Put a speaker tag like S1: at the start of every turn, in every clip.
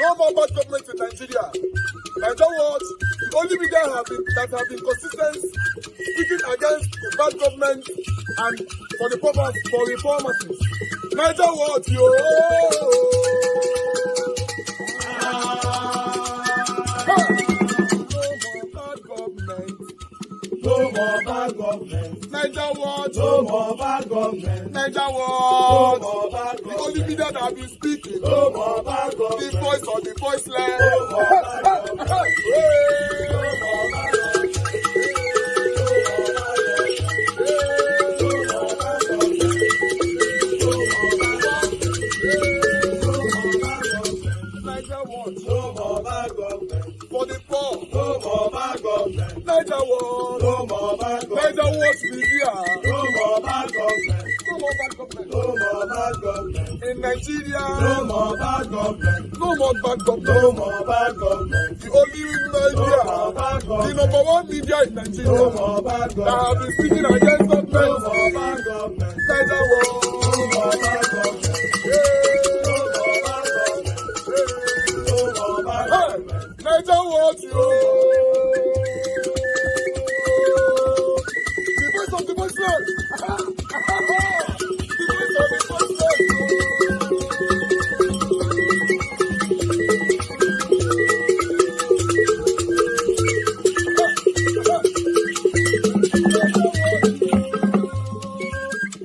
S1: No more bad government in Nigeria. Nigeria Watch, the only media that have been consistent speaking against the bad government and for the purpose for reformers. Nigeria Watch, yo. No more bad government. Nigeria Watch. No more bad government. Nigeria Watch. No more bad government. The only media that have been speaking. No more bad government. The voice of the voiceless. No more bad government. No more bad for the poor. No more bad government. Nigeria Watch. No more bad government. Nigeria Watch media. No more bad government. No more bad government. No more bad government. In Nigeria. No more bad government. No more bad government. No more bad government. The only media. No more bad government. The number one media in Nigeria. No more bad government. That have been speaking against government. No more bad government. Nigeria Watch. No more bad government. Nigeria Watch, yo. The voice of the voiceless. The voice of the voiceless.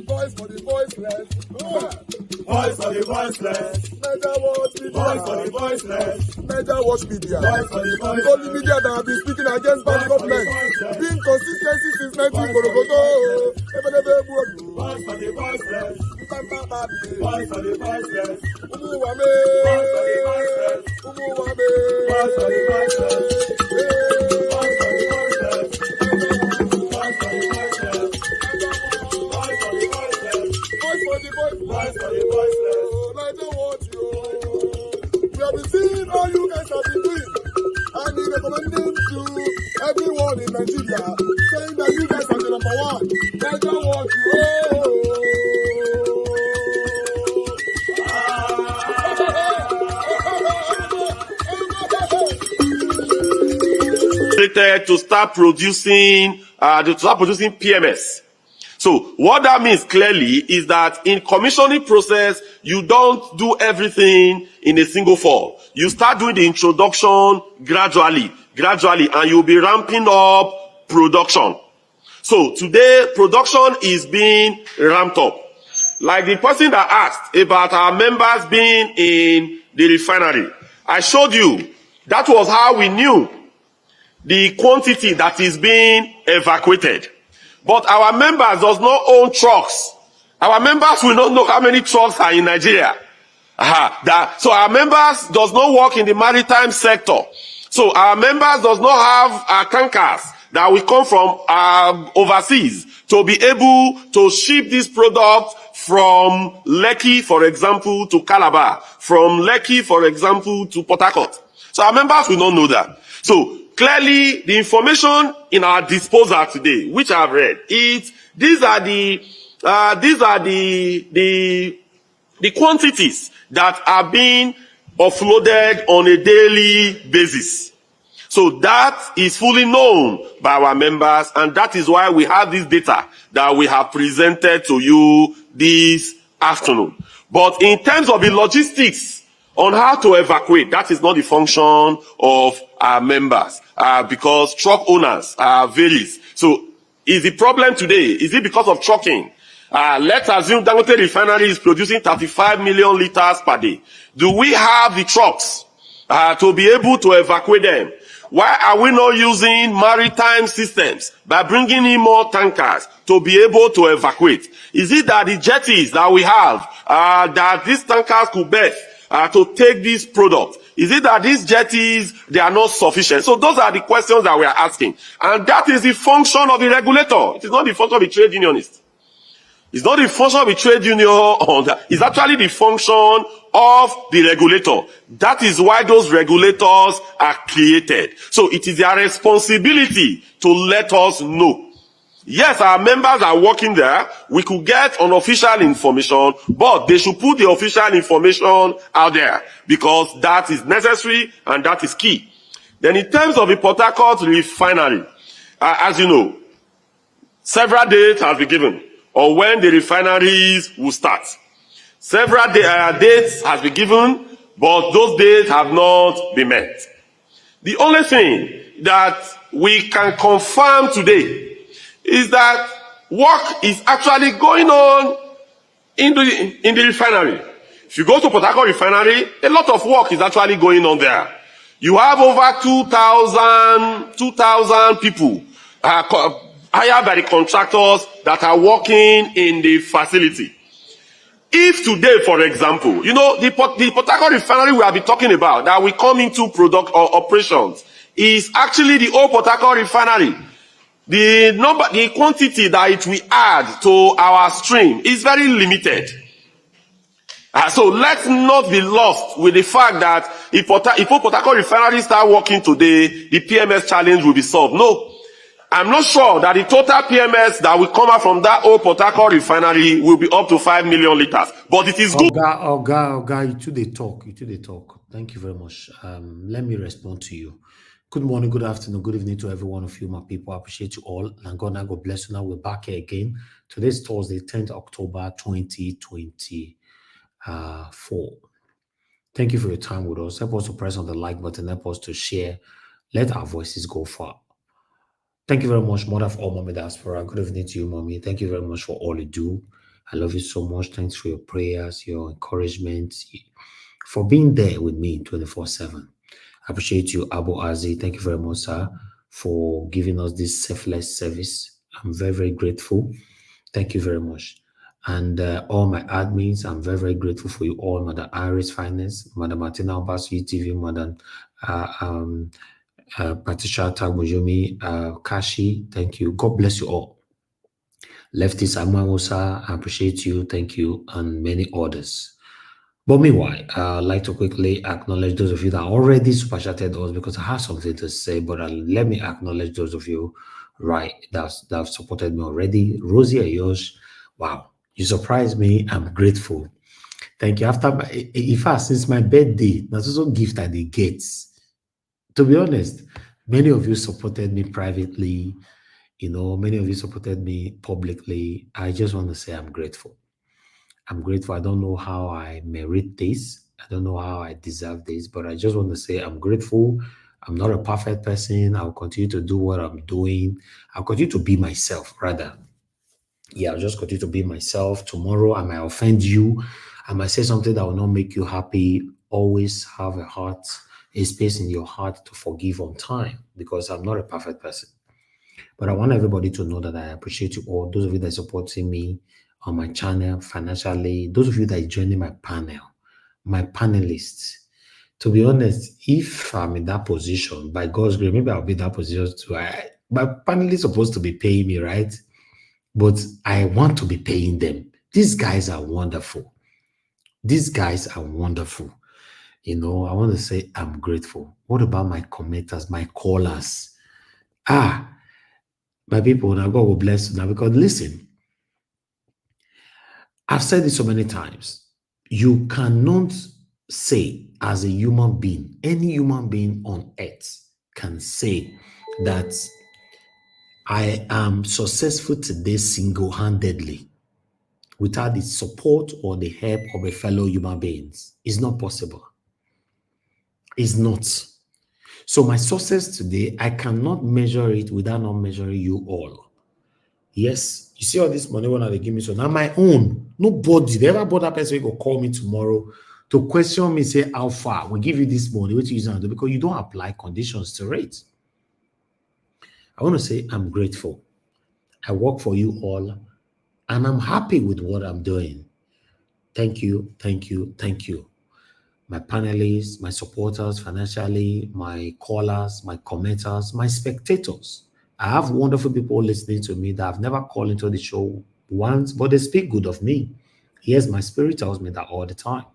S1: Voice for the voiceless. Voice for the voiceless. Nigeria Watch media. Voice for the voiceless. Nigeria Watch media. Voice for the voiceless. The only media that have been speaking against bad government. Being consistency since 1944. Voice for the voiceless. Voice for the voiceless. Umuwame. Voice for the voiceless. Umuwame. Voice for the voiceless. Voice for the voiceless. Voice for the voiceless. Voice for the voiceless. Voice for the voiceless. Voice for the voiceless. Nigeria Watch, yo. We have been seeing all you guys have been doing, and we recommending to everyone in Nigeria, saying that you guys are the number one. Nigeria Watch, yo.
S2: To start producing PMS. So what that means clearly is that in commissioning process, you don't do everything in a single fall. You start doing the introduction gradually, and you'll be ramping up production. So today, production is being ramped up. Like the person that asked about our members being in the refinery, I showed you that was how we knew the quantity that is being evacuated. But our members does not own trucks. Our members will not know how many trucks are in Nigeria. So our members does not work in the maritime sector. So our members does not have tankers that will come from overseas to be able to ship this product from Lekki, for example, to Calabar, from Lekki, for example, to Port Harcourt. So our members will not know that. So clearly, the information in our disposal today, which I've read, these are the quantities that are being offloaded on a daily basis. So that is fully known by our members, and that is why we have this data that we have presented to you this afternoon. But in terms of the logistics on how to evacuate, that is not the function of our members, because truck owners varies. So is the problem today, is it because of trucking? Let's assume Dangote Refinery is producing 35 million liters per day. Do we have the trucks to be able to evacuate them? Why are we not using maritime systems by bringing in more tankers to be able to evacuate? Is it that the jetties that we have, that these tankers could berth to take this product? Is it that these jetties, they are not sufficient? So those are the questions that we are asking. And that is the function of the regulator. It is not the function of the trade unionist. It's not the function of the trade union. It's actually the function of the regulator. That is why those regulators are created. So it is their responsibility to let us know. Yes, our members are working there. We could get unofficial information, but they should put the official information out there because that is necessary and that is key. Then in terms of the Port Harcourt refinery, as you know, several dates have been given on when the refineries will start. Several dates have been given, but those dates have not been met. The only thing that we can confirm today is that work is actually going on in the refinery. If you go to Port Harcourt refinery, a lot of work is actually going on there. You have over 2,000 people hired by the contractors that are working in the facility. If today, for example, you know, the Port Harcourt refinery we have been talking about that will come into product or operations is actually the old Port Harcourt refinery. The quantity that it will add to our stream is very limited. So let's not be lost with the fact that if Port Harcourt refinery start working today, the PMS challenge will be solved. No. I'm not sure that the total PMS that will come out from that old Port Harcourt refinery will be up to 5 million liters. But it is good.
S3: Oga, you two they talk. Thank you very much. Let me respond to you. Good morning, good afternoon, good evening to every one of you, my people. I appreciate you all. And God bless you. Now we're back here again. Today's Thursday, 10th October 2024. Thank you for your time with us. Help us to press on the like button. Help us to share. Let our voices go far. Thank you very much, Mother of all Mommy Diaspora. Good evening to you, Mommy. Thank you very much for all you do. I love you so much. Thanks for your prayers, your encouragement, for being there with me 24/7. I appreciate you, Abu Azi. Thank you very much, sir, for giving us this selfless service. I'm very, very grateful. Thank you very much. And all my admins, I'm very, very grateful for you all. Mother Iris Finance, Mother Martina Obas, UTV, Mother Patricia Tagmujumi, Kashi, thank you. God bless you all. Lefty Samuel Musa, I appreciate you. Thank you. And many others. But meanwhile, I'd like to quickly acknowledge those of you that already super chatted us because I have something to say, but let me acknowledge those of you that have supported me already. Rosie Ayosh, wow, you surprised me. I'm grateful. Thank you. In fact, since my birthday, that's also a gift I did get. To be honest, many of you supported me privately, many of you supported me publicly. I just want to say I'm grateful. I'm grateful. I don't know how I merit this. I don't know how I deserve this, but I just want to say I'm grateful. I'm not a perfect person. I'll continue to do what I'm doing. I'll continue to be myself, rather. Yeah, I'll just continue to be myself. Tomorrow, I might offend you. I might say something that will not make you happy. Always have a space in your heart to forgive on time, because I'm not a perfect person. But I want everybody to know that I appreciate you all. Those of you that are supporting me on my channel financially, those of you that are joining my panel, my panelists. To be honest, if I'm in that position, by God's grace, maybe I'll be in that position too. My panelists are supposed to be paying me, right? But I want to be paying them. These guys are wonderful. These guys are wonderful. I want to say I'm grateful. What about my commenters, my callers? My people, now God will bless you now, because listen, I've said this so many times. You cannot say as a human being, any human being on earth can say that I am successful today single-handedly without the support or the help of a fellow human beings. It's not possible. It's not. So my success today, I cannot measure it without not measuring you all. Yes, you see all this money when they give me, so now my own. Nobody, the ever bother person will call me tomorrow to question me, say, how far? We give you this money, what you use do, because you don't apply conditions to it. I want to say I'm grateful. I work for you all, and I'm happy with what I'm doing. Thank you, thank you, thank you. My panelists, my supporters financially, my callers, my commenters, my spectators. I have wonderful people listening to me that I've never called into the show once, but they speak good of me. Yes, my spirit tells me that all the time.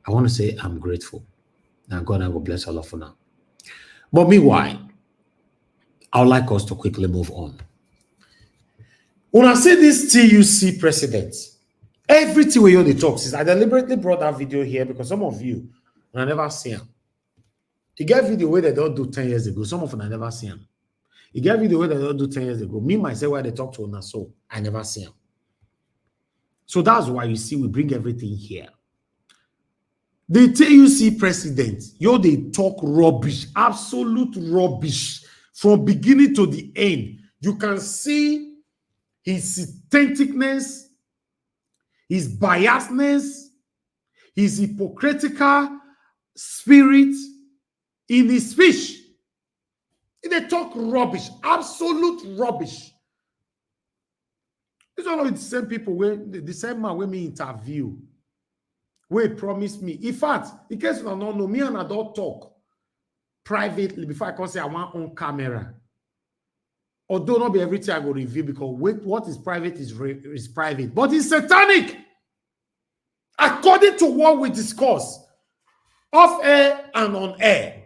S3: I want to say I'm grateful. And God will bless all of you now. But meanwhile, I would like us to quickly move on. When I see this TUC president, everything we hear the talks is I deliberately brought that video here because some of you I never see them. You get video where they don't do 10 years ago. Some of them I never see them. You get video where they don't do 10 years ago. Me myself where they talk to us, so I never see them. So that's why you see we bring everything here. The TUC president, they talk rubbish, absolute rubbish from beginning to the end. You can see his authenticness, his biasness, his hypocritical spirit in his speech. They talk rubbish, absolute rubbish. It's all of the same people, the same man when me interview, where promised me. In fact, in case you don't know, me and I don't talk privately before I can say I want on camera. Although not be everything I go review because what is private is private, but it's satanic. According to what we discuss off air and on air.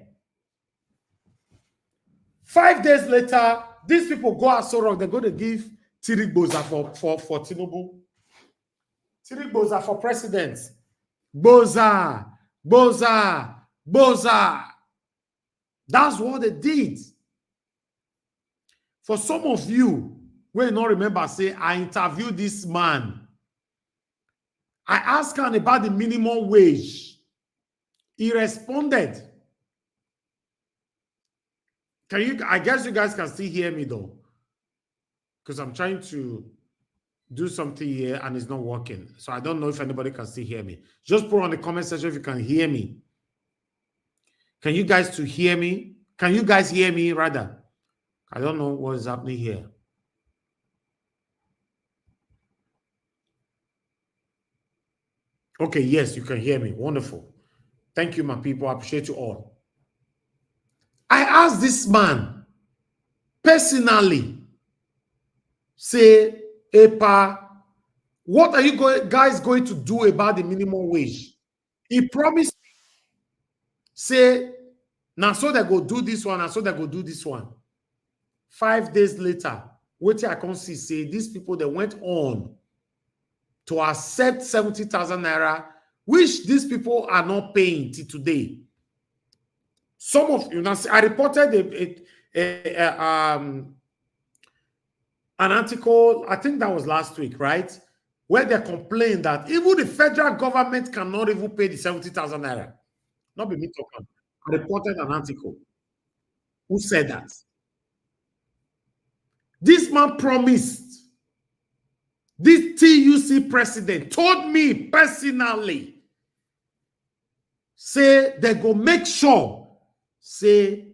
S3: 5 days later, these people go out so wrong. They're going to give Tirik Boza for Tinubu. Tirik Boza for president. Boza. That's what they did. For some of you, when you not remember, say, I interviewed this man. I asked him about the minimum wage. He responded. I guess you guys can still hear me though. Because I'm trying to do something here and it's not working. So I don't know if anybody can still hear me. Just put on the comment section if you can hear me. Can you guys to hear me? Can you guys hear me rather? I don't know what is happening here. Okay, yes, you can hear me. Wonderful. Thank you, my people. I appreciate you all. I asked this man personally, say, Epa, what are you guys going to do about the minimum wage? He promised me, say, now so they go do this one, and so they go do this one. 5 days later, what I can see, say, these people, they went on to accept 70,000 naira, which these people are not paying till today. Some of you, now, I reported an article, I think that was last week, right? Where they complained that even the federal government cannot even pay the 70,000 naira. Not be me talking. I reported an article. Who said that? This man promised, this TUC president told me personally, say they go make sure, say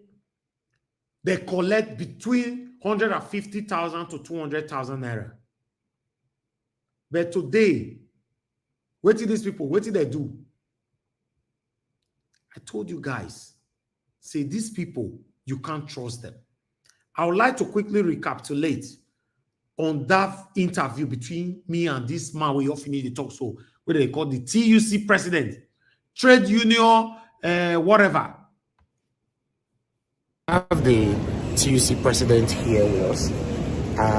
S3: they collect between 150,000 to 200,000 naira. But today, what did these people, what did they do? I told you guys, say these people, you can't trust them. I would like to quickly recapitulate on that interview between me and this man we often need to talk so what they call the TUC president, trade union, whatever. I have the TUC president here with us.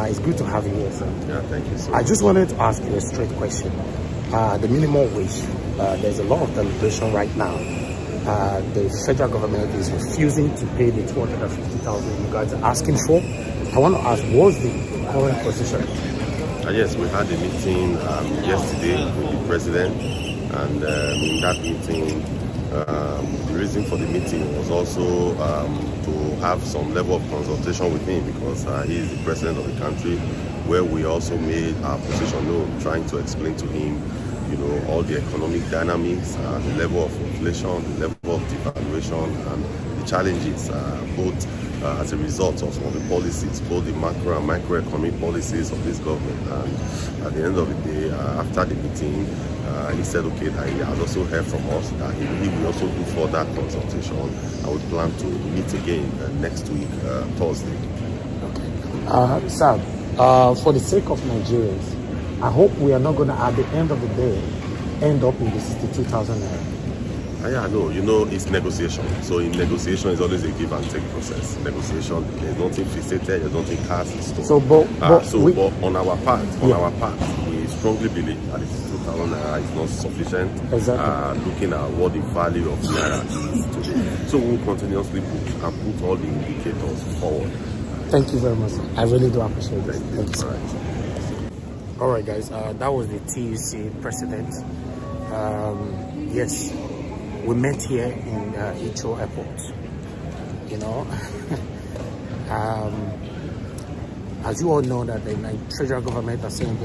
S3: It's good to have you here, sir.
S2: Yeah, thank you, sir.
S3: I just wanted to ask you a straight question. The minimum wage, there's a lot of deliberation right now. The federal government is refusing to pay the 250,000 you guys are asking for. I want to ask, what's the current position?
S2: Yes, we had a meeting yesterday with the president, and in that meeting, the reason for the meeting was also to have some level of consultation with him because he is the president of the country, where we also made our position known, trying to explain to him, you know, all the economic dynamics, the level of inflation, the level of devaluation, and the challenges, both as a result of some of the policies, both the macro and microeconomic policies of this government. And at the end of the day, after the meeting, he said, okay, that he has also heard from us that he will also do further consultation. I would plan to meet again next week, Thursday.
S3: Okay. Sir, for the sake of Nigerians, I hope we are not going to, at the end of the day, end up in the 62,000 naira.
S2: Yeah, no, it's negotiation. So in negotiation, it's always a give and take process. Negotiation, there's nothing fixated, there's nothing cast in stone.
S3: So, but
S2: on our part, we strongly believe that this 2,000 naira is not sufficient.
S3: Exactly.
S2: Looking at what the value of naira is today, so we'll continuously push and put all the indicators forward.
S3: Thank you very much, sir. I really do appreciate it. Thank you, sir. All right, guys. That was the TUC president. Yes, we met here in Heathrow Airport. As you all know, that the Nigerian government are saying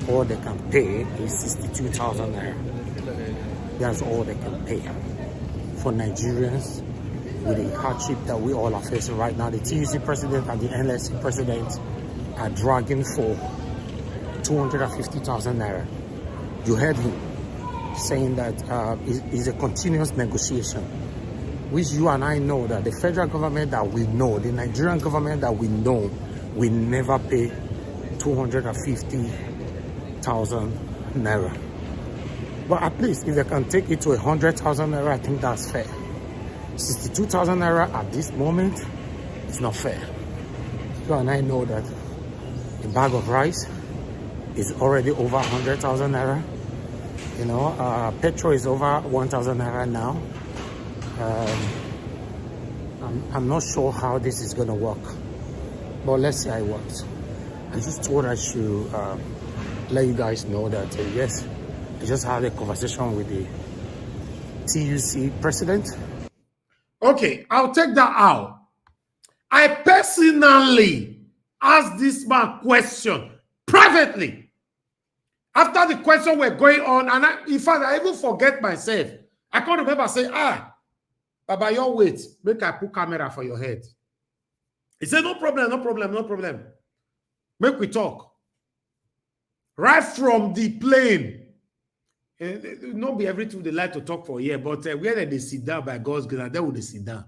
S3: all they can pay is 62,000 naira. That's all they can pay for Nigerians with the hardship that we all are facing right now. The TUC president and the NLC president are dragging for 250,000 naira. You heard him saying that it's a continuous negotiation, which you and I know that the federal government that we know, the Nigerian government that we know, will never pay 250,000 naira. But at least if they can take it to 100,000 naira, I think that's fair. 62,000 naira at this moment is not fair. You and I know that a bag of rice is already over 100,000 naira. Petrol is over 1,000 naira now. I'm not sure how this is going to work, but let's see how it works. I just thought I should let you guys know that yes, I just had a conversation with the TUC president. Okay, I'll take that out. I personally asked this man question privately. After the question were going on, and in fact, I even forget myself. I can't remember saying, Baba, your wait, make I put camera for your head. He said, no problem, no problem, no problem. Make we talk. Right from the plane. Not be everything they like to talk for here, but where they sit down by God's grace, there will they sit down.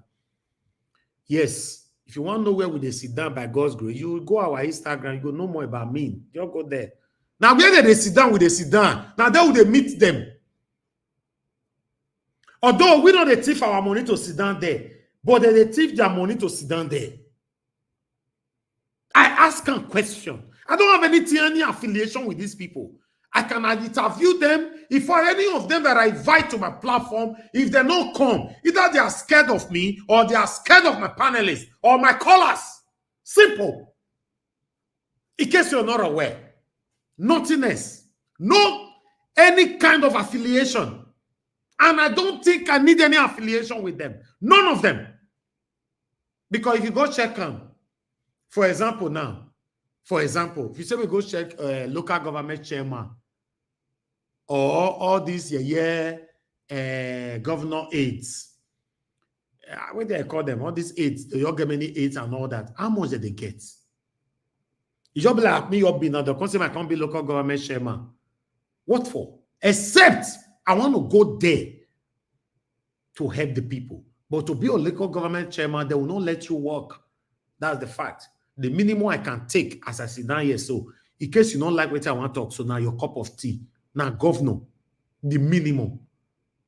S3: Yes, if you want to know where will they sit down by God's grace, you will go our Instagram, you go know more about me. Just go there. Now, where they sit down, will they sit down? Now, there will they meet them. Although we don't thief our money to sit down there, but they thief their money to sit down there. I ask a question. I don't have any affiliation with these people. I can interview them. If for any of them that I invite to my platform, if they don't come, either they are scared of me or they are scared of my panelists or my callers. Simple. In case you're not aware. Nothingness. No any kind of affiliation. And I don't think I need any affiliation with them. None of them. Because if you go check them, for example, if you say we go check local government chairman or all these governor aides, what do I call them? All these aides, they all get many aides and all that. How much do they get? You just be like me, you'll be now. The concept I can't be local government chairman. What for? Except I want to go there to help the people. But to be a local government chairman, they will not let you work. That's the fact. The minimum I can take as I sit down here. So, in case you don't like what I want to talk, so now your cup of tea. Now, governor, the minimum.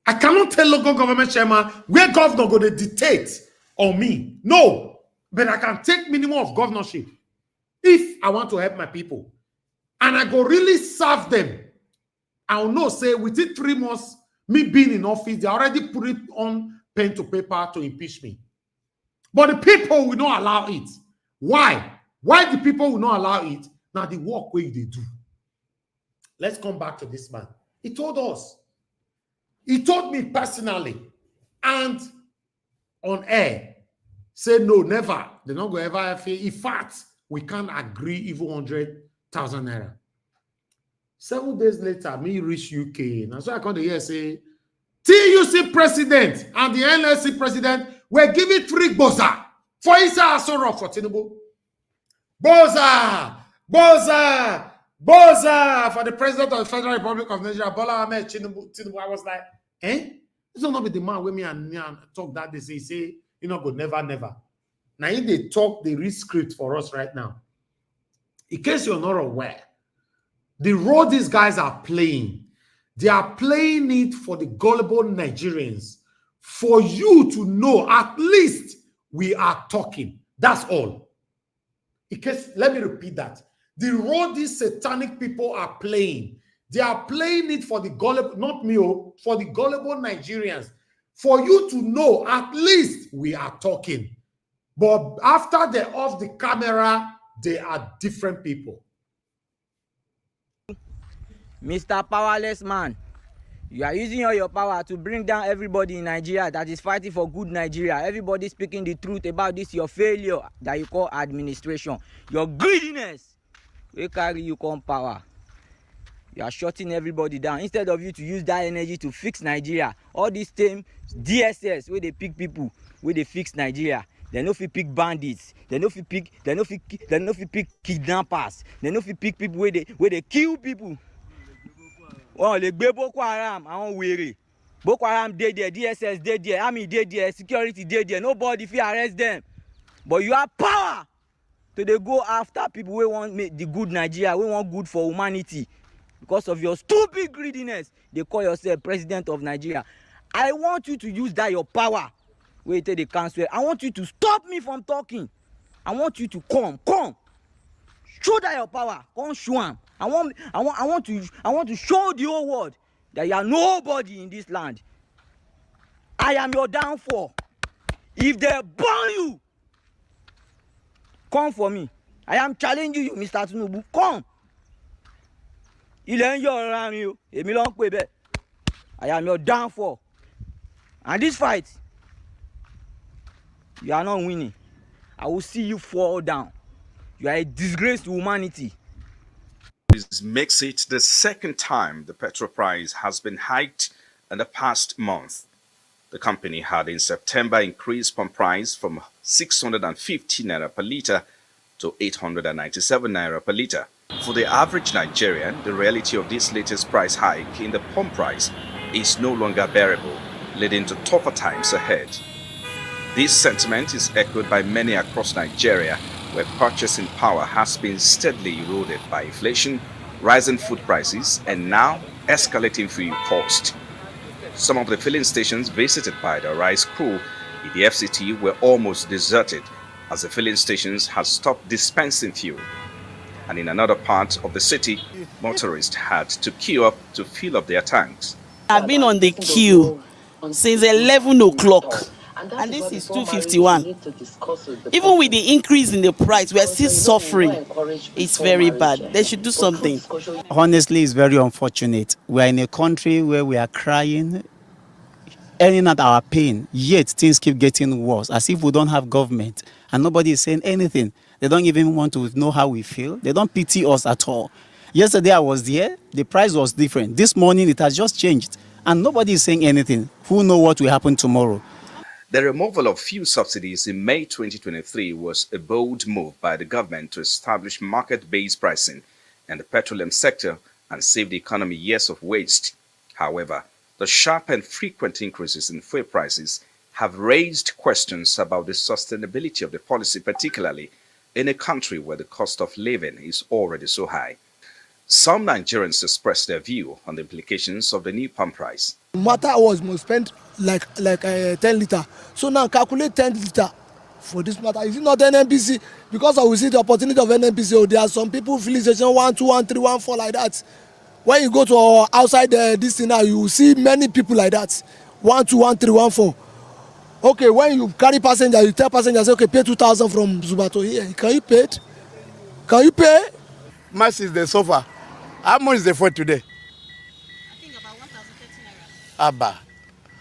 S3: I cannot tell local government chairman where governor going to dictate on me. No. But I can take minimum of governorship if I want to help my people. And I go really serve them. I will know, say, within 3 months, me being in office, they already put it on pen to paper to impeach me. But the people will not allow it. Why? Why the people will not allow it? Now, the work way they do. Let's come back to this man. He told us. He told me personally. And on air. Say, no, never. They're not going to ever have it. In fact, we can't agree even 100,000 naira. 7 days later, me reach UK. Now, so I come to here say, TUC president and the NLC president were giving 3 boza for Isa Asoro for Tinubu. Boza for the president of the Federal Republic of Nigeria, Bola Ahmed Tinubu. I was like, this will not be the man with me and talk that they say, go never. Now, if they talk, they read script for us right now. In case you're not aware, the role these guys are playing, they are playing it for the gullible Nigerians for you to know at least we are talking. That's all. In case, let me repeat that. The role these satanic people are playing, they are playing it for the gullible, not me, for the gullible Nigerians. For you to know at least we are talking. But after they're off the camera, they are different people.
S4: Mr. Powerless Man, you are using all your power to bring down everybody in Nigeria that is fighting for good Nigeria. Everybody speaking the truth about this, your failure that you call administration. Your greediness will carry you come power. You are shutting everybody down. Instead of you to use that energy to fix Nigeria, all these same DSS where they pick people, where they fix Nigeria. They no fit pick bandits. They no fit pick kidnappers. They no fit pick people where they kill people. Oh, les Boko Haram, àwọn wèrè. Boko Haram dey there, DSS dey there, army dey there, security dey there. Nobody fit arrest them. But you have power to dey go after people wey want make the good Nigeria, wey want good for humanity. Because of your stupid greediness, they call yourself president of Nigeria. I want you to use that your power. Wait till they cancel. I want you to stop me from talking. I want you to come. Show that your power. Come show them. I want to show the whole world that you are nobody in this land. I am your downfall. If they burn you, come for me. I am challenging you, Mr. Tinubu. Come. I am your downfall. And this fight, you are not winning. I will see you fall down. You are a disgrace to humanity.
S5: This makes it the second time the petrol price has been hiked in the past month. The company had in September increased pump price from 650 naira per litre to 897 naira per litre. For the average Nigerian, the reality of this latest price hike in the pump price is no longer bearable, leading to tougher times ahead. This sentiment is echoed by many across Nigeria, where purchasing power has been steadily eroded by inflation, rising food prices, and now escalating fuel costs. Some of the filling stations visited by the rice crew in the FCT were almost deserted, as the filling stations had stopped dispensing fuel. And in another part of the city, motorists had to queue up to fill up their tanks.
S6: I've been on the queue since 11 o'clock. And this is 251. Even with the increase in the price, we are still suffering. It's very bad. They should do something.
S7: Honestly, it's very unfortunate. We are in a country where we are crying, earning at our pain, yet things keep getting worse, as if we don't have government and nobody is saying anything. They don't even want to know how we feel. They don't pity us at all. Yesterday I was there, the price was different. This morning it has just changed and nobody is saying anything. Who knows what will happen tomorrow?
S5: The removal of fuel subsidies in May 2023 was a bold move by the government to establish market-based pricing in the petroleum sector and save the economy years of waste. However, the sharp and frequent increases in fuel prices have raised questions about the sustainability of the policy, particularly in a country where the cost of living is already so high. Some Nigerians expressed their view on the implications of the new pump price.
S8: Matter was must spend like 10 litre. So now calculate 10 litre for this matter. Is it not NNPC? Because I will see the opportunity of NNPC. Oh, there are some people filling station 1, 2, 1, 3, 1, 4 like that. When you go to outside this thing now, you will see many people like that. 1, 2, 1, 3, 1, 4. Okay, when you carry passenger, you tell passengers, okay, pay 2,000 from Zubato here. Can you pay it? Can you pay?
S1: Mass is the sofa. How much is the food today?
S6: I think about 1,030 naira.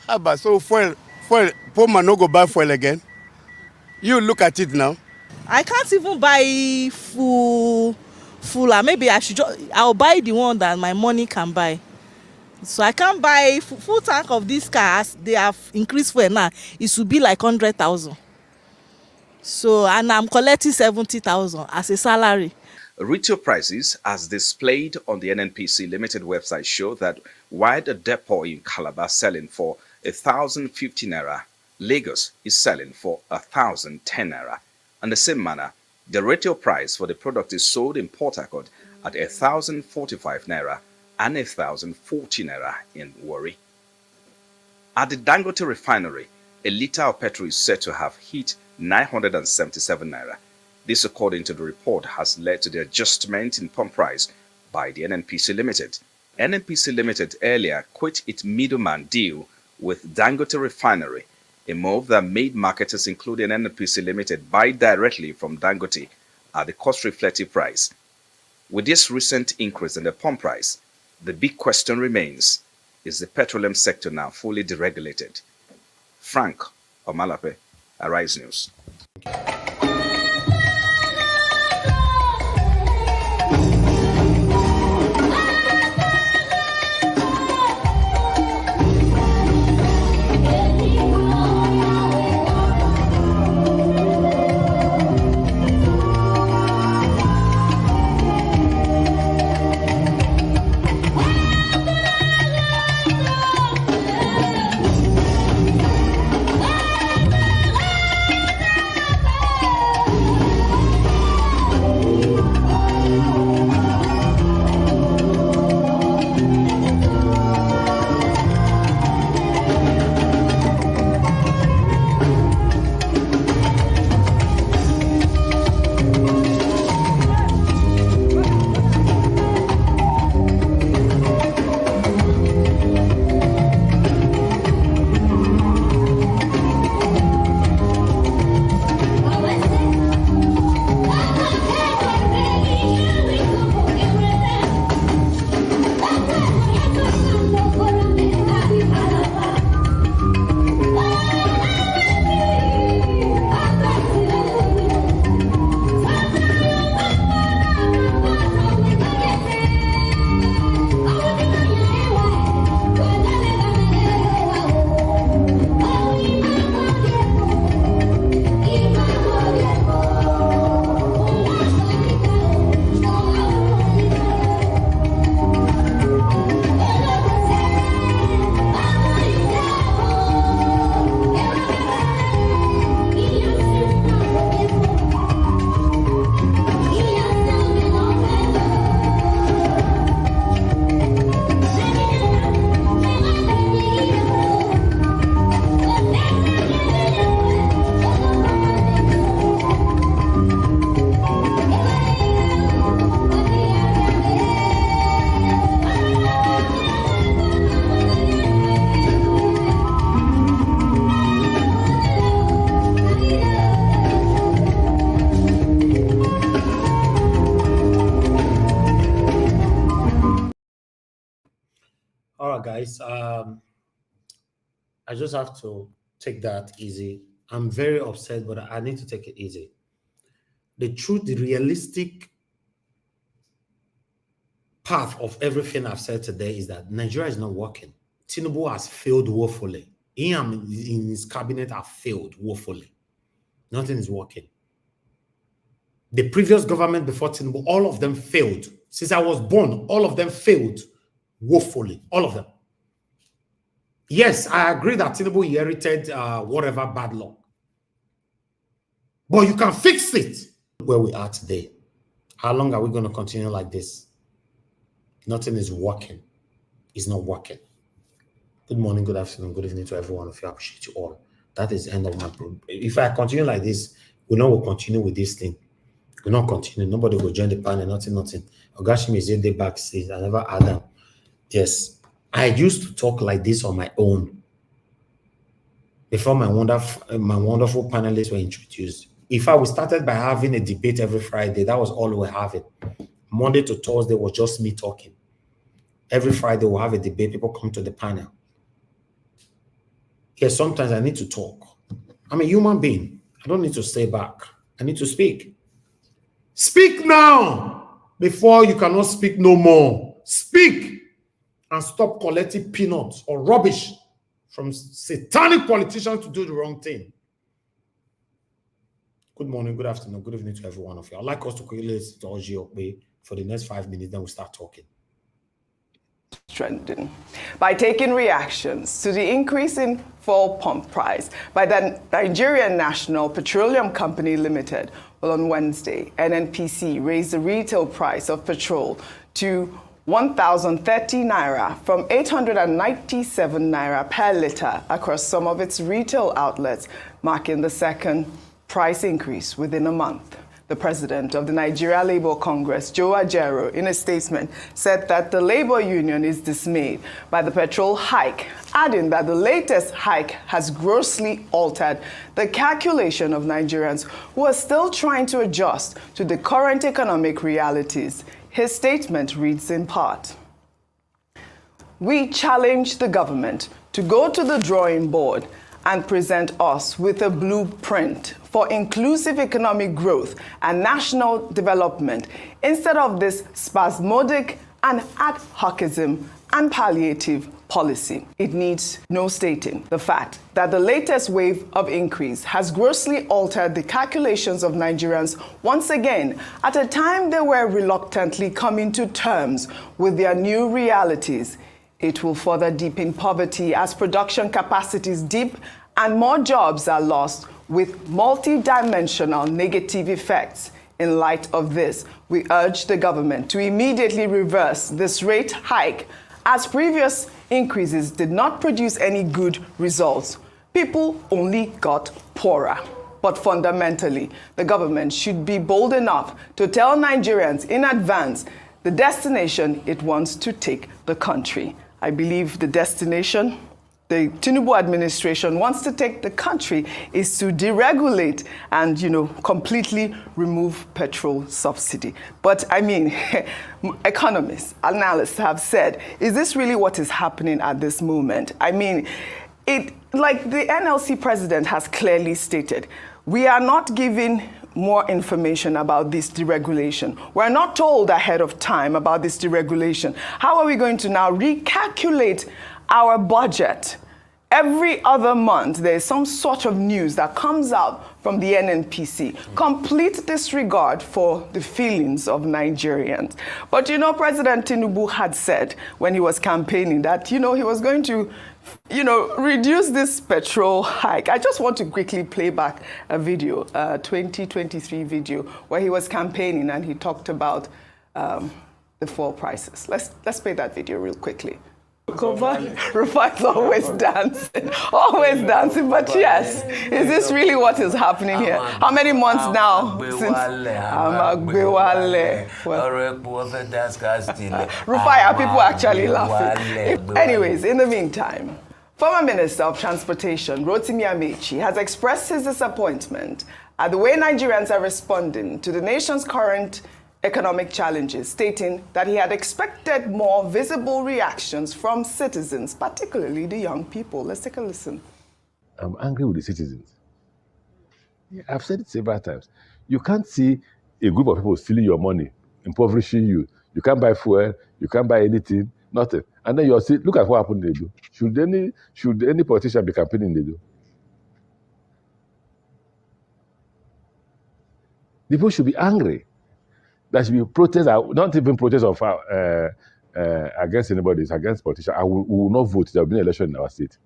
S1: Abba. So fuel, poor man no go buy fuel again. You look at it now.
S6: I can't even buy full. Maybe I'll buy the one that my money can buy. So I can't buy full tank of these cars. They have increased fuel now. It should be like 100,000. So, and I'm collecting 70,000 as a salary.
S5: Retail prices, as displayed on the NNPC Limited website, show that while the depot in Calabar selling for 1,050 naira, Lagos is selling for 1,010 naira. In the same manner, the retail price for the product is sold in Port Harcourt at 1,045 naira and 1,040 naira in Warri. At the Dangote refinery, a litre of petrol is said to have hit 977 naira. This, according to the report, has led to the adjustment in pump price by the NNPC Limited. NNPC Limited earlier quit its middleman deal with Dangote refinery, a move that made marketers, including NNPC Limited, buy directly from Dangote at the cost-reflective price. With this recent increase in the pump price, the big question remains, is the petroleum sector now fully deregulated? Frank Omalape, Arise News.
S3: All right, guys. I just have to take that easy. I'm very upset, but I need to take it easy. The truth, the realistic path of everything I've said today is that Nigeria is not working. Tinubu has failed woefully. He and in his cabinet have failed woefully. Nothing is working. The previous government before Tinubu, all of them failed. Since I was born, all of them failed woefully. All of them. Yes, I agree that Tinubu inherited whatever bad luck. But you can fix it where we are today. How long are we going to continue like this? Nothing is working. It's not working. Good morning, good afternoon, good evening to everyone. If you appreciate you all. That is the end of my program. If I continue like this, we know we'll continue with this thing. We'll not continue. Nobody will join the panel. Nothing. Ogashimi is the backstage. I never had them. Yes. I used to talk like this on my own before my wonderful panelists were introduced. In fact, we started by having a debate every Friday. That was all we were having. Monday to Thursday was just me talking. Every Friday we'll have a debate. People come to the panel. Yes, sometimes I need to talk. I'm a human being. I don't need to stay back. I need to speak. Speak now before you cannot speak no more. Speak and stop collecting peanuts or rubbish from satanic politicians to do the wrong thing. Good morning, good afternoon, good evening to every one of you. I'd like us to quickly listen to Oji for the next 5 minutes, then we'll start talking.
S9: Trending by taking reactions to the increase in fuel pump price by the Nigerian National Petroleum Company Limited. Well, on Wednesday, NNPC raised the retail price of petrol to 1,030 naira from 897 naira per litre across some of its retail outlets, marking the second price increase within a month. The president of the Nigeria Labour Congress, Joe Ajaero, in a statement, said that the labor union is dismayed by the petrol hike, adding that the latest hike has grossly altered the calculation of Nigerians who are still trying to adjust to the current economic realities. His statement reads in part, "We challenge the government to go to the drawing board and present us with a blueprint for inclusive economic growth and national development instead of this spasmodic and ad hocism and palliative policy." It needs no stating the fact that the latest wave of increase has grossly altered the calculations of Nigerians once again at a time they were reluctantly coming to terms with their new realities. It will further deepen poverty as production capacities dip and more jobs are lost, with multi-dimensional negative effects. In light of this, we urge the government to immediately reverse this rate hike, as previous increases did not produce any good results. People only got poorer. But fundamentally, the government should be bold enough to tell Nigerians in advance the destination it wants to take the country. I believe the destination the Tinubu administration wants to take the country is to deregulate and, completely remove petrol subsidy. But I mean, economists, analysts have said, is this really what is happening at this moment? I mean, like the NLC president has clearly stated, we are not given more information about this deregulation. We're not told ahead of time about this deregulation. How are we going to now recalculate our budget? Every other month, there's some sort of news that comes out from the NNPC. Complete disregard for the feelings of Nigerians. But President Tinubu had said when he was campaigning that, he was going to, reduce this petrol hike. I just want to quickly play back a video, 2023 video, where he was campaigning and he talked about the fuel prices. Let's play that video real quickly. Rufai's always dancing, but yes, is this really what is happening here? How many months now since Rufai, are people actually laughing? Anyways, in the meantime, former Minister of Transportation, Rotimi Amechi, has expressed his disappointment at the way Nigerians are responding to the nation's current economic challenges, stating that he had expected more visible reactions from citizens, particularly the young people. Let's take a listen.
S10: I'm angry with the citizens. I've said it several times. You can't see a group of people stealing your money, impoverishing you. You can't buy fuel, you can't buy anything, nothing. And then you're still, look at what happened they do. Should any politician be campaigning they do? The people should be angry. There should be protests, not even protests of against anybody, it's against politicians. We will not vote. There will be an election in our state.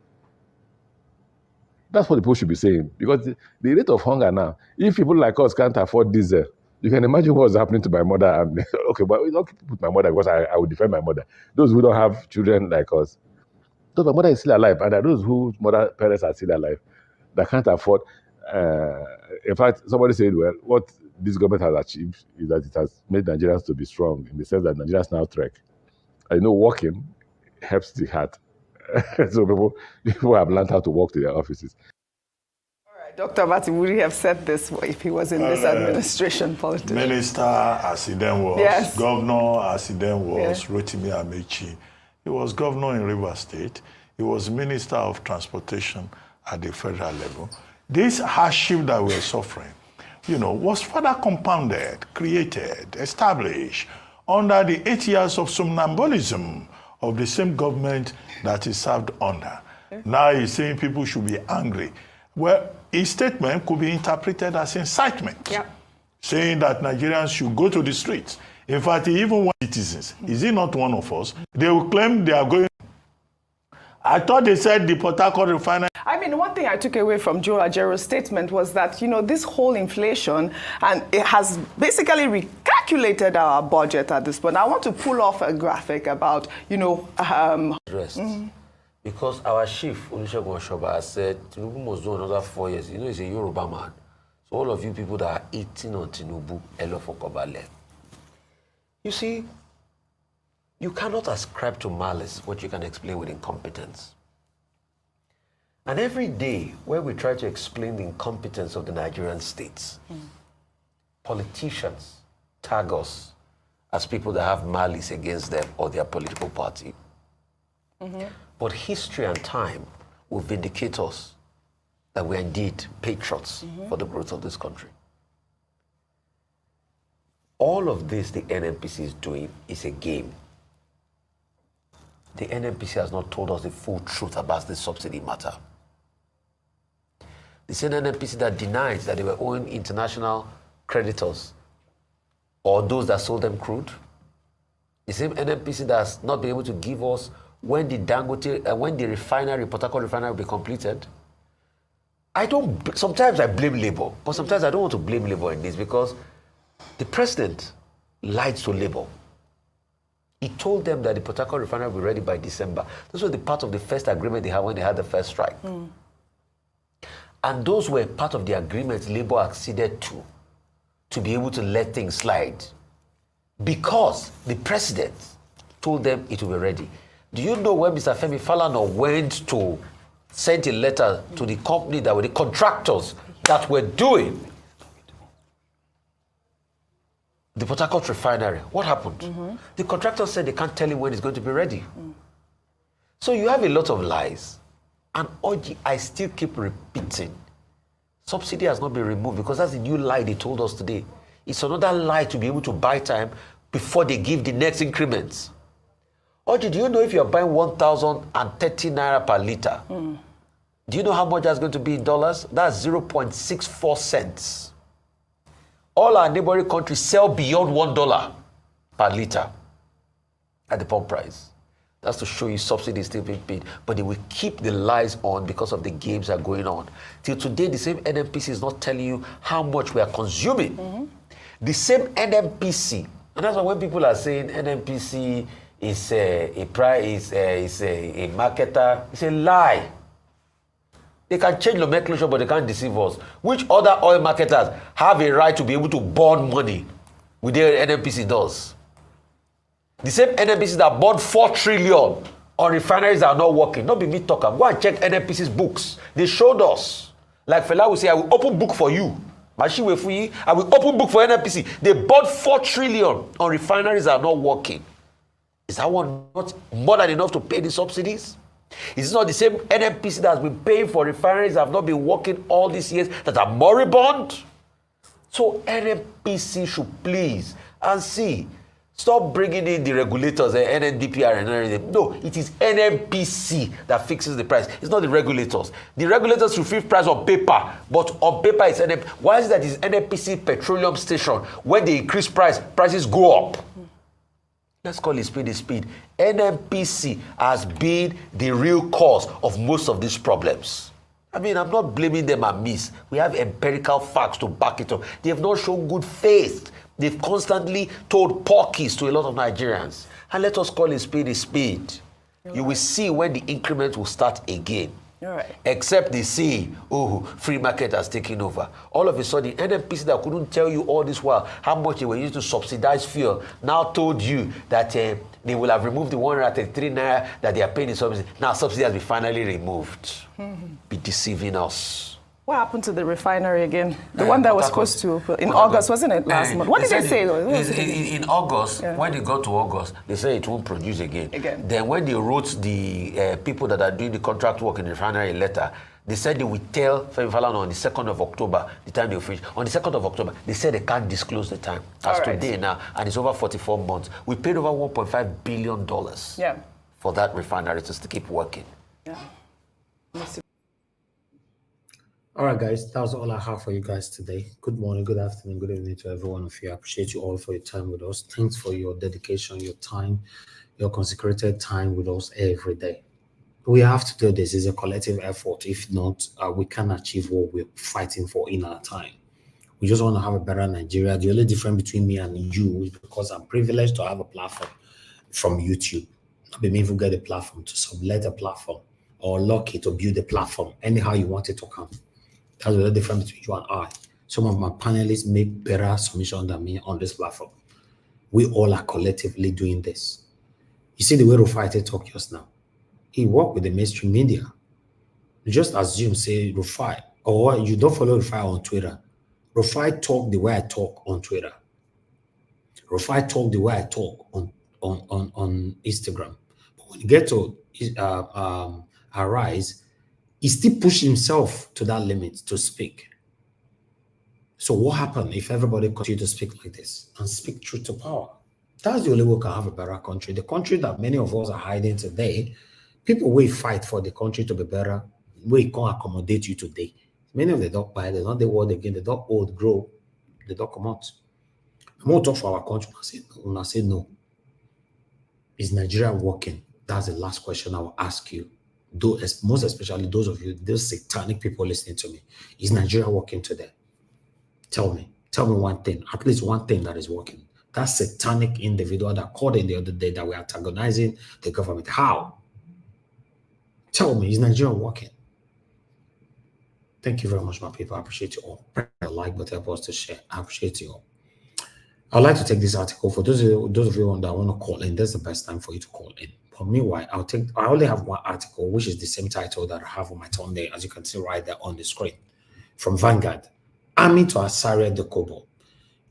S10: That's what the people should be saying. Because the rate of hunger now, if people like us can't afford diesel, you can imagine what's happening to my mother. And, okay, but it's not put my mother because I will defend my mother. Those who don't have children like us. Those my mother is still alive, and there are those whose parents are still alive that can't afford. In fact, somebody said, well, what this government has achieved is that it has made Nigerians to be strong in the sense that Nigerians now trek. Walking helps the heart. So people have learned how to walk to their offices.
S9: All right, Dr. Bati, would he have said this if he was in this administration politics?
S1: Minister, as he then was,
S9: yes.
S1: Governor, as he then was,
S9: yes.
S1: Rotimi Amechi. He was governor in Rivers State. He was Minister of Transportation at the federal level. This hardship that we're suffering, was further compounded, created, established under the 8 years of somnambulism of the same government that he served under. Okay. Now he's saying people should be angry. Well, his statement could be interpreted as incitement, saying that Nigerians should go to the streets. In fact, he even wants citizens. Is he not one of us? They will claim they are going. I thought they said the Port Harcourt refinery.
S9: I mean, one thing I took away from Joe Ajaero's statement was that, this whole inflation, and it has basically recalculated calculated our budget at this point. I want to pull off a graphic about,
S11: because our chief, Olusegun Oshoba, has said Tinubu must do another 4 years. You know, he's a Yoruba man. So all of you people that are eating on Tinubu, Elo Fokobale. You see, you cannot ascribe to malice what you can explain with incompetence. And every day, where we try to explain the incompetence of the Nigerian states, politicians tag us as people that have malice against them or their political party. But history and time will vindicate us that we're indeed patriots for the growth of this country. All of this the NNPC is doing is a game. The NNPC has not told us the full truth about the subsidy matter. The same NNPC that denies that they were owing international creditors or those that sold them crude. The same NNPC that's not been able to give us when the Dangote, when the refinery, Port Harcourt refinery will be completed. Sometimes I blame Labour, but sometimes I don't want to blame Labour in this because the president lied to Labour. He told them that the Port Harcourt refinery will be ready by December. This was the part of the first agreement they had when they had the first strike. And those were part of the agreements Labour acceded to be able to let things slide because the president told them it will be ready. Do you know when Mr. Femi Falana sent a letter to the company that were the contractors that were doing the Port Harcourt refinery? What happened? The contractors said they can't tell him when it's going to be ready. So you have a lot of lies. And I still keep repeating, subsidy has not been removed because that's a new lie they told us today. It's another lie to be able to buy time before they give the next increments. Oji, do you know if you're buying 1,030 naira per liter, do you know how much that's going to be in dollars? That's 0.64 cents. All our neighboring countries sell beyond $1 per liter at the pump price. That's to show you subsidy is still being paid. But they will keep the lies on because of the games that are going on. Till today, the same NNPC is not telling you how much we are consuming. The same NNPC, and that's why when people are saying NNPC is a marketer, it's a lie. They can change nomenclature, but they can't deceive us. Which other oil marketers have a right to be able to burn money with their NNPC does? The same NNPC that bought 4 trillion on refineries that are not working. Not be me talking. Go and check NNPC's books. They showed us. Like Fela will say, I will open book for you. I will open book for NNPC. They bought 4 trillion on refineries that are not working. Is that one not more than enough to pay the subsidies? Is it not the same NNPC that has been paying for refineries that have not been working all these years that are moribund? So NNPC should please and see. Stop bringing in the regulators, NNDPR and everything. No, it is NNPC that fixes the price. It's not the regulators. The regulators should fix price on paper, but on paper it's NNPC. Why is it that it's NNPC petroleum station? When they increase prices go up? Let's call it speed is speed. NNPC has been the real cause of most of these problems. I mean, I'm not blaming them amiss. We have empirical facts to back it up. They have not shown good faith. They've constantly told porkies to a lot of Nigerians. And let us call it speed is speed. You will see when the increment will start again.
S9: Right.
S11: Except they see, free market has taken over. All of a sudden, NNPC that couldn't tell you all this while how much they were used to subsidize fuel now told you that they will have removed the 133 naira that they are paying in subsidy. Now subsidy has been finally removed. Be deceiving us.
S9: What happened to the refinery again? The one that was supposed to in August, wasn't it, last month? What did they say?
S11: In August, when they got to August, they said it won't produce again. Then when they wrote the people that are doing the contract work in the refinery letter, they said they would tell Femi Falana on the 2nd of October, the time they will finish. On the 2nd of October, they said they can't disclose the time. As today now, and it's over 44 months. We paid over $1.5 billion for that refinery to keep working.
S3: All right, guys, that was all I have for you guys today. Good morning, good afternoon, good evening to every one of you. I appreciate you all for your time with us. Thanks for your dedication, your time, your consecrated time with us every day. We have to do this. It's a collective effort. If not, we can't achieve what we're fighting for in our time. We just want to have a better Nigeria. The only difference between me and you is because I'm privileged to have a platform from YouTube. Not be me who get a platform to sublet a platform or lucky to build a platform. Anyhow you want it to come. That's the only difference between you and I. Some of my panelists make better submission than me on this platform. We all are collectively doing this. You see the way Rufai talk just now. He work with the mainstream media. You just assume, say, Rufai, or you don't follow Rufai on Twitter. Rufai talk the way I talk on Twitter. Rufai talk the way I talk on Instagram. But when you get to Arise, he still push himself to that limit to speak. So what happened if everybody continue to speak like this and speak truth to power? That's the only way we can have a better country. The country that many of us are hiding today, people will fight for the country to be better. We can't accommodate you today. Many of them don't buy, they don't the word again, they don't old grow, they don't come out. I'm going to talk for our country. I say no. Is Nigeria working? That's the last question I will ask you. Most especially those of you, those satanic people listening to me. Is Nigeria working today? Tell me one thing, at least one thing that is working. That satanic individual that called in the other day that we're antagonizing the government. How? Tell me, is Nigeria working? Thank you very much, my people. I appreciate you all. Press the like button, help us to share. I appreciate you all. I'd like to take this article for those of you that want to call in. That's the best time for you to call in. But meanwhile, I only have one article, which is the same title that I have on my phone there, as you can see right there on the screen, from Vanguard. Army to Asari the Kobo.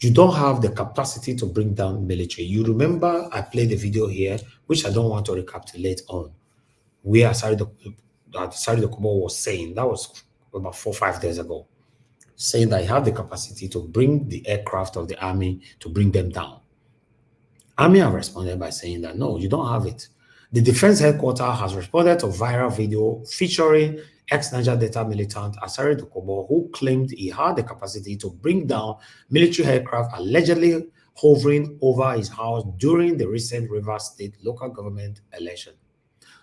S3: You don't have the capacity to bring down military. You remember I played a video here, which I don't want to recapitulate on, where Asari the Kobo was saying, that was about 4 or 5 days ago, saying that he had the capacity to bring the aircraft of the army to bring them down. Army have responded by saying that, no, you don't have it. The Defense Headquarters has responded to viral video featuring ex-Niger Delta militant Asari Dokubo, who claimed he had the capacity to bring down military aircraft allegedly hovering over his house during the recent Rivers State local government election.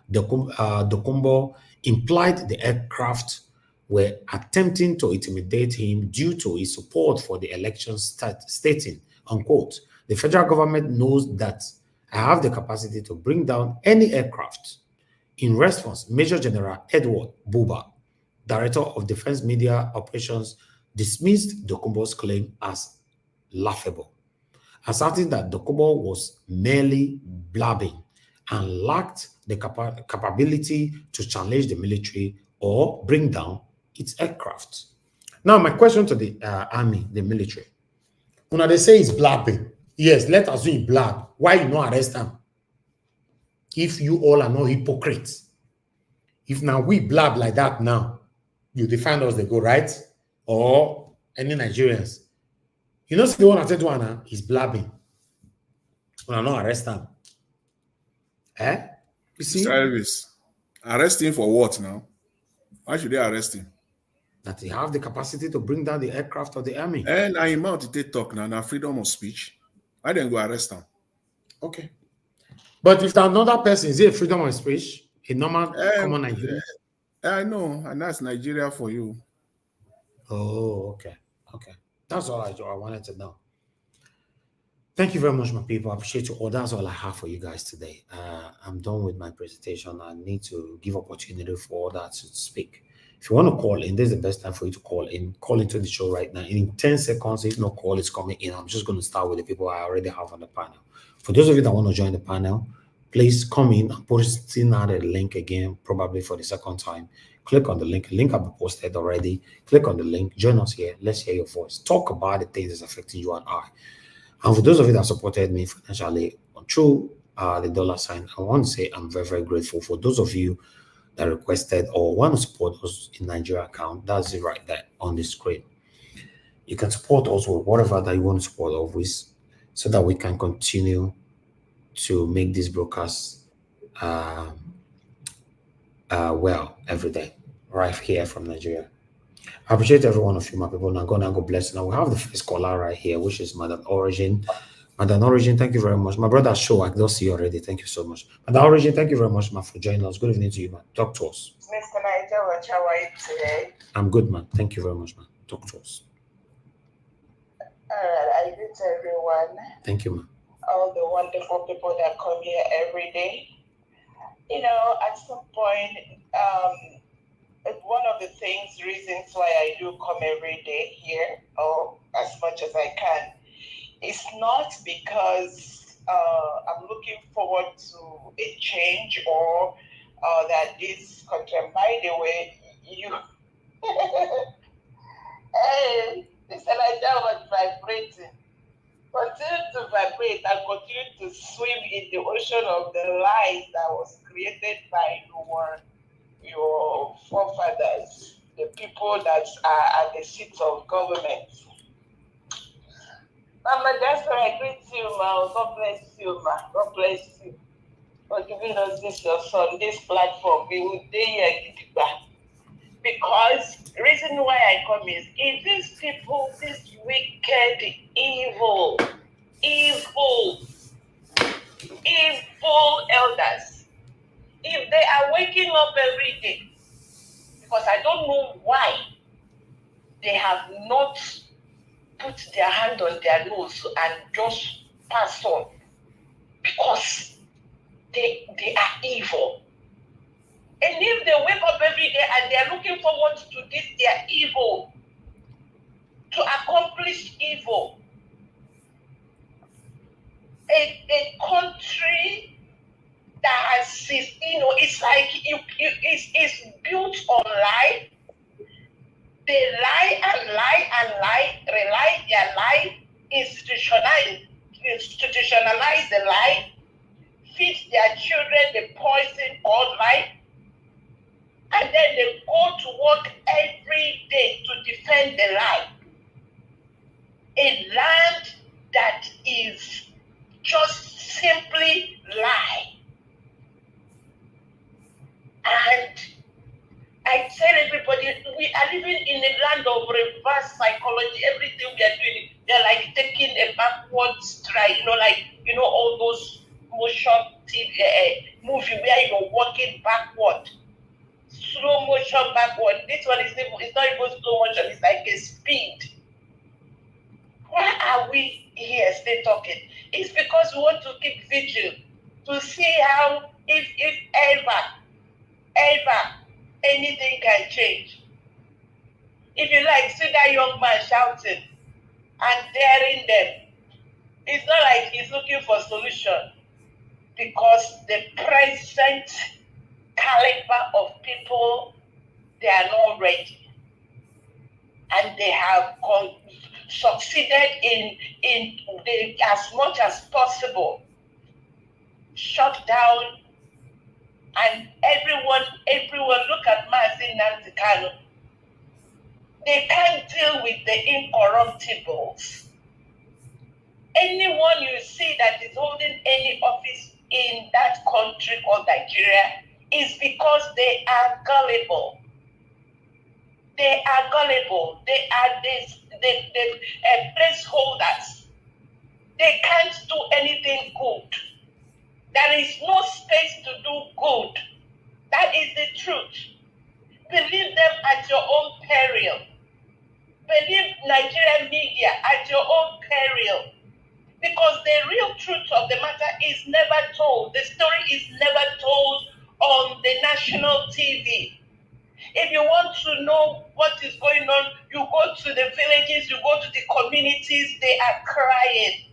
S3: Dokubo implied the aircraft were attempting to intimidate him due to his support for the election, stating, unquote, the federal government knows that I have the capacity to bring down any aircraft. In response, Major General Edward Buba, Director of Defense Media Operations, dismissed Dokubo's claim as laughable, asserting that Dokubo was merely blabbing and lacked the capability to challenge the military or bring down its aircraft. Now, my question to the army, the military, when they say he's blabbing, yes, let us assume he blab. Why you not arrest him? If you all are not hypocrites. If now we blab like that now, you define us, they go right? Or any Nigerians. You know, see the one I said to Anna, he's blabbing. When I not arrest him. You see?
S1: Service. Arrest him for what now? Why should they arrest him?
S3: That they have the capacity to bring down the aircraft of the army.
S1: And I'm out to talk now freedom of speech. I didn't go arrest him.
S3: Okay. But if another person, is it freedom of speech? A normal, common Nigerian?
S1: I know, and that's Nigeria for you.
S3: Oh, okay. Okay. That's all I wanted to know. Thank you very much, my people. I appreciate you all. That's all I have for you guys today. I'm done with my presentation. I need to give opportunity for others to speak. If you want to call in, this is the best time for you to call in. Call into the show right now. In 10 seconds, if no call is coming in, I'm just going to start with the people I already have on the panel. For those of you that want to join the panel, please come in. I'm posting out a link again, probably for the second time. Click on the link. Link will be posted already. Click on the link. Join us here. Let's hear your voice. Talk about the things that's affecting you and I. And for those of you that supported me financially through the dollar sign, I want to say I'm very, very grateful. For those of you that requested or want to support us in Nigeria account, that's it right there on the screen. You can support us with whatever that you want to support us with, so that we can continue to make these broadcasts well every day, right here from Nigeria. I appreciate every one of you, my people. Now, God bless you. Now, we have the first caller right here, which is Madam Origin. Madam Origin, thank you very much. My brother Show, I don't see you already. Thank you so much. Madam Origin, thank you very much, man, for joining us. Good evening to you, man. Talk to us.
S12: Mr. Niger, how are you today?
S3: I'm good, man. Thank you very much, man. Talk to us.
S12: I greet everyone,
S3: Thank you, ma'am.
S12: all the wonderful people that come here every day. You know, at some point, one of the reasons why I do come every day here, or as much as I can, is not because I'm looking forward to a change or that this country. And by the way, you, hey, this Elijah was vibrating. Continue to vibrate and continue to swim in the ocean of the lies that was created by your forefathers, the people that are at the seats of government. Mama, that's why I greet you, ma. God bless you, ma. God bless you for giving us this your son, this platform. We will day here because the reason why I come is if these people, this wicked, evil elders, if they are waking up every day, because I don't know why they have not put their hand on their nose and just pass on, because they are evil. And if they wake up every day and they are looking forward to this, their evil, to accomplish evil, a country that has, it's like it's built on lie. They lie and lie and lie, rely their lie, institutionalize the lie, feed their children the poison called lie, and then they go to work every day to defend the lie. A land that is just simply lie. And I tell everybody, we are living in a land of reverse psychology. Everything we are doing, they're like taking a backward stride, all those motion TV, movie where you're walking backward. Slow motion backward. This one it's not even slow motion, it's like a speed. Why are we here still talking? It's because we want to keep vigil to see how, if ever anything can change. If you like, see that young man shouting and daring them. It's not like he's looking for solution, because the present caliber of people, they are not ready, and they have succeeded in as much as possible shut down. And everyone look at Mazin Nnamdi Kanu. They can't deal with the incorruptibles. Anyone you see that is holding any office in that country called Nigeria is because they are gullible. They are gullible. They are the placeholders. They can't do anything good. There is no space to do good. That is the truth. Believe them at your own peril. Believe Nigerian media at your own peril. Because the real truth of the matter is never told. The story is never told on the national TV. If you want to know what is going on, you go to the villages, you go to the communities, they are crying.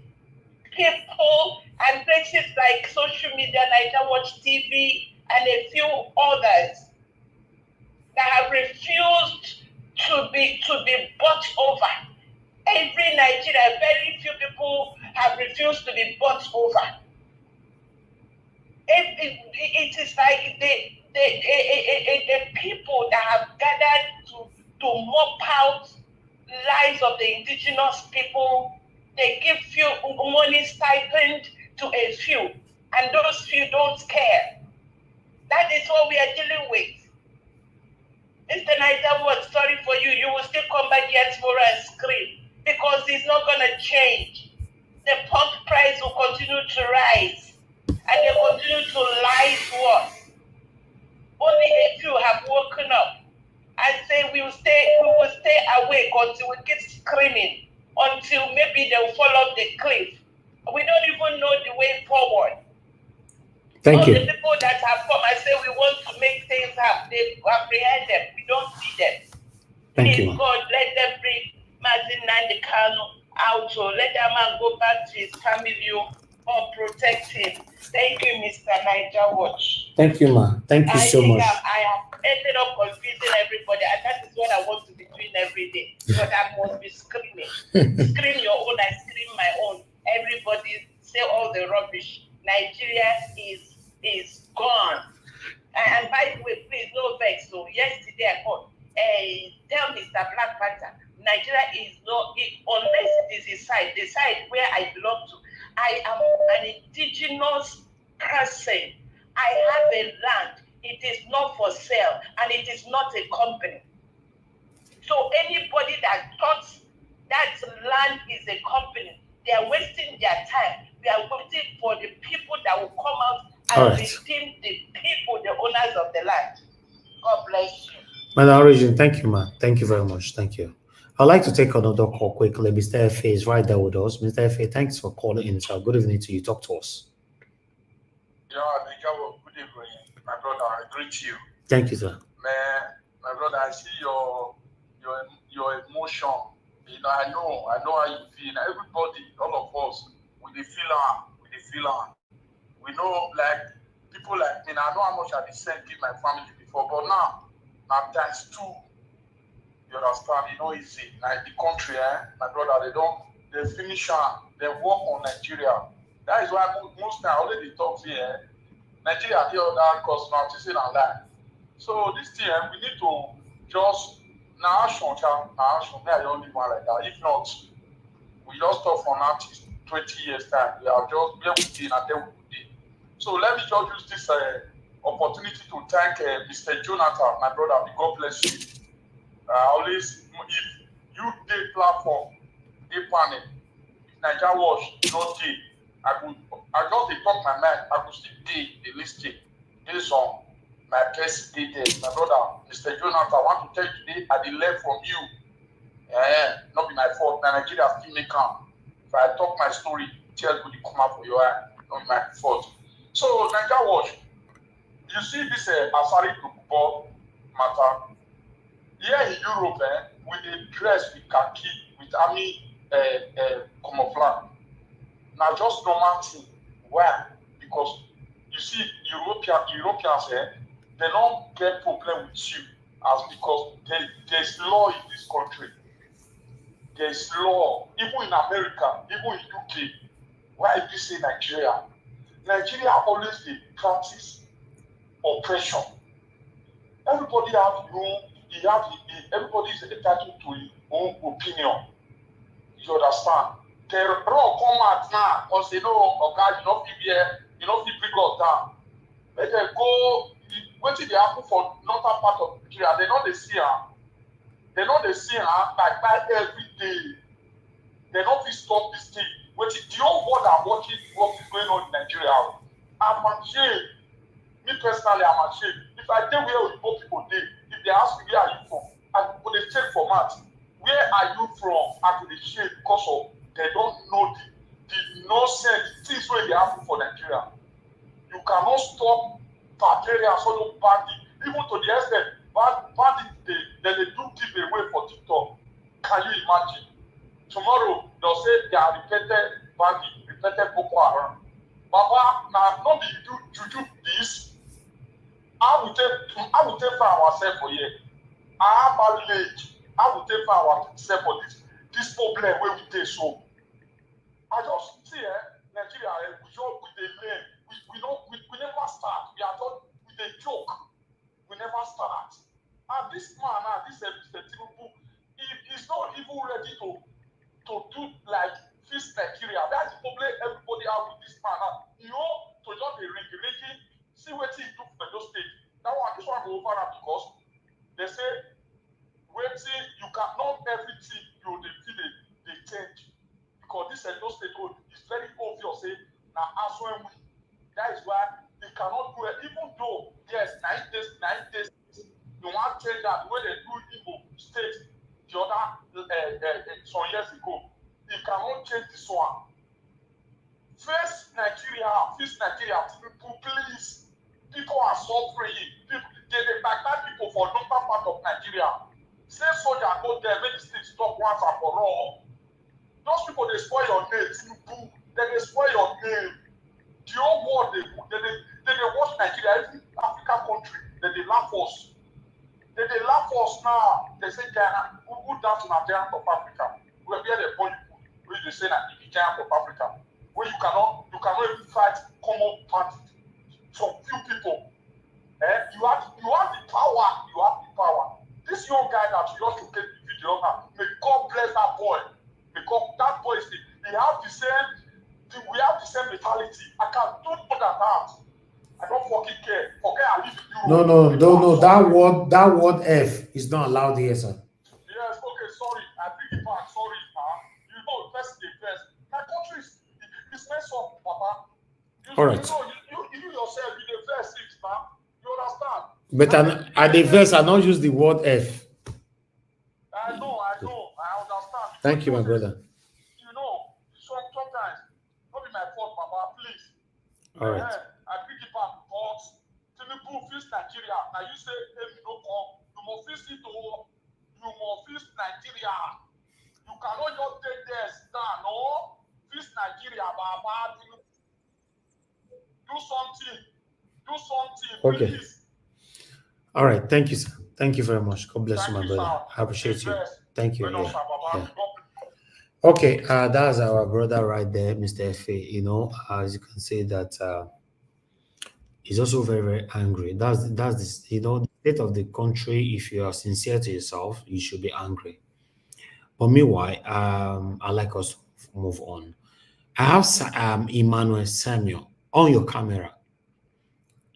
S12: People and places like social media, Niger Watch TV, and a few others that have refused to be bought over. Every Nigeria, very few people have refused to be bought over. It is like the people that have gathered to mop out lives of the indigenous people. They give few money stipend to a few, and those few don't care. That is what we are dealing with. Mr. Niger, what story for you? You will still come back here tomorrow and scream, because it's not going to change. The pork price will continue to rise, and they continue to lie to us. Only a few have woken up and say we will stay awake until we keep screaming. until maybe they'll fall off the cliff. We don't even know the way forward.
S3: Thank
S12: All
S3: you.
S12: the people that have come and say we want to make things happen, they apprehend them. We don't see them.
S3: Thank
S12: Please,
S3: you.
S12: God, let them bring Martin Nandekano out. So let that man go back to his family or protect him. Thank you, Mr. Niger Watch.
S3: Thank you, ma. Thank you so much.
S12: I have ended up confusing everybody, and that is what I want to be doing every day. Because I must be screaming. Scream your own, I scream my own. Everybody say all the rubbish. Nigeria is gone. And by the way, please no vex. So yesterday I called. Tell Mr. Black Panther, Nigeria is not, unless it is the side where I belong to. I am an indigenous person. I have a land. It is not for sale, and it is not a company. So anybody that thought that land is a company, they are wasting their time. We are waiting for the people that will come out and redeem the people, the owners of the land. God bless you.
S3: Madam Origin, thank you, ma. Thank you very much. Thank you. I'd like to take another call quickly. Mr. F.A. is right there with us. Mr. F.A., thanks for calling in, sir. Good evening to you. Talk to us.
S13: Yeah, good evening, my brother. I greet you.
S3: Thank you, sir.
S13: Man, my brother, I see your emotion. You know, I know how you feel. Everybody, all of us, we feel on. We know, like people like me. I know how much I sent in my family before, but now times two. You understand? You know, easy. Like the country, my brother, they finish they work on Nigeria. That is why most time already talk here. Nigeria the other cause now to say and lie. So this thing we need to just action. I don't live one like that. If not, we just talk for now 20 years time. We are just where we did and then we did. So let me just use this opportunity to thank Mr. Jonathan, my brother. God bless you. Always, if you take platform, they panel, if Nigeria Watch not take, I just talk my mind. I could still take the listing based on my best details. My brother, Mr. Jonathan, I want to tell you today, I did learn from you. Not be my fault. Nigeria still make come. If I talk my story, tell you come out for your eye. Not be my fault. So Nigeria Watch, you see this Asari football matter. Here in Europe, with the dress with khaki, with army camouflage. Now just normal thing. Why? Because you see, Europeans, they don't get problem with you as because there's law in this country. There's law. Even in America, even in UK. Why do you say Nigeria? Nigeria always dey practice oppression. Everybody have everybody is entitled to his own opinion. You understand? The law come out now and say, no, okay, you don't feel here, you don't feel bring us down. Let them go, wetin dey happen for northern part of Nigeria, they know they see am. They know they see am like every day. They don't fit stop this thing. Wetin the whole world are watching what is going on in Nigeria. I'm ashamed. Me personally, I'm ashamed. If I tell where Oyibo people dey, if they ask me where are you from, I go dey check for mat. Where are you from? I go dey shame because of they don't know the nonsense things wey dey happen for Nigeria. You cannot stop bacteria solo bandit, even to the extent bandit they do give away for TikTok. Can you imagine? Tomorrow they'll say they are repeated bandit, repeated Boko Haram. Baba, now not be do juju this. I will take for ourselves for here. I have a village. I will take for ourselves for this problem where we take so. I just see Nigeria, we just with the learn. We never start. We are just with a joke. We never start. And this man, this Mr. Tinubu, he's not even ready to do like fix Nigeria. That's the problem everybody have with this man. You know, to just be ringing, see what he do for those states. This one go over because they say, waiting, you cannot everything you feel they change. Because this Edo State code is very obvious. Now, as when that is why they cannot do it. Even though, yes, 9 days, you want to change that the way they do Igbo State the other some years ago. cannot change this one. Face Nigeria, people, please. People are suffering. People, they backbite people for normal part of Nigeria. Say soldier go there, make this thing stop once and for all. Those people, they spoil your name, Tinubu. They spoil your name. The whole world, they watch Nigeria, every African country, they laugh us. They laugh us now. They say, Ghana, who down to Nigeria of Africa? Where they point where they say that the giant of Africa, where you cannot even fight common party from few people. You have the power. You have the power. This young guy that you just look at the video now, may God bless that boy. Because that boy is we have the same mentality. I can do more than that. I don't fucking care. Forget I live in Europe.
S3: No. That word F is not allowed here, sir.
S13: Yes, okay, sorry. I bring it back. Sorry, you know, first. My country is messed up, Papa.
S3: All right.
S13: You yourself, you the first six, man. You understand?
S3: But at the verse, I not use the word F.
S13: I know. I understand.
S3: Thank you, my brother.
S13: You know, sometimes, not be my fault, Papa, please.
S3: All right.
S13: I pick it back, but Tinubu feels Nigeria. Now you say, hey, you don't come. You must fix it, you must fix Nigeria. You cannot just take this down, no? Fix Nigeria, Baba. Do something,
S3: okay.
S13: Please.
S3: All right. Thank you, sir. Thank you very much. God bless you, my brother.
S13: Sir.
S3: I appreciate you. Thank you.
S13: Yeah.
S3: Okay, that's our brother right there, Mr. Fa. You know, as you can see that he's also very, very angry. That's this, you know, the state of the country. If you are sincere to yourself, you should be angry. But meanwhile, I like us to move on. I have Emmanuel Samuel on your camera.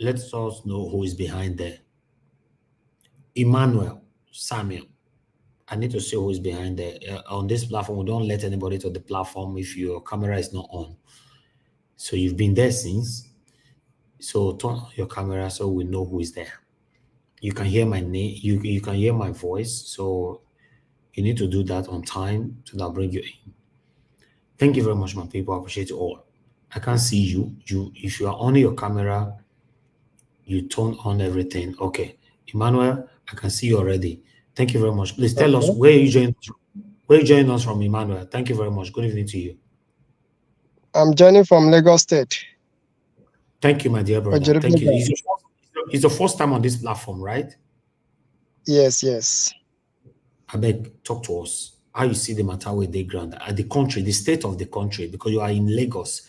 S3: Let us know who is behind there. Emmanuel Samuel. I need to see who is behind there. On this platform, we don't let anybody to the platform if your camera is not on. So you've been there since. So turn on your camera so we know who is there. You can hear my name. You can hear my voice. So you need to do that on time so that I'll bring you in. Thank you very much, my people. I appreciate you all. I can't see you. If you are on your camera, you turn on everything. Okay. Emmanuel, I can see you already. Thank you very much. Please tell us where you joining us from, Emmanuel. Thank you very much. Good evening to you.
S14: I'm joining from Lagos State.
S3: Thank you, my dear brother. Thank you. It's your first time on this platform, right?
S14: Yes.
S3: I beg, talk to us. How you see the matter with the ground, the country, the state of the country, because you are in Lagos.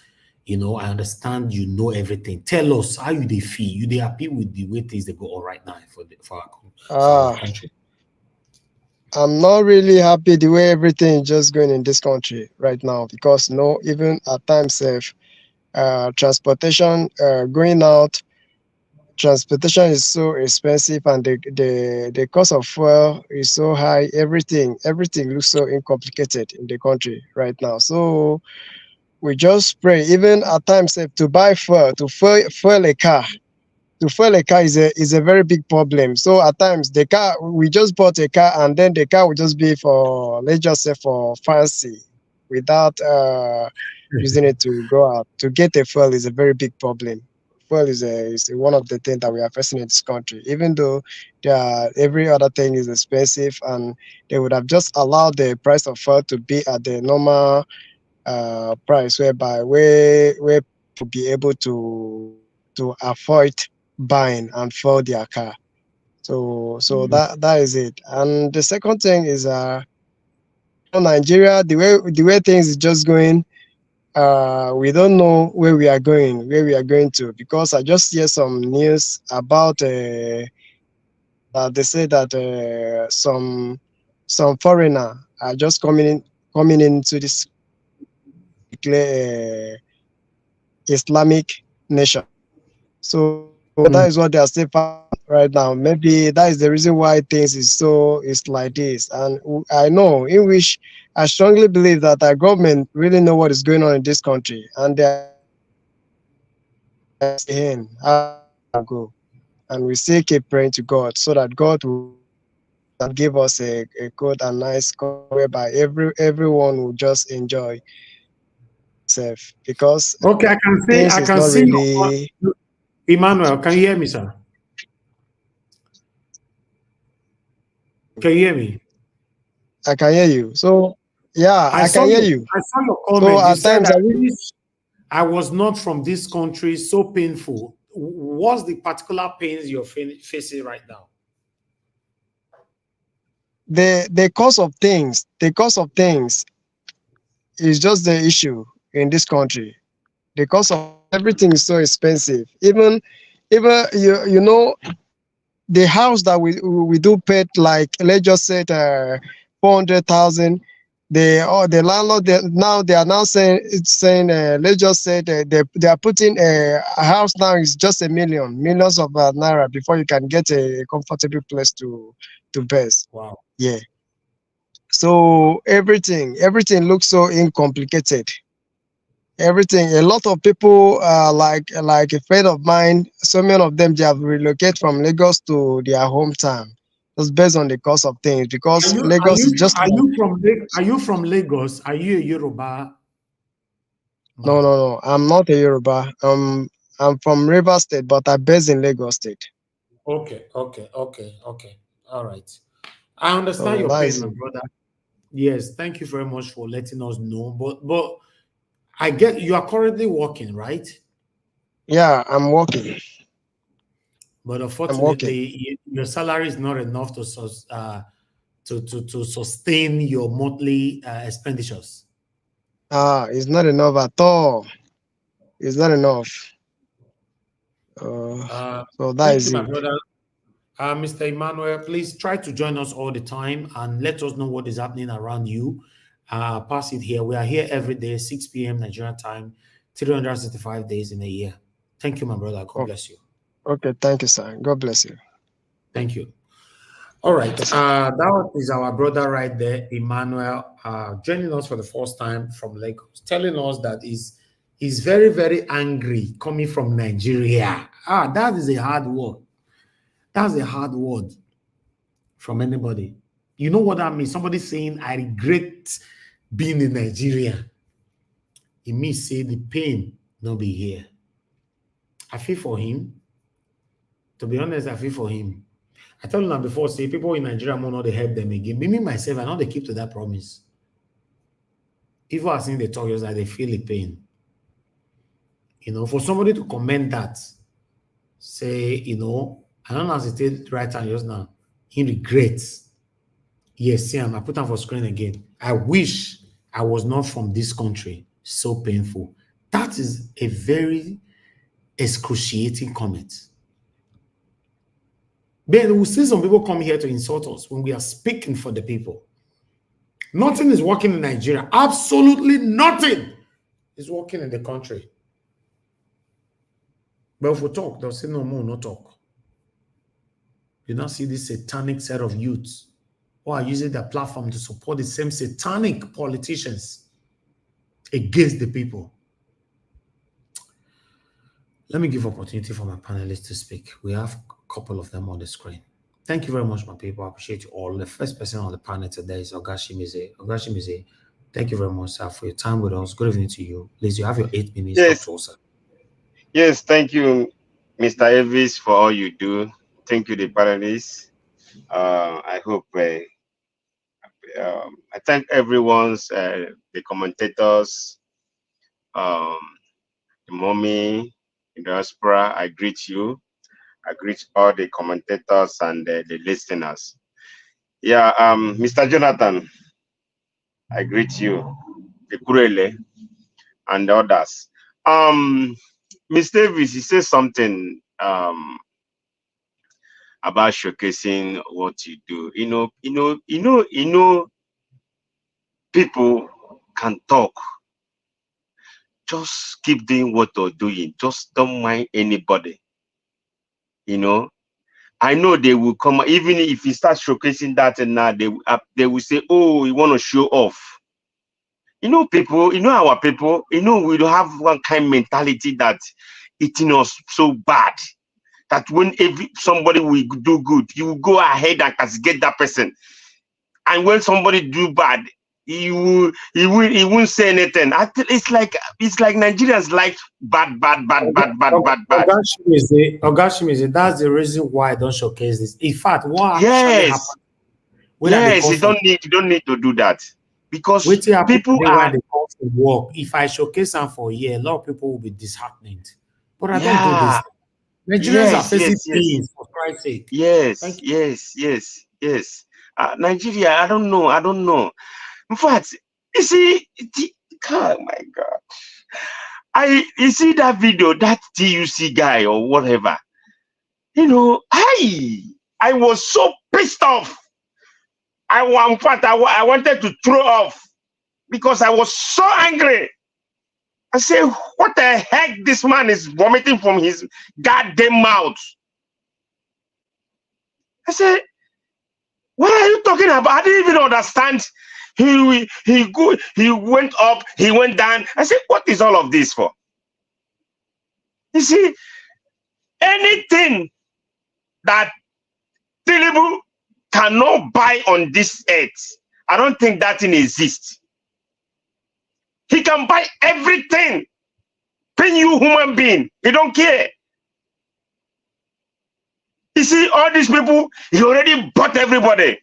S3: You know, I understand you know everything. Tell us how they feel. You they happy with the way things they go on right now for our country?
S14: I'm not really happy the way everything is just going in this country right now because even at times transportation going out, transportation is so expensive and the cost of fuel is so high. Everything looks so incomplicated in the country right now. So we just pray. Even at times to buy fuel, to fuel a car. To fuel a car is a very big problem. So at times we just bought a car and then the car will just be for, let's just say, for fancy without using it to go out. To get a fuel is a very big problem. Fuel is one of the things that we are facing in this country. Even though every other thing is expensive and they would have just allowed the price of fuel to be at the normal price whereby where to be able to avoid buying and fuel their car. So that is it. And the second thing is Nigeria, the way things is just going, we don't know where we are going to, because I just hear some news about they say that some foreigner are just coming into this Islamic nation. So that is what they are still fighting right now. Maybe that is the reason why things is like this. And I strongly believe that our government really know what is going on in this country, and they are saying how to go. And we still keep praying to God so that God will and give us a good and nice country whereby everyone will just enjoy self, because
S3: Okay,
S14: things
S3: I
S14: is
S3: can
S14: not
S3: see
S14: really.
S3: Emmanuel, can you hear me, sir? Can you hear me?
S14: I can hear you. So yeah, I can hear you.
S3: I saw your
S14: So
S3: comment. You
S14: at
S3: said
S14: times
S3: I
S14: I will,
S3: wish I was not from this country. So painful. What's the particular pains you're facing right now?
S14: the cause of things is just the issue in this country. The cost of everything is so expensive. Even you know, the house that we do pay, like let's just say 400,000. The landlord, now they are now saying let's just say they are putting a house now is just millions of naira before you can get a comfortable place to base.
S3: Wow.
S14: Yeah. So everything looks so incomplicated. Everything, a lot of people, like a friend of mine, so many of them, they have relocated from Lagos to their hometown. It's based on the cost of things, because Lagos is just like,
S3: Are you from Lagos? Are you a Yoruba
S14: no,
S3: man?
S14: no, no, I'm not a Yoruba. I'm from River State, but I'm based in Lagos State.
S3: Okay. All right. I understand
S14: So
S3: your
S14: that
S3: pain,
S14: is
S3: my
S14: it.
S3: brother. Yes, thank you very much for letting us know. But I get you are currently working, right?
S14: Yeah, I'm working.
S3: But
S14: I'm working.
S3: unfortunately, your salary is not enough to to sustain your monthly expenditures.
S14: It's not enough at all. It's not enough.
S3: Uh,
S14: So that
S3: Thank you,
S14: is
S3: my
S14: it.
S3: brother. Mr. Emmanuel, please try to join us all the time and let us know what is happening around you. Pass it here. We are here every day, 6 p.m. Nigerian time, 365 days in a year. Thank you, my brother. God
S14: Oh,
S3: bless you.
S14: okay, thank you, sir. God bless you.
S3: Thank you. All right.
S14: Okay, sir.
S3: That is our brother right there, Emmanuel, joining us for the first time from Lagos, telling us that he's very, very angry coming from Nigeria. That is a hard word. That's a hard word from anybody. You know what that means? Somebody saying, I regret being in Nigeria. It means say the pain not be here. I feel for him. To be honest, I feel for him. I told him before, say people in Nigeria will not help them again. Me myself, I know they keep to that promise. People are seeing the talk just like they feel the pain. You know, for somebody to comment that, say, I don't hesitate right time just now. He regrets. Yes, see him. I put him for screen again. I wish I was not from this country. So painful. That is a very excruciating comment. Then we'll see some people come here to insult us when we are speaking for the people. Nothing is working in Nigeria. Absolutely nothing is working in the country. But if we talk, they'll say no more, no talk. You now see this satanic set of youths who are using their platform to support the same satanic politicians against the people. Let me give opportunity for my panelists to speak. We have a couple of them on the screen. Thank you very much, my people. I appreciate you all. The first person on the panel today is Ogashimize. Ogashimize, thank you very much, sir, for your time with us. Good evening to you. Please, you have your 8 minutes.
S15: Yes,
S3: Talk to us, sir.
S15: yes, thank you, Mr. Elvis, for all you do. Thank you, the panelists. I hope I thank everyone's the commentators, um, the mommy, the diaspora. I greet you. I greet all the commentators and the listeners. Yeah, Mr. Jonathan, I greet you, the Kurele, and the others. Mr. Davis, he says something about showcasing what you do. People can talk. Just keep doing what you're doing. Just don't mind anybody. I know they will come, even if you start showcasing that, and now they will say, "Oh, you want to show off." People. Our people. We don't have one kind mentality that eating us so bad. that when somebody will do good, you will go ahead and castigate that person. And when somebody do bad, he won't say anything. It's like Nigerians like bad.
S3: Ogashimize, that's the reason why I don't showcase this. In fact, what actually happened?
S15: Yes, you don't need to do that, because people are.
S3: They come to work. If I showcase them for a year, a lot of people will be disheartened. But I don't do this. Nigerians are facing pains, for Christ's sake.
S15: Yes. Nigeria, I don't know. In fact, you see, oh my God. You see that video, that TUC guy or whatever. You know, I was so pissed off. In fact, I wanted to throw off because I was so angry. I said, what the heck? This man is vomiting from his goddamn mouth. I said, what are you talking about? I didn't even understand. He went up, he went down. I said, what is all of this for? You see, anything that Tinubu cannot buy on this earth, I don't think that thing exists. He can buy everything. Pay you human being. He don't care. You see, all these people, he already bought everybody.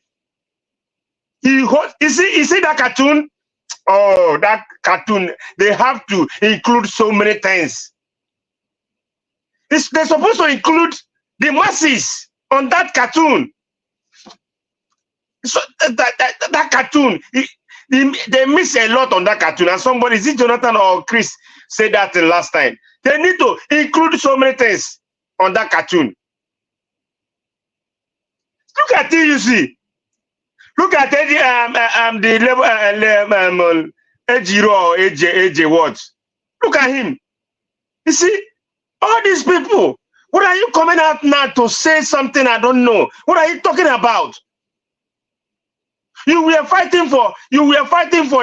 S15: You see that cartoon? Oh, that cartoon, they have to include so many things. They're supposed to include the masses on that cartoon. So that cartoon, they miss a lot on that cartoon. And somebody, is it Jonathan or Chris, said that last time? They need to include so many things on that cartoon. Look at TUC. Look at the level Ejiro or AJ what? Look at him. You see, all these people. What are you coming out now to say something I don't know? What are you talking about? You were fighting for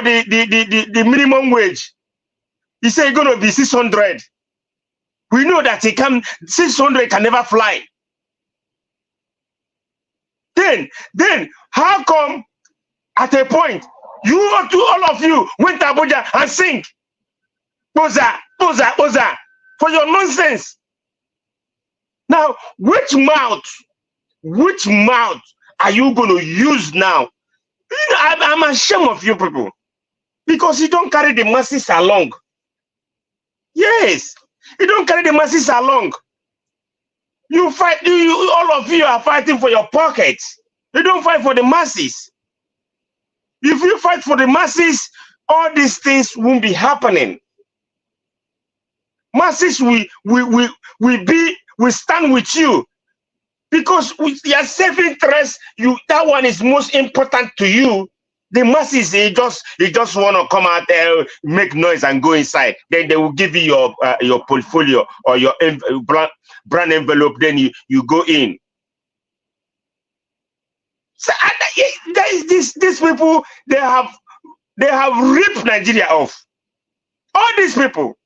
S15: the minimum wage. You say it's gonna be 600. We know that 600 can never fly. Then how come at a point all of you went to Abuja and sing Boza for your nonsense? Now, which mouth are you going to use now? I'm ashamed of you people, because you don't carry the masses along. Yes, you don't carry the masses along. You fight. All of you are fighting for your pockets. You don't fight for the masses. If you fight for the masses, all these things won't be happening. Masses will stand with you, because with your self-interest, that one is most important to you. The masses, they just want to come out there, make noise, and go inside. Then they will give you your portfolio or your brand envelope. Then you go in. So these people, they have ripped Nigeria off. All these people.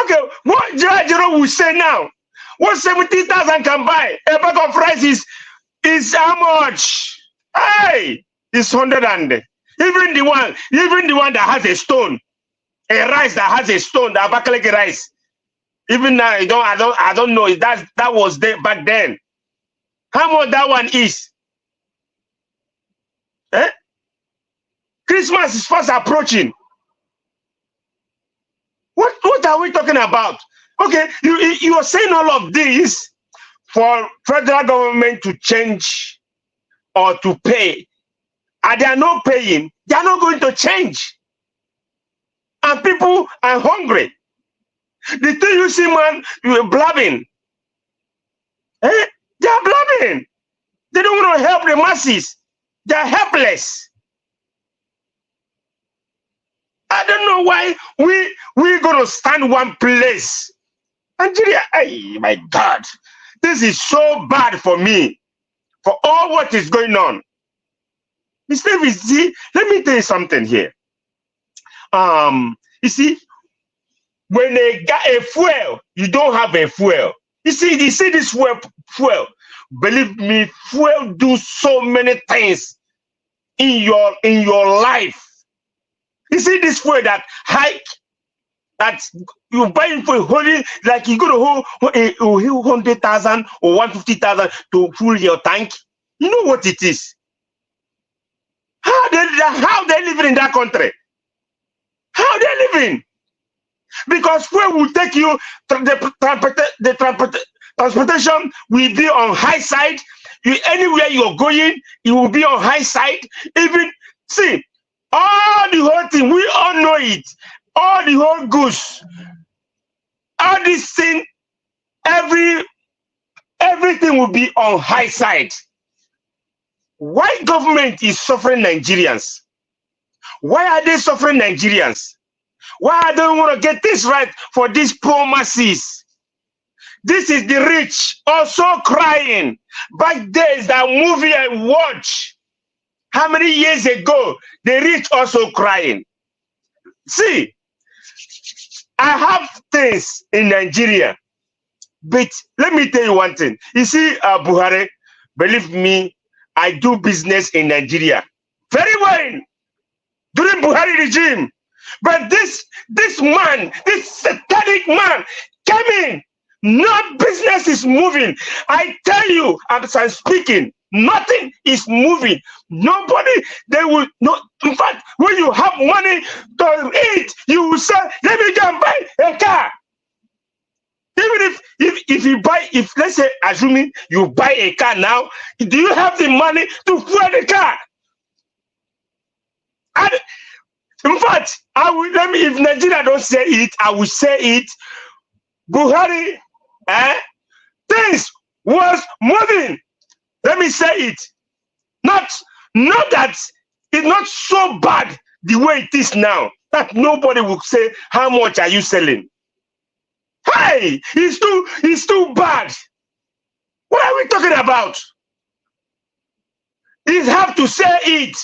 S15: Okay, what Jiro will say now? What 70,000 can buy? A bag of rice is how much? Hey, it's 100 and even the one that has a stone, a rice that has a stone, the Abakaliki rice. Even now, I don't know if that was there back then. How much that one is? Eh? Christmas is fast approaching. What are we talking about? Okay, you are saying all of this for federal government to change or to pay, and they are not paying. They are not going to change, and people are hungry. The thing you see, man, you are blabbing. Eh? They are blabbing. They don't want to help the masses. They are helpless. I don't know why we're gonna stand one place. Nigeria, oh my God, this is so bad for me, for all what is going on. Mr. VC, let me tell you something here. You see, when they got a fuel, you don't have a fuel. You see this fuel. Believe me, fuel do so many things in your life. You see this fuel that hike, that you buy it for holding, like you go to hold 100,000 or 150,000 to full your tank. You know what it is? How they living in that country? How they living? Because fuel will take you, the transportation will be on high side. Anywhere you're going, it will be on high side. Even see, all the whole thing, we all know it. All the whole goods, all this thing, everything will be on high side. Why government is suffering Nigerians? Why are they suffering Nigerians? Why I don't want to get this right for these poor masses? This is the rich also crying. Back there's that movie I watched. How many years ago? The rich also crying. See, I have things in Nigeria, but let me tell you one thing. You see, Buhari, believe me, I do business in Nigeria very well during Buhari regime. But this man, this satanic man, came in. No business is moving. I tell you, as I'm speaking, nothing is moving. Nobody, they will not. In fact, when you have money to eat, you will say, let me go and buy a car. Even if you buy, if let's say, assuming you buy a car now, do you have the money to fuel the car? And in fact, if Nigeria don't say it, I will say it. Buhari, things was moving. Let me say it. Not that it's not so bad the way it is now. That nobody will say, how much are you selling? Hey, it's too bad. What are we talking about? You have to say it.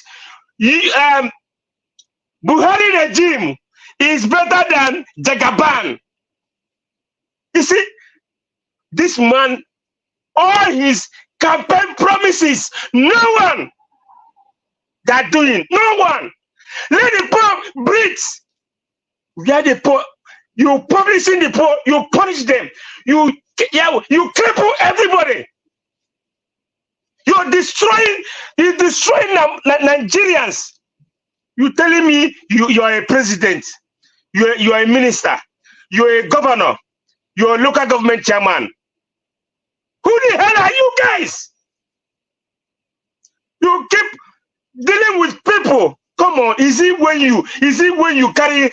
S15: Buhari regime is better than Jagaban. You see, this man, all his campaign promises, no one that doing, no one. Let the poor breathe. Where the poor, you publishing the poor, you punish them, you cripple everybody. You're destroying Nigerians. You telling me you are a president, you are a minister, you're a governor, you're a local government chairman. Who the hell are you guys? You keep dealing with people. Come on, is it when you carry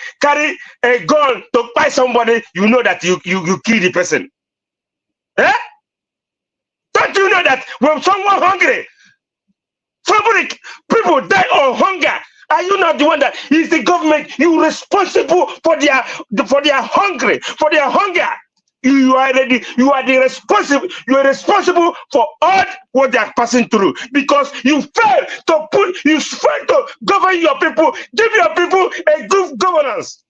S15: a gun to fight somebody, you know that you kill the person? Eh? Don't you know that when someone hungry, people die of hunger? Are you not the one that is the government? You responsible for their hunger, for their hunger. You are responsible for all what they are passing through, because you fail to govern your people, give your people a good governance.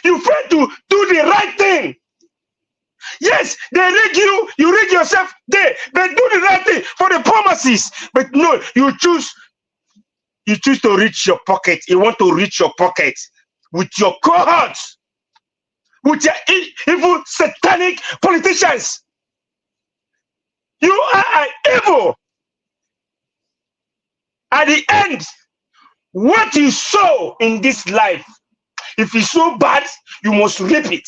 S15: You fail to do the right thing. Yes, they rig you, you rig yourself there, but do the right thing for the promises. But no, you choose to reach your pocket. You want to reach your pocket with your cohorts, with your evil satanic politicians. You are evil. At the end, what you sow in this life, if it's so bad, you must reap it.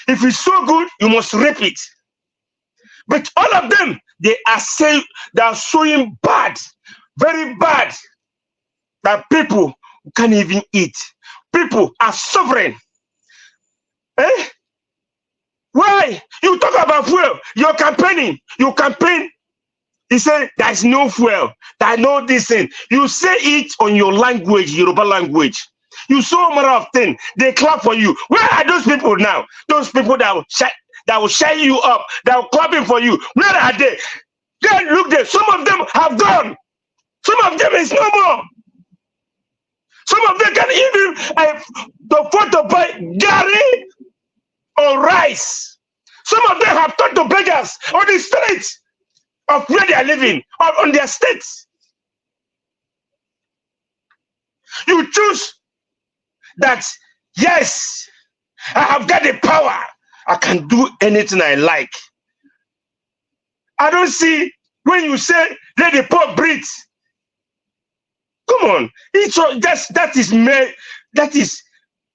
S15: If it's so good, you must reap it. But all of them, they are sowing bad, very bad, that people can't even eat. People are suffering. Eh? Why? You talk about fuel. You're campaigning. You campaign. You say there's no fuel. There's no this thing. You say it on your language, Yoruba language. You saw a matter of things. They clap for you. Where are those people now? Those people that will shine you up, that will clapping for you. Where are they? Then look there. Some of them have gone. Some of them is no more. Some of them can even afford to buy gari or rice. Some of them have turned to beggars on the streets of where they are living, or on their states. You choose that, yes, I have got the power. I can do anything I like. I don't see when you say let the poor breathe. Come on, it's that is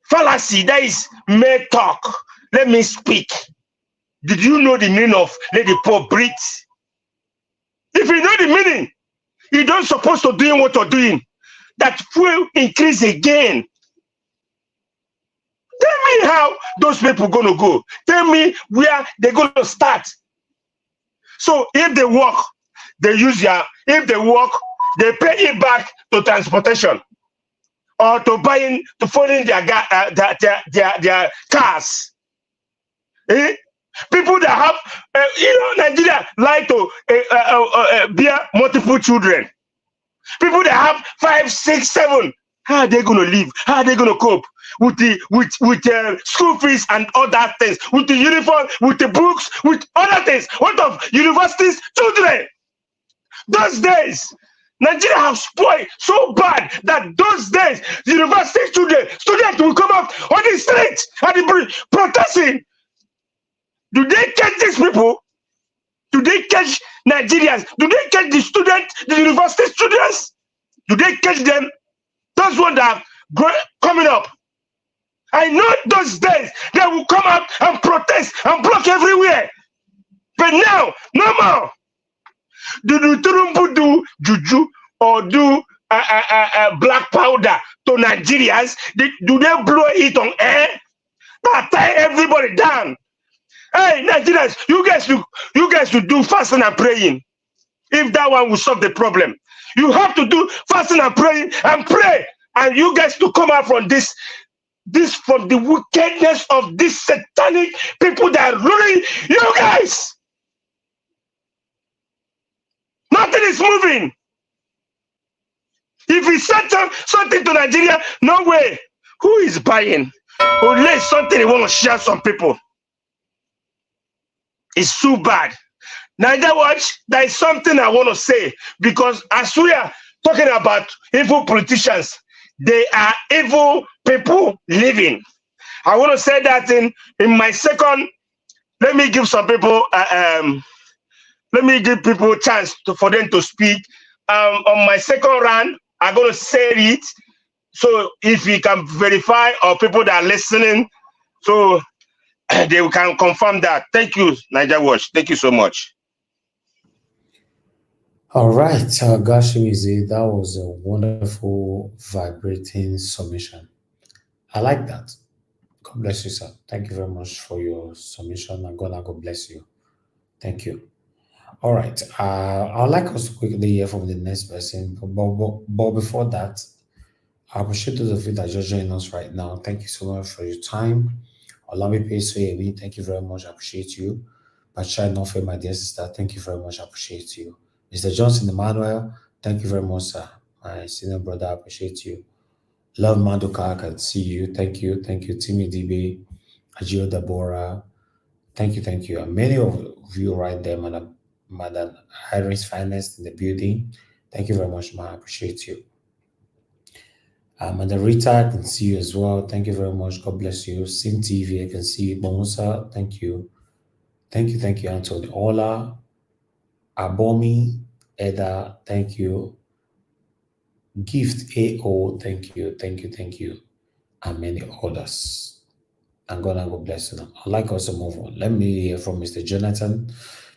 S15: fallacy. That is mere talk. Let me speak. Did you know the meaning of let the poor breathe? If you know the meaning, you don't supposed to doing what you're doing. That will increase again. Tell me how those people gonna go. Tell me where they're gonna start. So if they work, they use if they work, they pay it back to transportation or to buying to following their cars. Eh? People that have Nigeria like to bear multiple children. People that have 5, 6, 7. How are they going to live? How are they going to cope with the school fees and other things, with the uniform, with the books, with other things? What of universities children? Those days, Nigeria have spoiled so bad that those days, university students will come out on the streets and protesting. Do they catch these people? Do they catch Nigerians? Do they catch the students, the university students? Do they catch them? Those ones that are coming up. I know those days they will come out and protest and block everywhere. But now, no more. Do Turumbu do juju or do black powder to Nigerians? Do they blow it on air? That tie everybody down. Hey, Nigerians, you guys should do fasting and praying. If that one will solve the problem. You have to do fasting and praying and pray. And you guys to come out from this from the wickedness of these satanic people that are ruling you guys. Nothing is moving. If we send something to Nigeria, no way. Who is buying? Unless something they want to share some people. It's too bad. Niger Watch, there is something I want to say, because as we are talking about evil politicians, they are evil people living. I want to say that in my second, let me give some people let me give people a chance for them to speak. On my second round, I'm going to say it. So if you can verify, or people that are listening, so they can confirm that. Thank you, Niger Watch. Thank you so much.
S3: All right, Gashimizi, that was a wonderful, vibrating submission. I like that. God bless you, sir. Thank you very much for your submission, and God bless you. Thank you. All right. I'd like us to quickly hear from the next person, but before that, I appreciate those of you that just joined us right now. Thank you so much for your time. Olami Pesoyemi, thank you very much. I appreciate you. Bachai Nofe, my dear sister, thank you very much. I appreciate you. Mr. Johnson Emmanuel, thank you very much, sir. My senior brother, I appreciate you. Love Manduka, I can see you. Thank you. Thank you. Timmy DB, Ajio Deborah. Thank you. Thank you. And many of you right there, Madam Iris Finest in the building. Thank you very much, ma. I appreciate you. Madam Rita, I can see you as well. Thank you very much. God bless you. Sim TV, I can see you. Bomusa, thank you. Thank you, Anthony. Ola, Abomi, Eda, thank you. Gift AO, thank you. And many others. And God bless you. I'd like us to move on. Let me hear from Mr. Jonathan.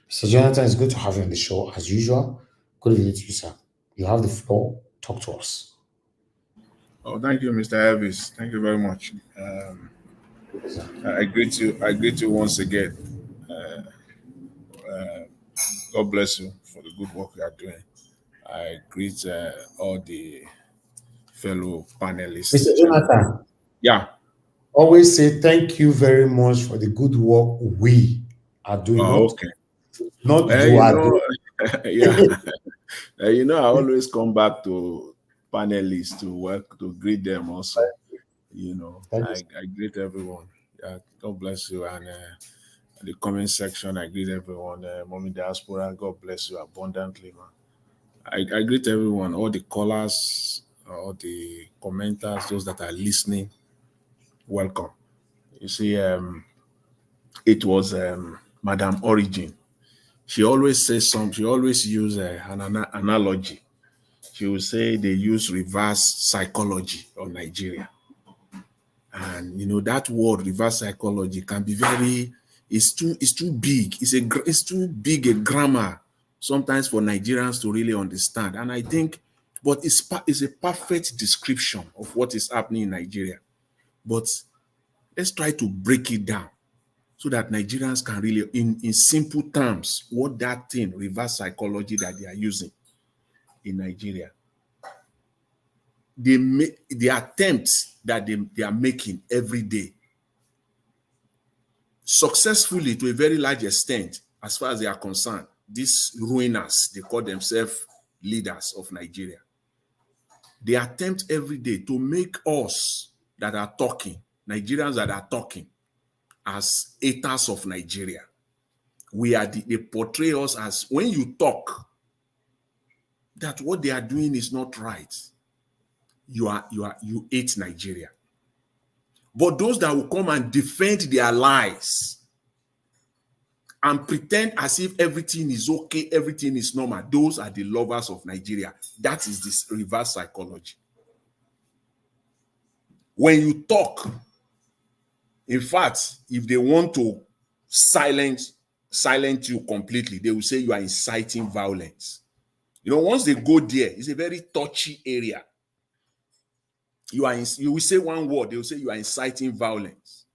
S3: Mr. Jonathan, it's good to have you on the show as usual. Good evening to you, sir. You have the floor. Talk to us.
S16: Oh, thank you, Mr. Elvis. Thank you very much. I greet you once again. God bless you for the good work you are doing. I greet all the fellow panelists.
S3: Mr. Jonathan.
S16: Yeah.
S3: Always say thank you very much for the good work we are doing.
S16: Okay.
S3: Not you are doing.
S16: Yeah. I always come back to panelists to work, to greet them also. I greet everyone. God bless you. And the comment section. I greet everyone. Mommy Diaspora, God bless you abundantly, man. I greet everyone, all the callers, all the commenters, those that are listening. Welcome. You see, it was Madame Origin. She always says something. She always use an analogy. She will say they use reverse psychology on Nigeria. And you know that word reverse psychology can be it's too big. It's too big a grammar sometimes for Nigerians to really understand. And I think, but it's a perfect description of what is happening in Nigeria. But let's try to break it down so that Nigerians can really, in simple terms, what that thing, reverse psychology that they are using in Nigeria. The attempts that they are making every day, successfully to a very large extent, as far as they are concerned, these ruiners, they call themselves leaders of Nigeria. They attempt every day to make us that are talking, Nigerians that are talking, as haters of Nigeria. They portray us as, when you talk, that what they are doing is not right. You hate Nigeria. But those that will come and defend their lies and pretend as if everything is okay, everything is normal, those are the lovers of Nigeria. That is this reverse psychology. When you talk, in fact, if they want to silence you completely, they will say you are inciting violence. You know, once they go there, it's a very touchy area. You will say one word, they will say you are inciting violence,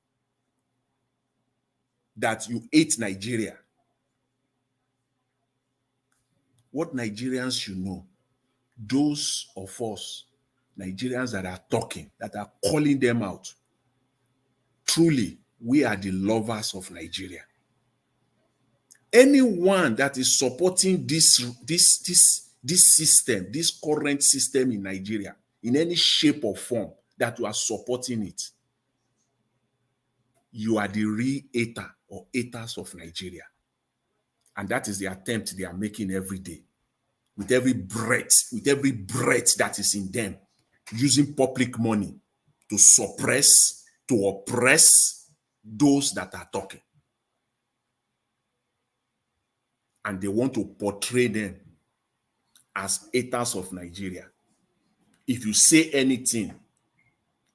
S16: that you hate Nigeria. What Nigerians should know, those of us, Nigerians that are talking, that are calling them out, truly, we are the lovers of Nigeria. Anyone that is supporting this system, this current system in Nigeria, in any shape or form, that you are supporting it, you are the real hater or haters of Nigeria. And that is the attempt they are making every day. With every breath that is in them, using public money to suppress, to oppress those that are talking. And they want to portray them as haters of Nigeria. If you say anything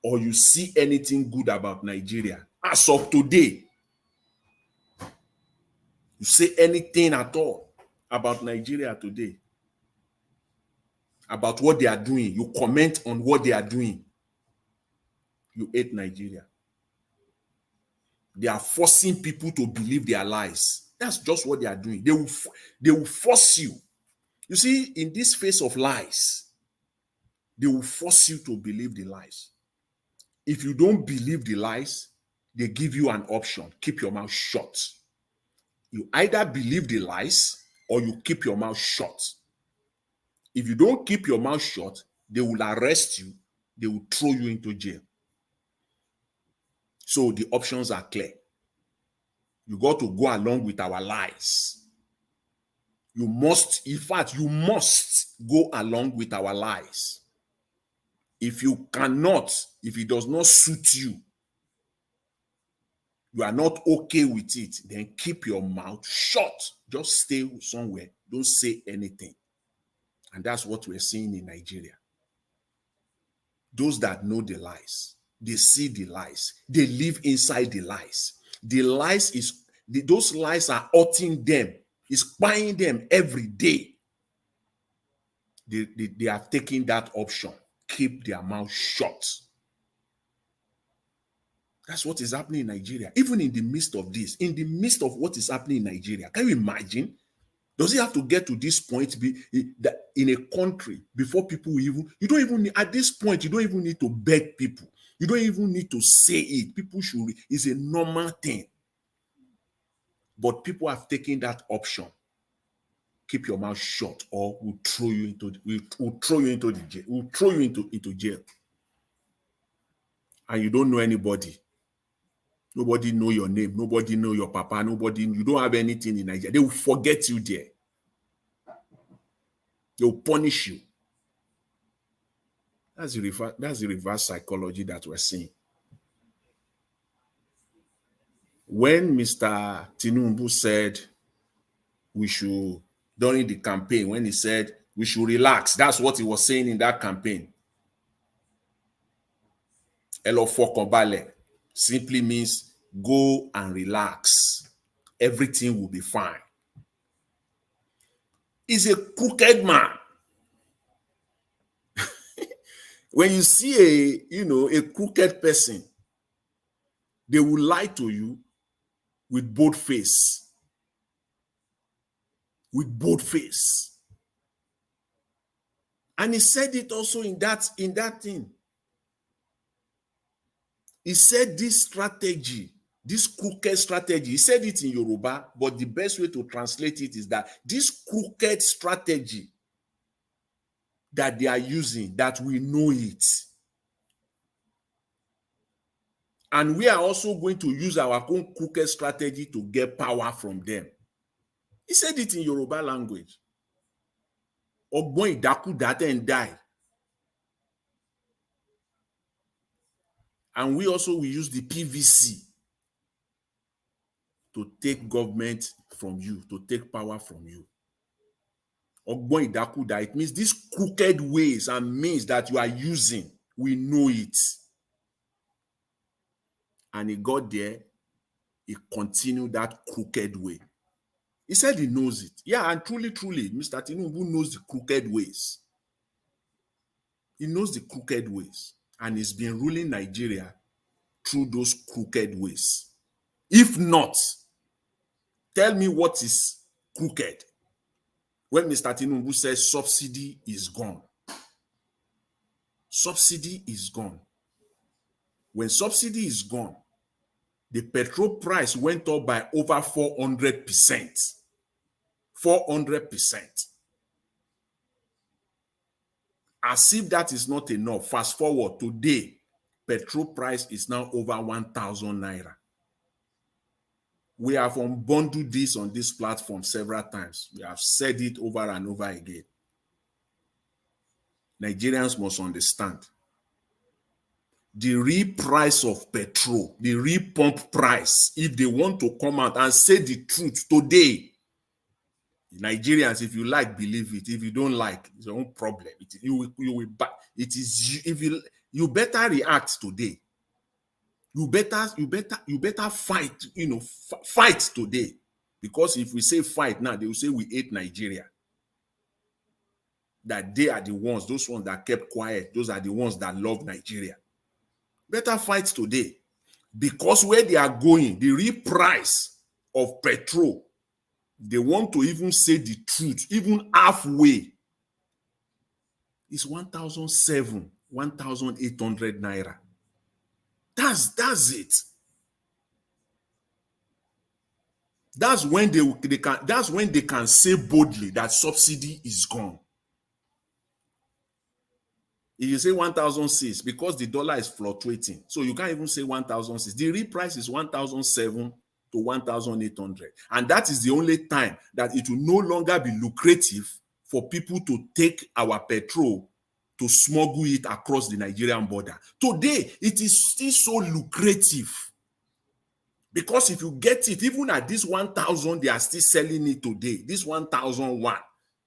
S16: or you see anything good about Nigeria, as of today, you say anything at all about Nigeria today, about what they are doing, you comment on what they are doing, you hate Nigeria. They are forcing people to believe their lies. That's just what they are doing. They will force you. You see, in this phase of lies, they will force you to believe the lies. If you don't believe the lies, they give you an option. Keep your mouth shut. You either believe the lies or you keep your mouth shut. If you don't keep your mouth shut, they will arrest you. They will throw you into jail. So the options are clear. You got to go along with our lies. You must, in fact, you must go along with our lies. If you cannot, if it does not suit you, you are not okay with it, then keep your mouth shut. Just stay somewhere. Don't say anything. And that's what we're seeing in Nigeria. Those that know the lies, they see the lies, they live inside the lies. The lies those lies are hurting them, it's buying them every day. They are taking that option. Keep their mouth shut. That's what is happening in Nigeria. Even in the midst of this, in the midst of what is happening in Nigeria, can you imagine? Does it have to get to this point that in a country before people you don't even need, at this point, you don't even need to beg people. You don't even need to say it. People should, it's a normal thing. But people have taken that option. Keep your mouth shut, or we'll throw you into the jail. We'll throw you into jail. And you don't know anybody. Nobody know your name. Nobody know your papa. Nobody, you don't have anything in Nigeria. They will forget you there. They will punish you. That's the reverse psychology that we're seeing. When Mr. Tinubu said we should, during the campaign, when he said we should relax, that's what he was saying in that campaign. Elo fokobale simply means go and relax. Everything will be fine. He's a crooked man. When you see a crooked person, they will lie to you with bold face. With bold face. And he said it also in that thing. He said this strategy, this crooked strategy, he said it in Yoruba, but the best way to translate it is that this crooked strategy that they are using, that we know it. And we are also going to use our own crooked strategy to get power from them. He said it in Yoruba language. Ogbon idaku that and die. And we also will use the PVC to take government from you, to take power from you. Ogbon idakuda, it means these crooked ways and means that you are using, we know it. And he got there, he continued that crooked way. He said he knows it. Yeah, and truly, Mr. Tinubu knows the crooked ways. He knows the crooked ways. And he's been ruling Nigeria through those crooked ways. If not, tell me what is crooked. When Mr. Tinubu says subsidy is gone. Subsidy is gone. When subsidy is gone, the petrol price went up by over 400%. 400%. As if that is not enough, fast forward today, petrol price is now over 1,000 naira. We have unbundled this on this platform several times. We have said it over and over again. Nigerians must understand. The real price of petrol, the real pump price, if they want to come out and say the truth today, Nigerians, if you like, believe it. If you don't like, it's your own problem. You better react today. You better fight. Fight today, because if we say fight now, they will say we hate Nigeria. That they are the ones, those ones that kept quiet. Those are the ones that love Nigeria. Better fight today, because where they are going, the real price of petrol, they want to even say the truth, even halfway, is 1,007, 1,800 naira. That's it. That's when they can say boldly that subsidy is gone. If you say 1,006, because the dollar is fluctuating, so you can't even say 1,006. The real price is 1,007 to 1,800. And that is the only time that it will no longer be lucrative for people to take our petrol to smuggle it across the Nigerian border. Today, it is still so lucrative. Because if you get it, even at this 1,000, they are still selling it today. This 1,001.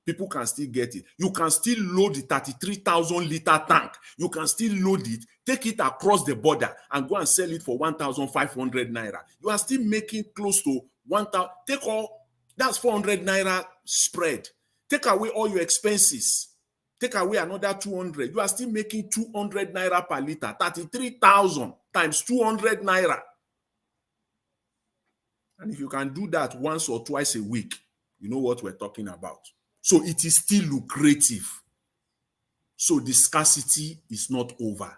S16: People can still get it. You can still load the 33,000 liter tank. You can still load it, take it across the border, and go and sell it for 1,500 naira. You are still making close to 1,000. Take all, that's 400 naira spread. Take away all your expenses. Take away another 200. You are still making 200 naira per liter. 33,000 times 200 naira. And if you can do that once or twice a week, you know what we're talking about. So it is still lucrative. So the scarcity is not over.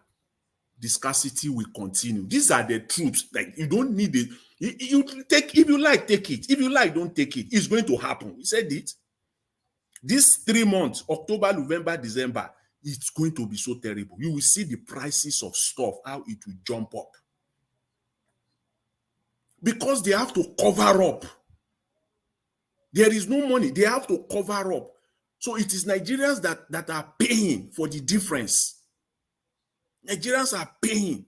S16: The scarcity will continue. These are the truths. Like, you don't need it. You take, if you like, take it. If you like, don't take it. It's going to happen. He said it. These 3 months, October, November, December, it's going to be so terrible. You will see the prices of stuff, how it will jump up. because they have to cover up. There is no money. They have to cover up. So it is Nigerians that are paying for the difference. Nigerians are paying.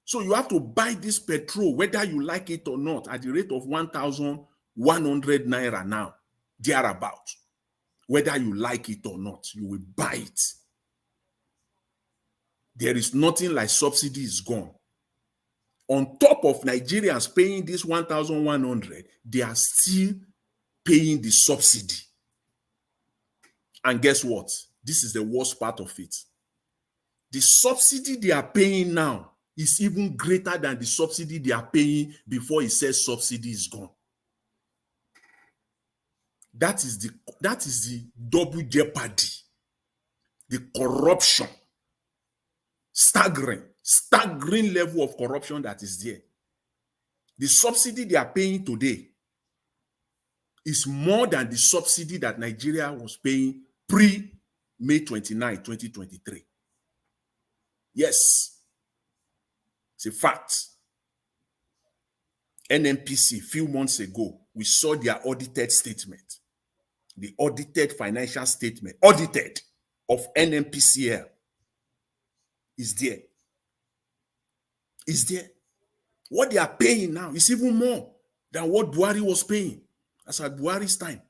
S16: So you have to buy this petrol, whether you like it or not, at the rate of 1,100 naira now, thereabout. Whether you like it or not, you will buy it. There is nothing like subsidy is gone. On top of Nigerians paying this 1,100, they are still paying the subsidy. And guess what? This is the worst part of it. The subsidy they are paying now is even greater than the subsidy they are paying before it says subsidy is gone. That is the double jeopardy, the corruption, staggering level of corruption that is there. The subsidy they are paying today is more than the subsidy that Nigeria was paying pre-May 29, 2023. Yes, it's a fact. NNPC, a few months ago, we saw their audited statement. The audited financial statement, audited, of NNPCL is there. Is there. What they are paying now is even more than what Buhari was paying. That's at Buhari's time.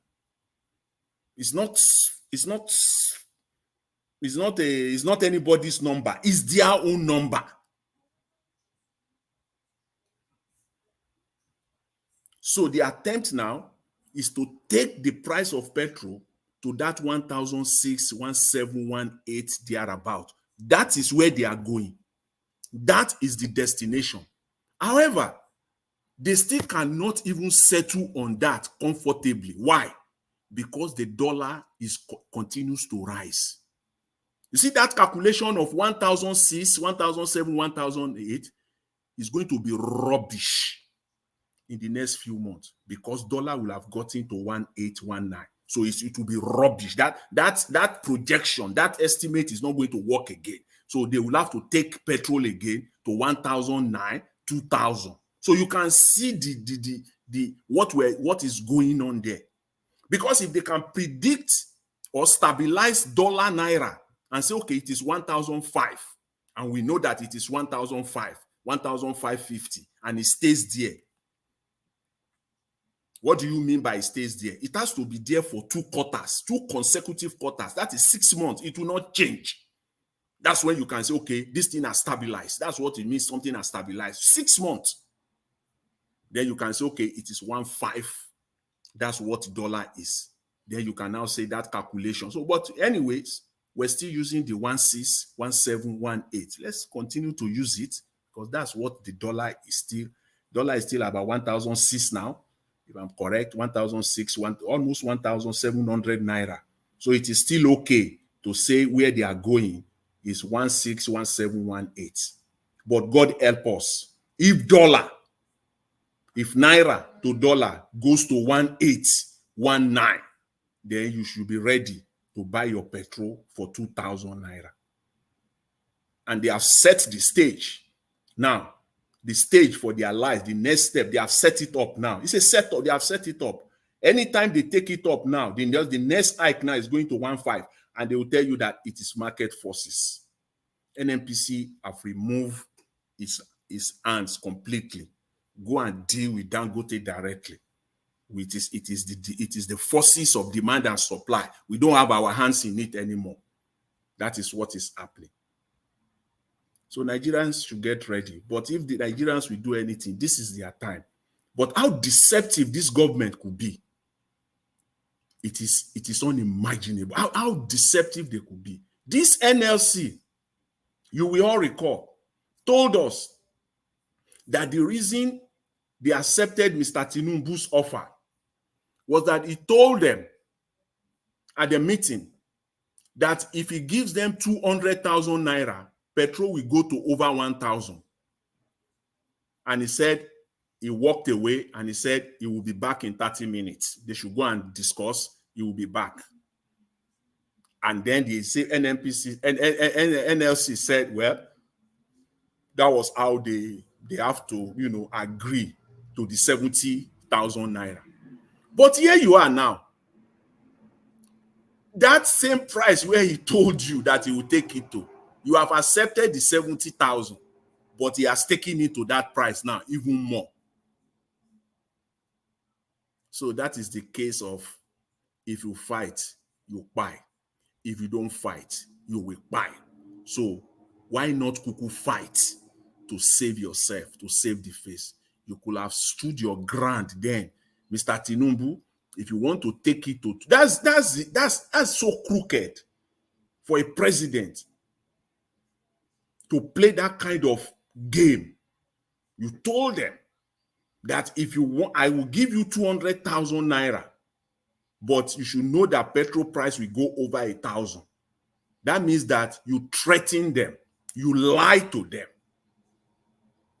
S16: It's not anybody's number. It's their own number. So the attempt now is to take the price of petrol to that 1,006, 1,718 thereabout. That is where they are going. That is the destination. However, they still cannot even settle on that comfortably. Why? Because the dollar continues to rise. You see, that calculation of 1,006, 1,007, 1,008 is going to be rubbish in the next few months because dollar will have gotten to 1,819. So it will be rubbish. That projection, that estimate is not going to work again. So they will have to take petrol again to 1,009, 2,000. So you can see what is going on there. Because if they can predict or stabilize dollar naira and say, okay, it is 1,005, and we know that it is 1,005, 1,550, and it stays there. What do you mean by it stays there? It has to be there for 2 quarters, 2 consecutive quarters. That is 6 months. It will not change. That's when you can say, okay, this thing has stabilized. That's what it means, something has stabilized. 6 months. Then you can say, okay, it is 1.5. That's what dollar is. Then you can now say that calculation. So, but anyways, we're still using the 1.6, 1.7, 1.8. Let's continue to use it because that's what the dollar is still. Dollar is still about 1,006 now. If I'm correct, 1,006, almost 1,700 naira. So it is still okay to say where they are going is 1.6, 1.7, 1.8. But God help us. If naira to dollar goes to 1.819, then you should be ready to buy your petrol for 2,000 naira. And they have set the stage. Now, the stage for their life, the next step, they have set it up now. It's a setup, they have set it up. Anytime they take it up now, the next hike now is going to 1.5, and they will tell you that it is market forces. NNPC have removed its hands completely. Go and deal with Dangote directly. It is the forces of demand and supply. We don't have our hands in it anymore. That is what is happening. So Nigerians should get ready. But if the Nigerians will do anything, this is their time. But how deceptive this government could be, it is unimaginable. How deceptive they could be. This NLC, you will all recall, told us that the reason they accepted Mr. Tinubu's offer was that he told them at the meeting that if he gives them 200,000 naira, petrol will go to over 1,000. And he said, he walked away and he said he will be back in 30 minutes. They should go and discuss. He will be back. And then they say NLC said, well, that was how they they have to, agree to the 70,000 naira. But here you are now. That same price where he told you that he will take it to, you have accepted the 70,000, but he has taken it to that price now, even more. So that is the case of, if you fight, you buy. If you don't fight, you will buy. So why not kuku fight to save yourself, to save the face? You could have stood your ground then, Mr. Tinubu. If you want to take it to, that's so crooked for a president to play that kind of game. You told them that if you want, I will give you 200,000 naira, but you should know that petrol price will go over 1,000. That means that you threaten them, you lie to them,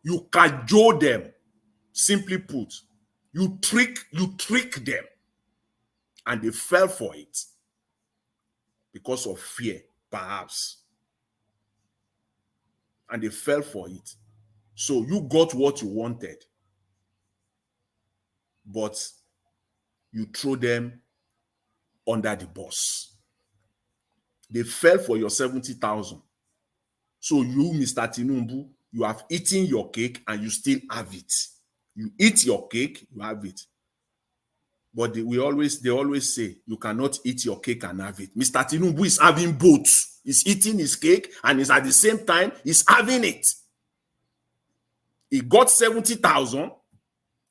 S16: you cajole them. Simply put, you trick them, and they fell for it because of fear, perhaps. And they fell for it. So you got what you wanted, but you throw them under the bus. They fell for your 70,000. So you, Mr. Tinubu, you have eaten your cake and you still have it. You eat your cake, you have it. But they always say you cannot eat your cake and have it. Mr. Tinubu is having both. He's eating his cake and is at the same time he's having it. He got 70,000.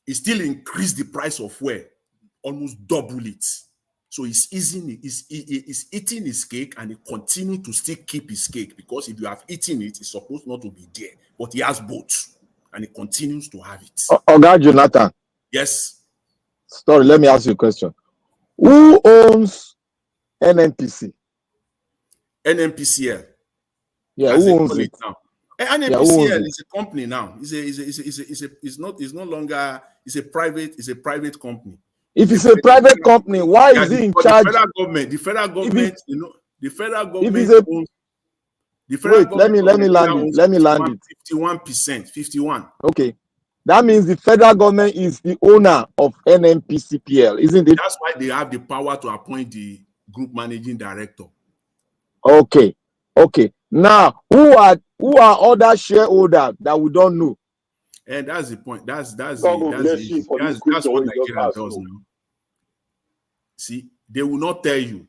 S16: He still increased the price of fuel, almost double it. So he's eating his cake and he continues to still keep his cake, because if you have eaten it, it's supposed not to be there. But he has both and he continues to have it.
S17: Oga Jonathan.
S16: Yes.
S17: Sorry, let me ask you a question. Who owns NNPC?
S16: NNPCL.
S17: Yeah, who owns it?
S16: Now. NNPCL is a company now. It's no longer. It's a private company.
S17: If it's a private company, why is he in charge?
S16: The federal government, the federal government owns. The federal government.
S17: Let me land it.
S16: 51%. 51.
S17: Okay. That means the federal government is the owner of NNPCPL, isn't it?
S16: That's why they have the power to appoint the group managing director.
S17: Okay. Now, who are other shareholders that we don't know?
S16: And that's the point. That's what Nigeria does now. See, they will not tell you.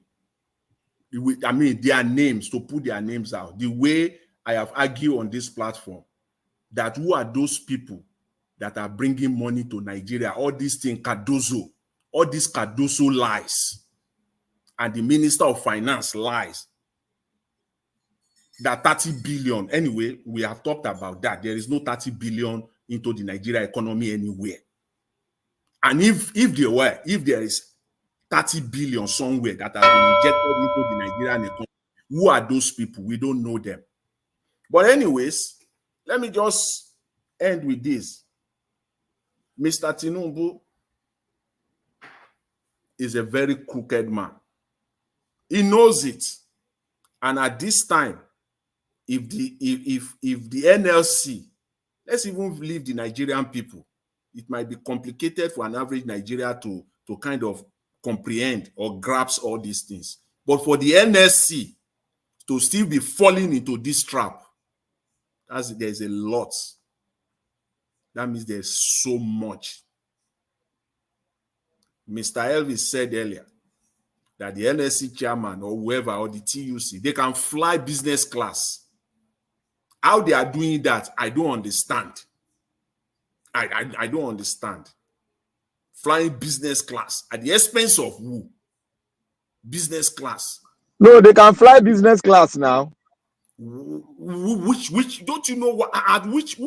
S16: Their names, to put their names out. The way I have argued on this platform, that who are those people that are bringing money to Nigeria? All these things, all these Cardoso lies, and the Minister of Finance lies. That 30 billion. Anyway, we have talked about that. There is no 30 billion into the Nigeria economy anywhere. And if there is 30 billion somewhere that has been injected into the Nigerian economy, who are those people? We don't know them. But anyways, let me just end with this. Mr. Tinubu is a very crooked man. He knows it. And at this time, if the NLC, let's even leave the Nigerian people, it might be complicated for an average Nigerian to kind of comprehend or grasp all these things. But for the NLC to still be falling into this trap, there's a lot. That means there's so much. Mr. Elvis said earlier that the NLC chairman or whoever, or the TUC, they can fly business class. How they are doing that, I don't understand. I don't understand. Flying business class at the expense of who? Business class.
S17: No, they can fly business class now.
S16: Which don't you know what? At which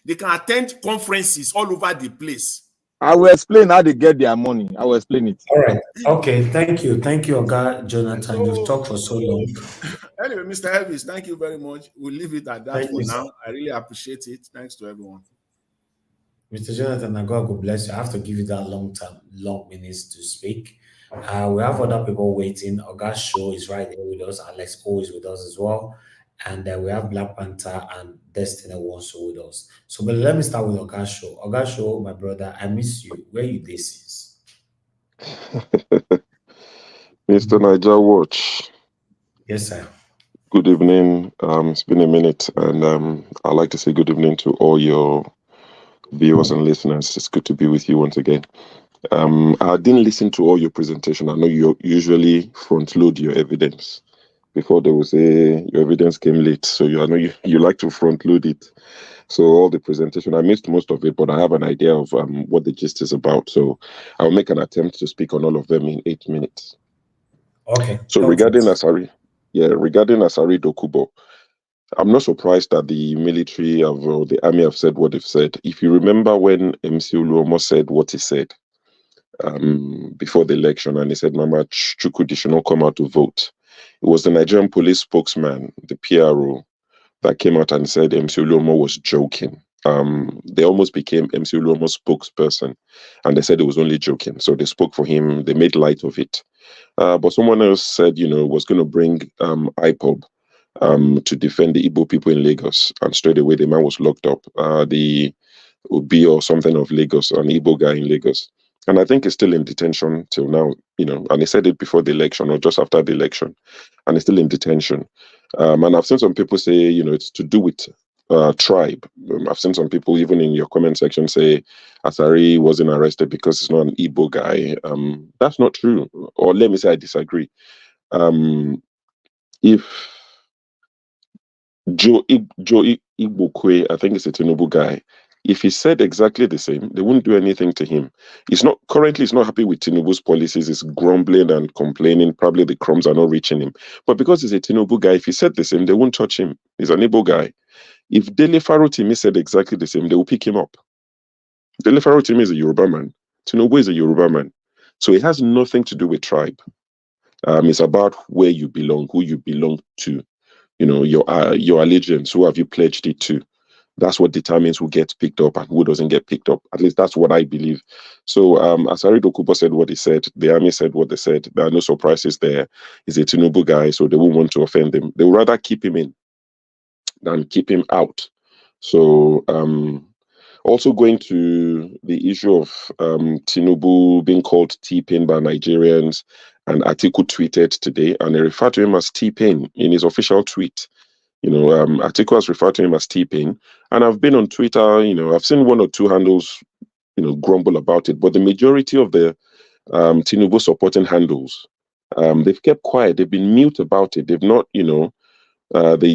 S16: they can attend conferences all over the place.
S17: I will explain how they get their money. I will explain it.
S3: All right. Okay. Thank you, Oga Jonathan. You've talked for so long.
S16: Anyway, Mr. Elvis, thank you very much. We'll leave it at that for now. I really appreciate it. Thanks to everyone.
S3: Mr. Jonathan, God bless you. I have to give you that long minutes to speak. We have other people waiting. Oga's show is right there with us. Alex O is with us as well. and we have Black Panther and Destiny also with us. So, but let me start with Ogasho. Ogasho, my brother, I miss you. Where you this is?
S18: Mr. Niger Watch.
S3: Yes, sir.
S18: Good evening. It's been a minute, and I'd like to say good evening to all your viewers and listeners. It's good to be with you once again. I didn't listen to all your presentation. I know you usually front load your evidence. Before they will say your evidence came late, so I know you like to front load it. So all the presentation, I missed most of it, but I have an idea of what the gist is about. So I'll make an attempt to speak on all of them in 8 minutes.
S3: Okay.
S18: So regarding Asari Dokubo, I'm not surprised that the military or the army have said what they've said. If you remember when MC Uluomo said what he said before the election, and he said Mama Chukwudi should not come out to vote, it was the Nigerian police spokesman, the PRO, that came out and said MC Uluomo was joking. They almost became MC Uluomo's spokesperson, and they said it was only joking. So they spoke for him, they made light of it. But someone else said, was going to bring IPOB to defend the Igbo people in Lagos, and straight away the man was locked up. The Obi or something of Lagos, an Igbo guy in Lagos. And I think he's still in detention till now, and he said it before the election or just after the election, and he's still in detention. And I've seen some people say, it's to do with tribe. I've seen some people even in your comment section say Asari wasn't arrested because he's not an Igbo guy. That's not true. Or let me say I disagree. If Joe Igbokwe, I think it's a Tinubu guy, if he said exactly the same, they wouldn't do anything to him. He's not happy with Tinubu's policies. He's grumbling and complaining. Probably the crumbs are not reaching him. But because he's a Tinubu guy, if he said the same, they won't touch him. He's an Igbo guy. If Dele Farotimi said exactly the same, they will pick him up. Dele Farotimi is a Yoruba man. Tinubu is a Yoruba man. So it has nothing to do with tribe. It's about where you belong, who you belong to. Your allegiance, who have you pledged it to? That's what determines who gets picked up and who doesn't get picked up. At least that's what I believe. So Asari Dokubo said what he said. The army said what they said. There are no surprises there. He's a Tinubu guy, so they won't want to offend him. They would rather keep him in than keep him out. So also going to the issue of Tinubu being called T-Pain by Nigerians, and Atiku tweeted today, and they referred to him as T-Pain in his official tweet. Atiku has referred to him as T-Pain, and I've been on Twitter. I've seen one or two handles, grumble about it, but the majority of the Tinubu supporting handles, they've kept quiet. They've been mute about it. They've not, the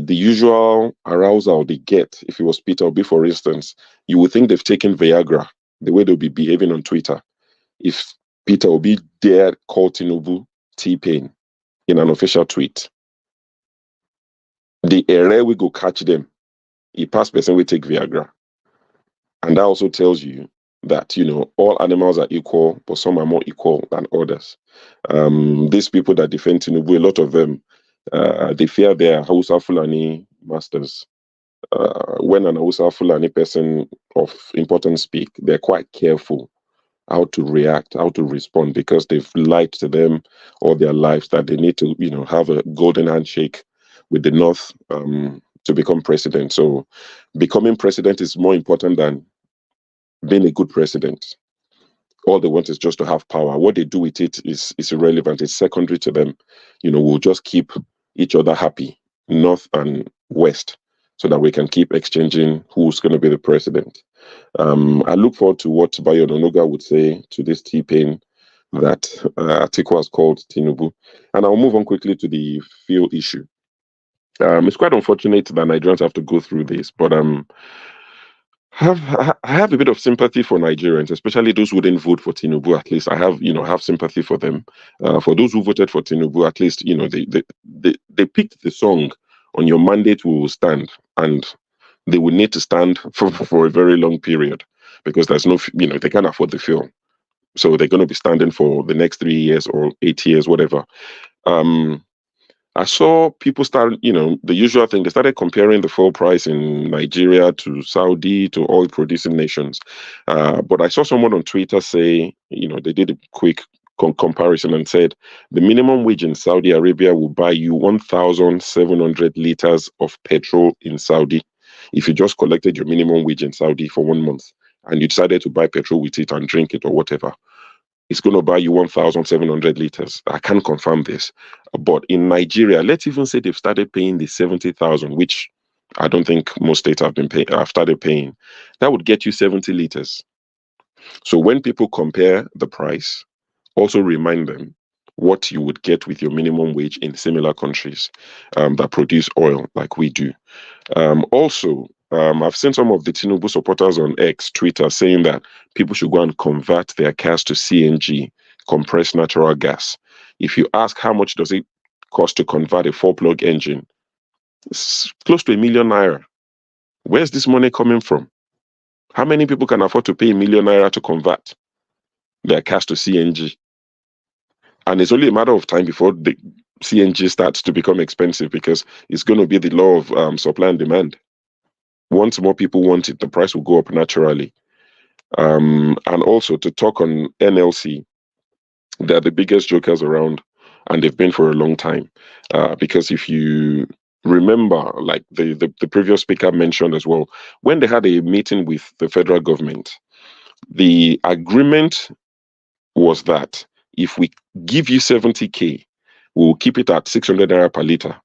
S18: usual arousal they get. If it was Peter Obi, for instance, you would think they've taken Viagra, the way they'll be behaving on Twitter. If Peter Obi dared call Tinubu T-Pain in an official tweet, the area we go catch them. A past person will take Viagra. And that also tells you that, all animals are equal, but some are more equal than others. These people that defend Tinubu, a lot of them, they fear their Hausa Fulani masters. When an Hausa Fulani person of importance speak, they're quite careful how to react, how to respond, because they've lied to them all their lives that they need to, have a golden handshake with the North to become president. So becoming president is more important than being a good president. All they want is just to have power. What they do with it is irrelevant. It's secondary to them. We'll just keep each other happy, North and West, so that we can keep exchanging who's going to be the president. I look forward to what Bayo Ononuga would say to this T-Pain that Atiku has called Tinubu. And I'll move on quickly to the field issue. It's quite unfortunate that Nigerians have to go through this, but I have a bit of sympathy for Nigerians, especially those who didn't vote for Tinubu. At least I have sympathy for them. For those who voted for Tinubu, at least they picked the song "On Your Mandate We Will Stand," and they would need to stand for a very long period because there's no, they can't afford the fuel, so they're going to be standing for the next 3 years or 8 years, whatever. I saw people start, the usual thing. They started comparing the fuel price in Nigeria to Saudi, to oil-producing nations. But I saw someone on Twitter say, they did a quick comparison and said the minimum wage in Saudi Arabia will buy you 1,700 liters of petrol in Saudi. If you just collected your minimum wage in Saudi for 1 month and you decided to buy petrol with it and drink it or whatever, it's going to buy you 1,700 liters. I can't confirm this. But in Nigeria, let's even say they've started paying the 70,000, which I don't think most states have started paying. That would get you 70 liters. So when people compare the price, also remind them what you would get with your minimum wage in similar countries that produce oil like we do. I've seen some of the Tinubu supporters on X, Twitter, saying that people should go and convert their cars to CNG, compressed natural gas. If you ask how much does it cost to convert a 4-plug engine, it's close to 1 million naira. Where's this money coming from? How many people can afford to pay 1 million naira to convert their cars to CNG? And it's only a matter of time before the CNG starts to become expensive because it's going to be the law of supply and demand. Once more people want it, the price will go up naturally. And also to talk on NLC, they're the biggest jokers around, and they've been for a long time. Because if you remember, like the previous speaker mentioned as well, when they had a meeting with the federal government, the agreement was that if we give you 70K, we'll keep it at 600 naira per liter.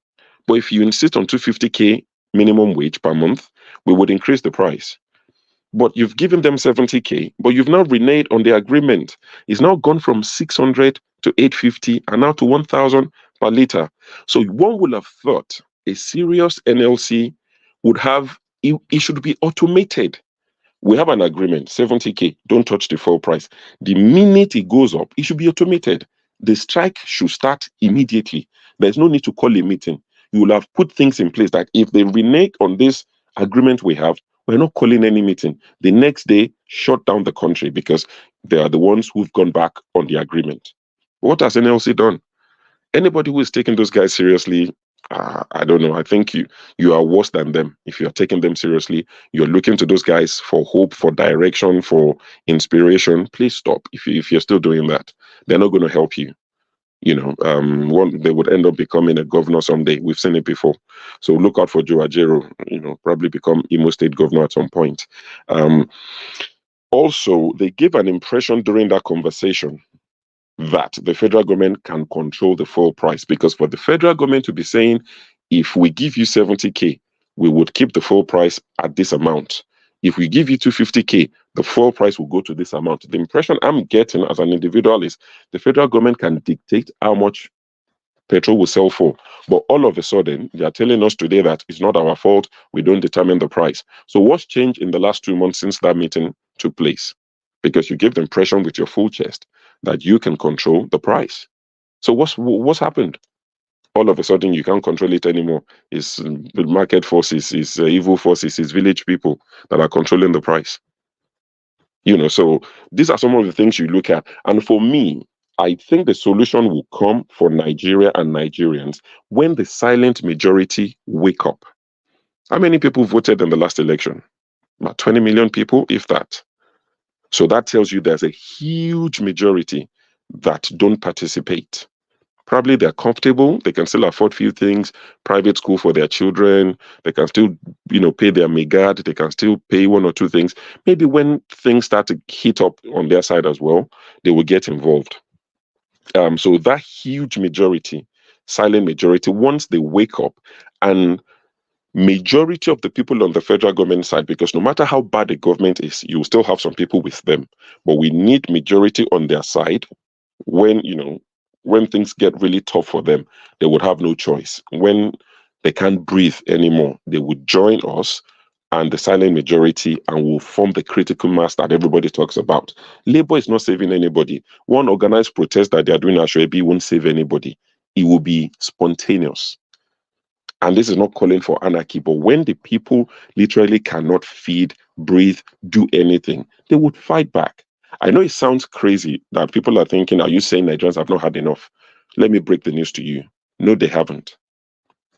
S18: But if you insist on 250K minimum wage per month, we would increase the price. But you've given them 70K, but you've now reneged on the agreement. It's now gone from 600 to 850 and now to 1,000 per liter. So one would have thought a serious NLC would have, it should be automated. We have an agreement, 70K, don't touch the full price. The minute it goes up, it should be automated. The strike should start immediately. There's no need to call a meeting. You will have put things in place that if they renege on this agreement we have, we're not calling any meeting. The next day, shut down the country because they are the ones who've gone back on the agreement. What has NLC done? Anybody who is taking those guys seriously, I don't know. I think you are worse than them. If you're taking them seriously, you're looking to those guys for hope, for direction, for inspiration. Please stop. If you're still doing that, they're not going to help you. They would end up becoming a governor someday. We've seen it before. So look out for Joe Ajero. Probably become Imo State governor at some point. Also, they gave an impression during that conversation that the federal government can control the full price, because for the federal government to be saying, if we give you 70K, we would keep the full price at this amount. If we give you 250K, the full price will go to this amount. The impression I'm getting as an individual is the federal government can dictate how much petrol will sell for. But all of a sudden, they are telling us today that it's not our fault, we don't determine the price. So what's changed in the last 2 months since that meeting took place? Because you give the impression with your full chest that you can control the price. So what's happened? All of a sudden, you can't control it anymore. It's the market forces, it's evil forces, it's village people that are controlling the price. So these are some of the things you look at. And for me, I think the solution will come for Nigeria and Nigerians when the silent majority wake up. How many people voted in the last election? About 20 million people, if that. So that tells you there's a huge majority that don't participate. Probably they're comfortable, they can still afford few things, private school for their children, they can still, pay their megad, they can still pay 1 or 2 things. Maybe when things start to heat up on their side as well, they will get involved. So that huge majority, silent majority, once they wake up, and majority of the people on the federal government side, because no matter how bad the government is, you will still have some people with them. But we need majority on their side. When things get really tough for them, they would have no choice. When they can't breathe anymore, they would join us and the silent majority and will form the critical mass that everybody talks about. Labour is not saving anybody. One organized protest that they are doing at Shoebi won't save anybody. It will be spontaneous. And this is not calling for anarchy, but when the people literally cannot feed, breathe, do anything, they would fight back. I know it sounds crazy that people are thinking, are you saying Nigerians have not had enough? Let me break the news to you. No, they haven't.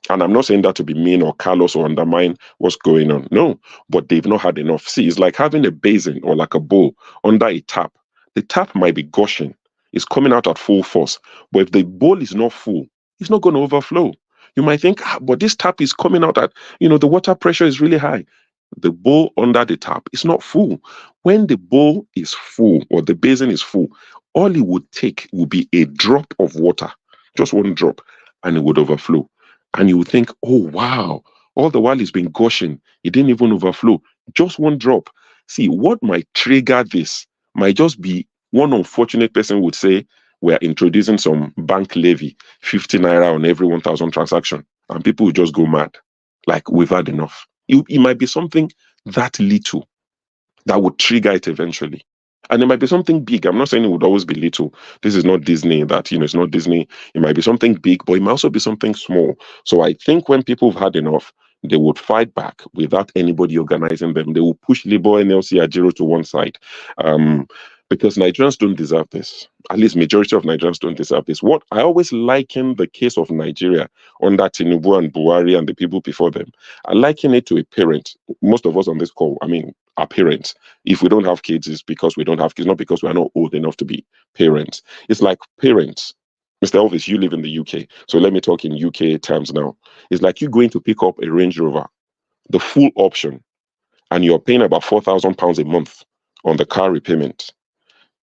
S18: And I'm not saying that to be mean or callous or undermine what's going on. No, but they've not had enough. See, it's like having a basin or like a bowl under a tap. The tap might be gushing, It's coming out at full force. But if the bowl is not full, it's not going to overflow. You might think, but this tap is coming out at, the water pressure is really high. The bowl under the tap is not full. When the bowl is full or the basin is full, all it would take would be a drop of water, just one drop, and it would overflow. And you would think, oh, wow, all the while it's been gushing, it didn't even overflow. Just one drop. See, what might trigger this might just be one unfortunate person would say, we're introducing some bank levy, 50 naira on every 1,000 transaction, and people will just go mad. Like, we've had enough. It might be something that little that would trigger it eventually. And it might be something big. I'm not saying it would always be little. This is not Disney that, it's not Disney. It might be something big, but it might also be something small. So I think when people have had enough, they would fight back without anybody organizing them. They will push Labour NLC Ajero to one side. Because Nigerians don't deserve this. At least majority of Nigerians don't deserve this. What I always liken the case of Nigeria under Tinubu and Buhari and the people before them, I liken it to a parent. Most of us on this call, are parents. If we don't have kids, it's because we don't have kids, not because we are not old enough to be parents. It's like parents. Mr. Elvis, you live in the UK. So let me talk in UK terms now. It's like you going to pick up a Range Rover, the full option, and you're paying about £4,000 a month on the car repayment.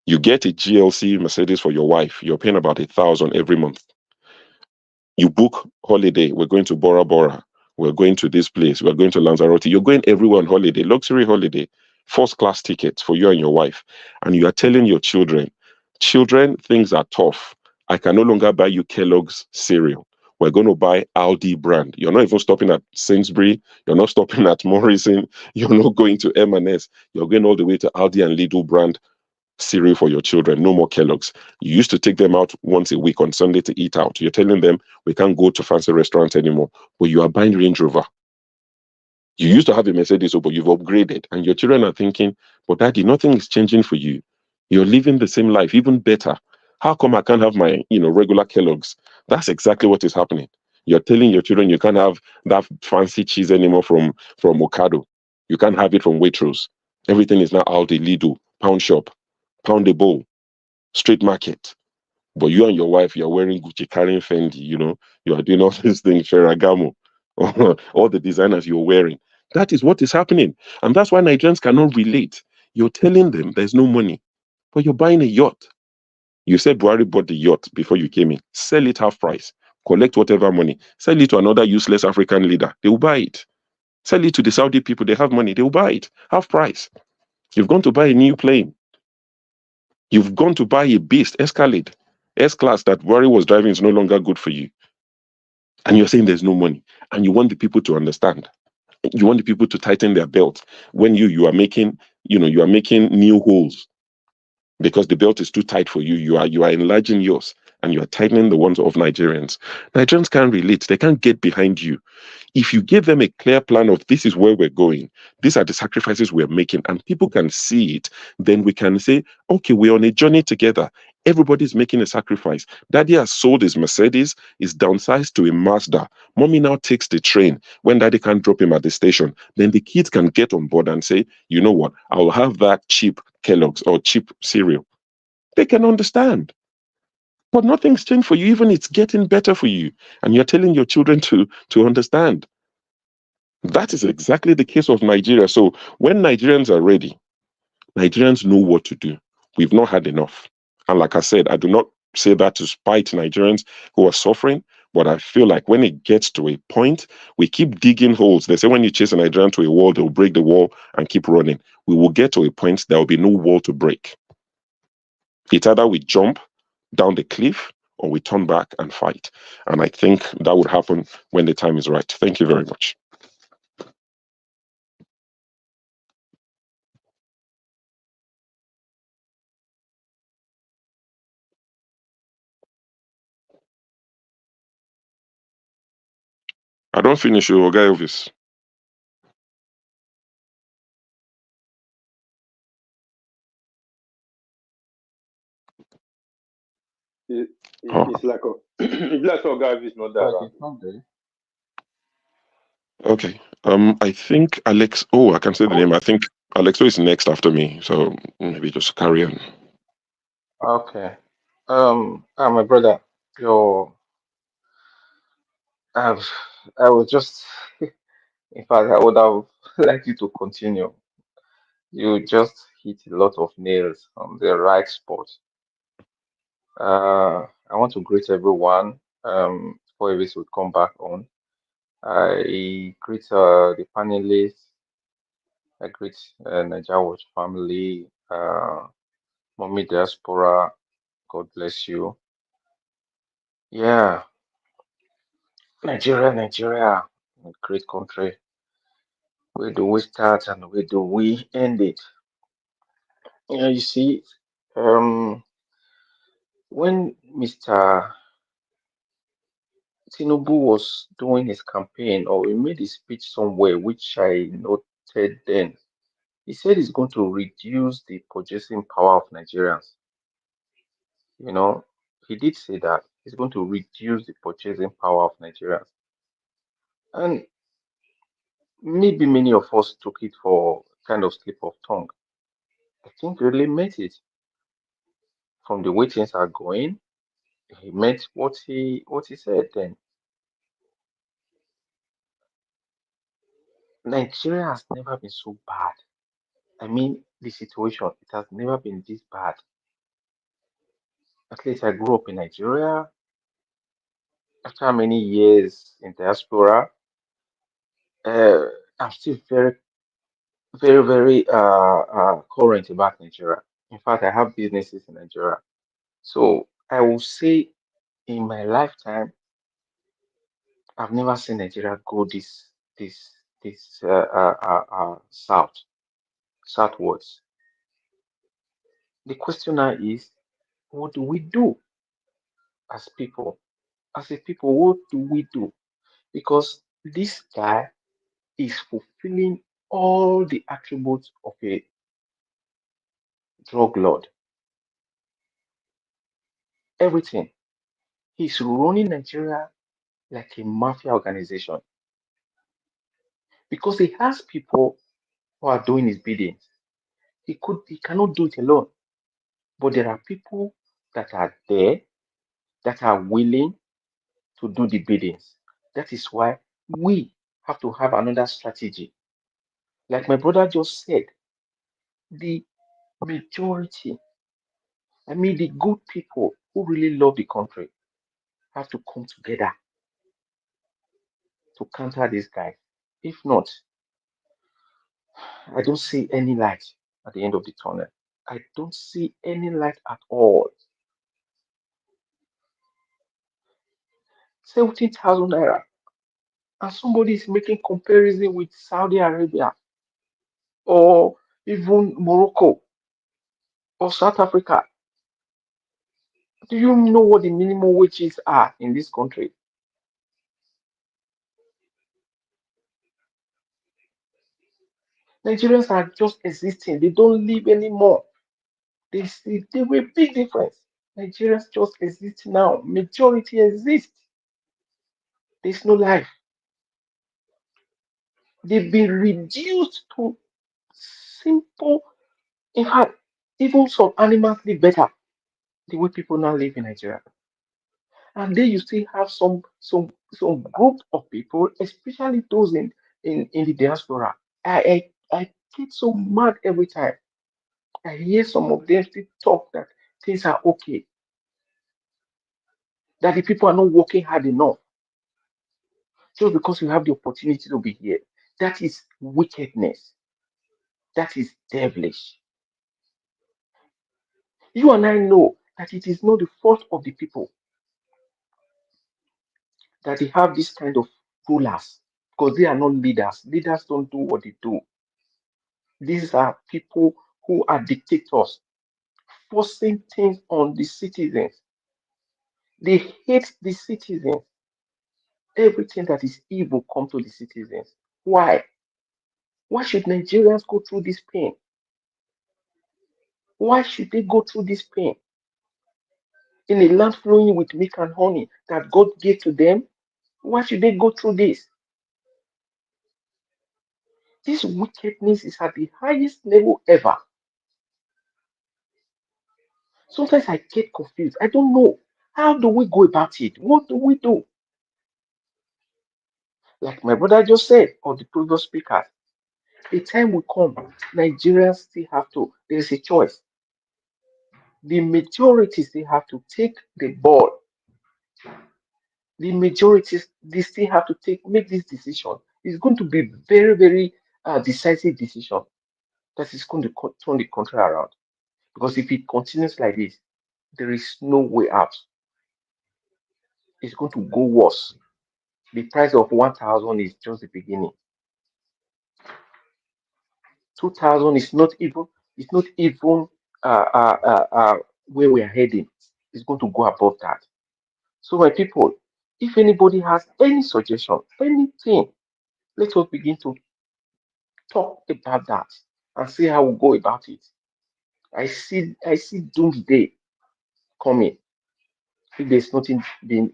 S18: You get a GLC Mercedes for your wife. You're paying about 1,000 every month. You book holiday. We're going to Bora Bora. We're going to this place. We're going to Lanzarote. You're going everywhere on holiday, luxury holiday, first class tickets for you and your wife. And you are telling your children, things are tough. I can no longer buy you Kellogg's cereal. We're going to buy Aldi brand. You're not even stopping at Sainsbury. You're not stopping at Morrison. You're not going to M&S. You're going all the way to Aldi and Lidl brand cereal for your children. No more Kellogg's. You used to take them out once a week on Sunday to eat out. You're telling them we can't go to fancy restaurants anymore, but you are buying Range Rover. You used to have a Mercedes, but you've upgraded, and your children are thinking, but daddy, nothing is changing for you. You're living the same life, even better. How come I can't have my, regular Kellogg's? That's exactly what is happening. You're telling your children you can't have that fancy cheese anymore from Ocado. You can't have it from Waitrose. Everything is now Aldi, Lidl, Pound Shop, Pound a Bowl, Street Market. But you and your wife, you're wearing Gucci, carrying Fendi, you are doing all these things, Ferragamo, all the designers you're wearing. That is what is happening. And that's why Nigerians cannot relate. You're telling them there's no money, but you're buying a yacht. You said Buhari bought the yacht before you came in. Sell it half price. Collect whatever money. Sell it to another useless African leader. They will buy it. Sell it to the Saudi people. They have money. They will buy it. Half price. You've gone to buy a new plane. You've gone to buy a beast, Escalade. S-Class that Buhari was driving is no longer good for you. And you're saying there's no money. And you want the people to understand. You want the people to tighten their belt. When you are making, you are making new holes because the belt is too tight for you. You are enlarging yours and you are tightening the ones of Nigerians. Nigerians can't relate. They can't get behind you. If you give them a clear plan of this is where we're going, these are the sacrifices we're making, and people can see it, then we can say, okay, we're on a journey together. Everybody's making a sacrifice. Daddy has sold his Mercedes, is downsized to a Mazda. Mommy now takes the train when daddy can't drop him at the station. Then the kids can get on board and say, you know what, I'll have that cheap Kellogg's or cheap cereal. They can understand. But nothing's changed for you. Even it's getting better for you. And you're telling your children to understand. That is exactly the case of Nigeria. So when Nigerians are ready, Nigerians know what to do. We've not had enough. And like I said, I do not say that to spite Nigerians who are suffering, but I feel like when it gets to a point, we keep digging holes. They say when you chase a Nigerian to a wall, they'll break the wall and keep running. We will get to a point, there will be no wall to break. It's either we jump down the cliff or we turn back and fight. And I think that would happen when the time is right. Thank you very much. I don't finish you, Oga Elvis.
S1: It's like it's like Oga is not that.
S18: Okay. I think Alex. Oh, I can say the name. I think Alexo is next after me. So maybe just carry on.
S1: Okay.
S19: My brother, your, I've, I was just, in fact, I would have liked you to continue. You just hit a lot of nails on the right spot. I want to greet everyone. Before this will come back on, I greet the panelists. I greet Nigeria Watch family, Mommy Diaspora. God bless you. Yeah, Nigeria, a great country. Where do we start and where do we end it? Yeah, you see, um, when Mr. Tinubu was doing his campaign, or he made a speech somewhere, which I noted then, he said he's going to reduce the purchasing power of Nigerians. You know, he did say that he's going to reduce the purchasing power of Nigerians. And maybe many of us took it for kind of slip of tongue. I think he really meant it. From the way things are going, he meant what he said then. Nigeria has never been so bad. I mean, the situation, it has never been this bad. At least I grew up in Nigeria. After many years in diaspora, uh, I'm still very current about Nigeria. In fact, I have businesses in Nigeria. So I will say in my lifetime, I've never seen Nigeria go this southwards. The question now is, what do we do as people? As a people, what do we do? Because this guy is fulfilling all the attributes of a drug lord. Everything. He's running Nigeria like a mafia organization because he has people who are doing his bidding. He cannot do it alone. But there are people that are there that are willing to do the biddings. That is why we have to have another strategy. Like my brother just said, the majority, I mean, the good people who really love the country have to come together to counter this guy. If not, I don't see any light at the end of the tunnel. I don't see any light at all. 17,000 naira. And somebody is making comparison with Saudi Arabia or even Morocco or South Africa. Do you know what the minimum wages are in this country? Nigerians are just existing. They don't live anymore. They were big difference. Nigerians just exist now. Majority exist. There's no life. They've been reduced to simple. In fact, even some animals live better the way people now live in Nigeria. And then you still have some group of people, especially those in the diaspora. I get so mad every time I hear some of them still talk that things are okay, that the people are not working hard enough just because you have the opportunity to be here. That is wickedness. That is devilish. You and I know that it is not the fault of the people that they have this kind of rulers because they are not leaders. Leaders don't do what they do. These are people who are dictators, forcing things on the citizens. They hate the citizens. Everything that is evil comes to the citizens. Why? Why should Nigerians go through this pain? Why should they go through this pain? In a land flowing with milk and honey that God gave to them, why should they go through this? This wickedness is at the highest level ever. Sometimes I get confused. I don't know. How do we go about it? What do we do? Like my brother just said, or the previous speaker, the time will come. Nigerians still have to, there's a choice. The majority still have to take the ball. The majorities, they still have to make this decision. It's going to be very, very decisive decision that is going to turn the country around. Because if it continues like this, there is no way out. It's going to go worse. The price of 1,000 is just the beginning. 2,000 is not even. It's not even where we are heading. It's going to go above that. So, my people, if anybody has any suggestion, anything, let us begin to talk about that and see how we go about it. I see doomsday coming if there's nothing being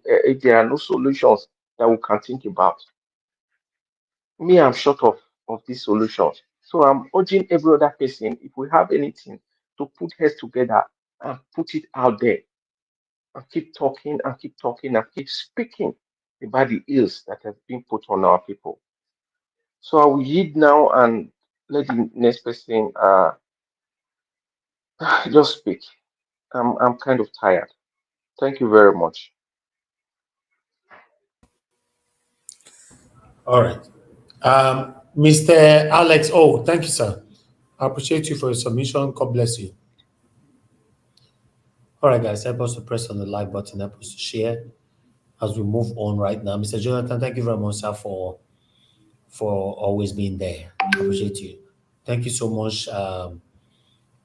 S19: if there are no solutions that we can think about. Me, I'm short of these solutions. So I'm urging every other person, if we have anything, to put heads together and put it out there and keep talking and keep talking and keep speaking about the ills that have been put on our people. So I will yield now and let the next person just speak. I'm kind of tired. Thank you very much.
S3: All right. Mr. Alex, oh, thank you, sir. I appreciate you for your submission. God bless you. All right, guys, help us to press on the like button, help us to share as we move on right now. Mr. Jonathan, thank you very much, sir, for always being there. I appreciate you. Thank you so much,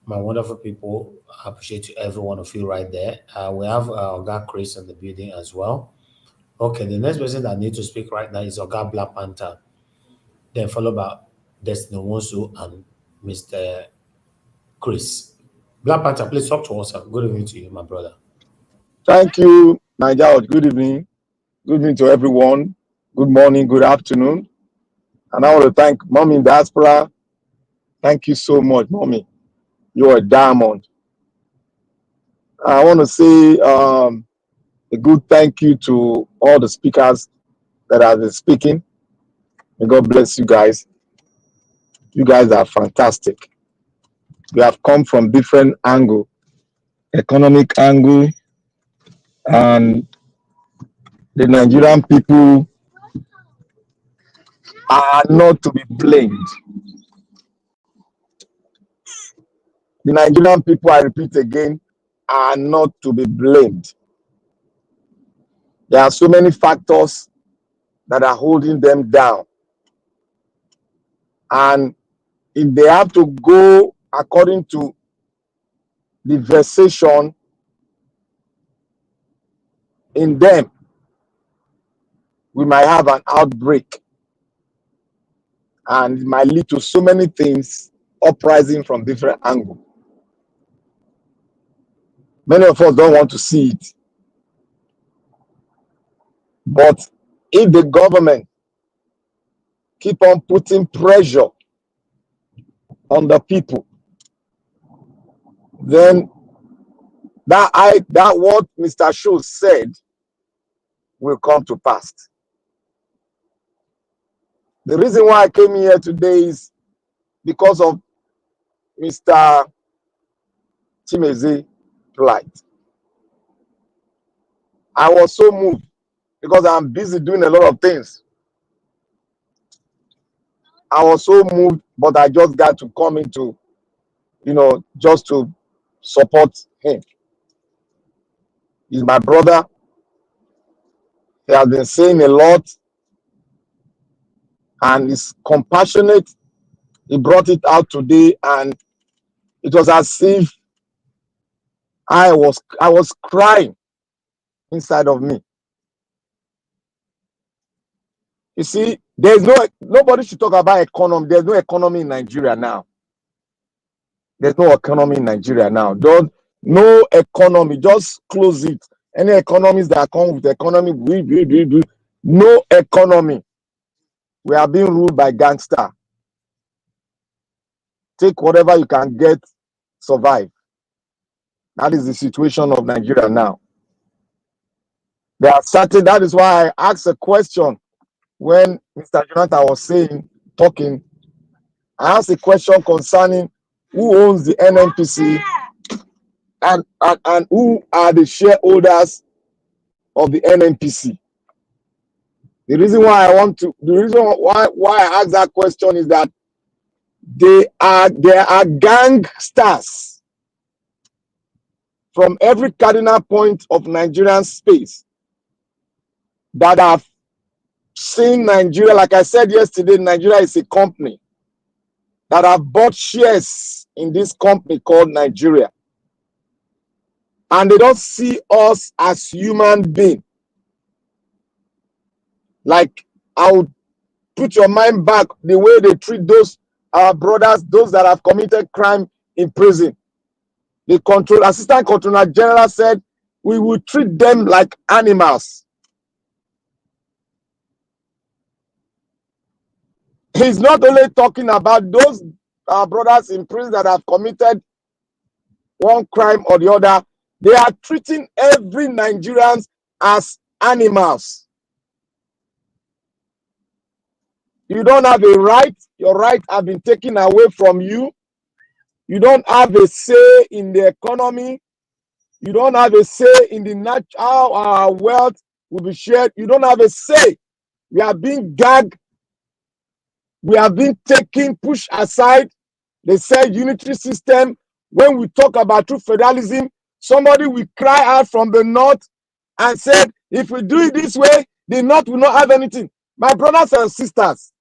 S3: my wonderful people. I appreciate you, every one of you right there. We have Oga Chris in the building as well. Okay, the next person that need to speak right now is Oga Black Panther, then followed by Destiny Wonsu and Mr. Chris. Black Panther, please talk to us, sir. Good evening to you, my brother.
S17: Thank you, Nigeria. Good evening. Good evening to everyone. Good morning, good afternoon. And I want to thank Mommy in Diaspora. Thank you so much, Mommy. You're a diamond. I want to say a good thank you to all the speakers that have been speaking. May God bless you guys. You guys are fantastic. We have come from different angle, economic angle, and the Nigerian people are not to be blamed. The Nigerian people, I repeat again, are not to be blamed. There are so many factors that are holding them down. And if they have to go according to the versation in them, we might have an outbreak and it might lead to so many things uprising from different angles. Many of us don't want to see it. But if the government keep on putting pressure on the people, then that what Mr. Schultz said will come to pass. The reason why I came here today is because of Mr. Chimezie plight. I was so moved because I'm busy doing a lot of things. I was so moved, but I just got to come into, just to support him. He's my brother. He has been saying a lot and he's compassionate. He brought it out today and it was as if I was crying inside of me. You see, nobody should talk about economy. There's no economy in Nigeria now. There's no economy in Nigeria now. No economy. Just close it. Any economies that come with economy, no economy. We are being ruled by gangster. Take whatever you can get, survive. That is the situation of Nigeria now. There are certain, that is why I asked a question when Mr. Jonathan was talking. I asked a question concerning who owns the NNPC and who are the shareholders of the NNPC. The reason why I asked that question is that there are gangsters from every cardinal point of Nigerian space that have seen Nigeria. Like I said yesterday, Nigeria is a company that have bought shares in this company called Nigeria. And they don't see us as human beings. Like, I would put your mind back the way they treat those brothers, those that have committed crime in prison. The Assistant Controller General said, we will treat them like animals. He's not only talking about those brothers in prison that have committed one crime or the other. They are treating every Nigerian as animals. You don't have a right. Your right have been taken away from you. You don't have a say in the economy. You don't have a say in the how our wealth will be shared. You don't have a say. We are being gagged. We are being taken, pushed aside. They say unitary system. When we talk about true federalism, somebody will cry out from the north and said, if we do it this way, the north will not have anything. My brothers and sisters,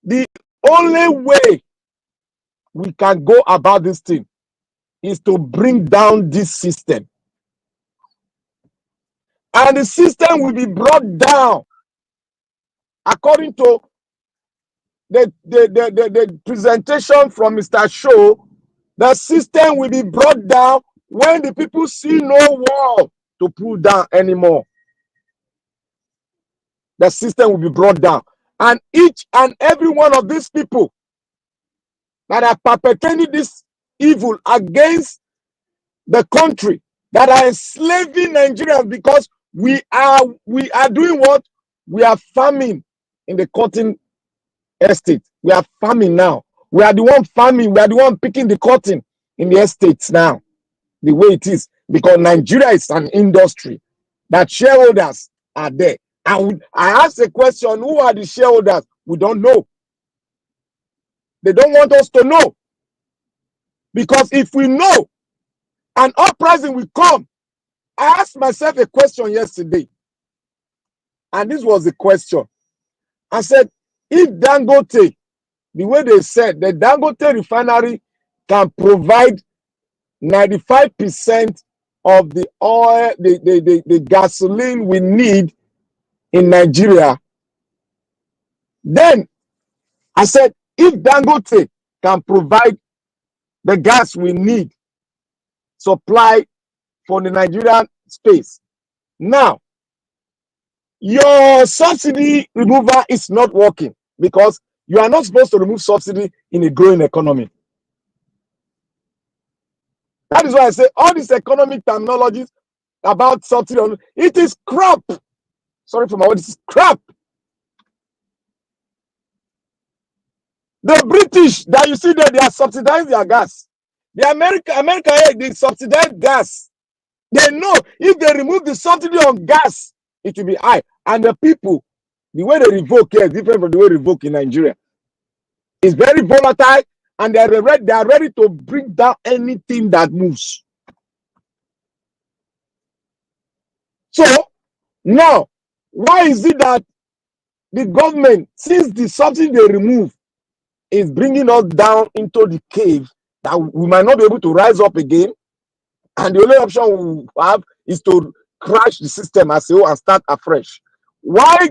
S17: the only way we can go about this thing is to bring down this system. And the system will be brought down according to the presentation from Mr. Show. The system will be brought down when the people see no wall to pull down anymore. The system will be brought down. And each and every one of these people that are perpetrating this evil against the country, that are enslaving Nigerians, because we are doing what? We are farming in the cotton estate. We are farming now. We are the one farming. We are the one picking the cotton in the estates now, the way it is, because Nigeria is an industry that shareholders are there. And I asked a question, who are the shareholders? We don't know. They don't want us to know. Because if we know, an uprising will come. I asked myself a question yesterday. And this was the question. I said, if Dangote, the way they said, the Dangote refinery can provide 95% of the oil, the gasoline we need in Nigeria, then I said, if Dangote can provide the gas we need, supply for the Nigerian space, now your subsidy removal is not working, because you are not supposed to remove subsidy in a growing economy. That is why I say all these economic terminologies about subsidy, it is crap. Sorry for my word, it's crap. The British that you see there, they are subsidizing their gas. The America, they subsidize gas. They know if they remove the subsidy on gas, it will be high. And the people, the way they revoke here is different from the way they revoke in Nigeria. It's very volatile, and they are ready to bring down anything that moves. So now, why is it that the government, since the subsidy they remove is bringing us down into the cave, that we might not be able to rise up again, and the only option we have is to crash the system as a whole and start afresh? Why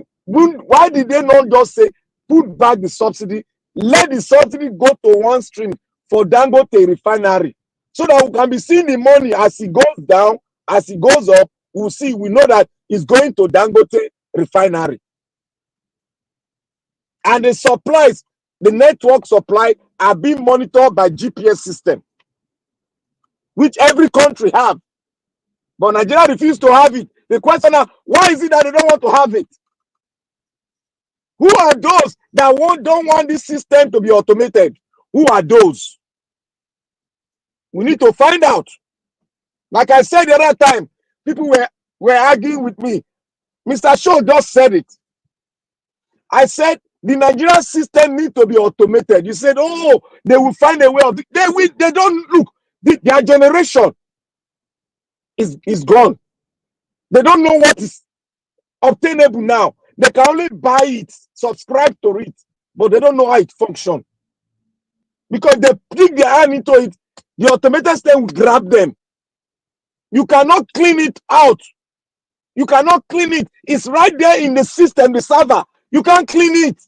S17: did they not just say, put back the subsidy, let the subsidy go to one stream for Dangote refinery, so that we can be seeing the money as it goes down, as it goes up, we know that it's going to Dangote refinery. And the supplies, the network supply, are being monitored by GPS system. which every country have. But Nigeria refused to have it. The question now, why is it that they don't want to have it? Who are those that don't want this system to be automated? Who are those? We need to find out. Like I said the other time, people were arguing with me. Mr. Shaw just said it. I said the Nigerian system needs to be automated. You said, oh, they will find a way of it. They don't look. Their generation is gone. They don't know what is obtainable now. They can only buy it, subscribe to it, but they don't know how it functions. Because they dig their hand into it, the automated system will grab them. You cannot clean it out. You cannot clean it. It's right there in the system, the server. You can't clean it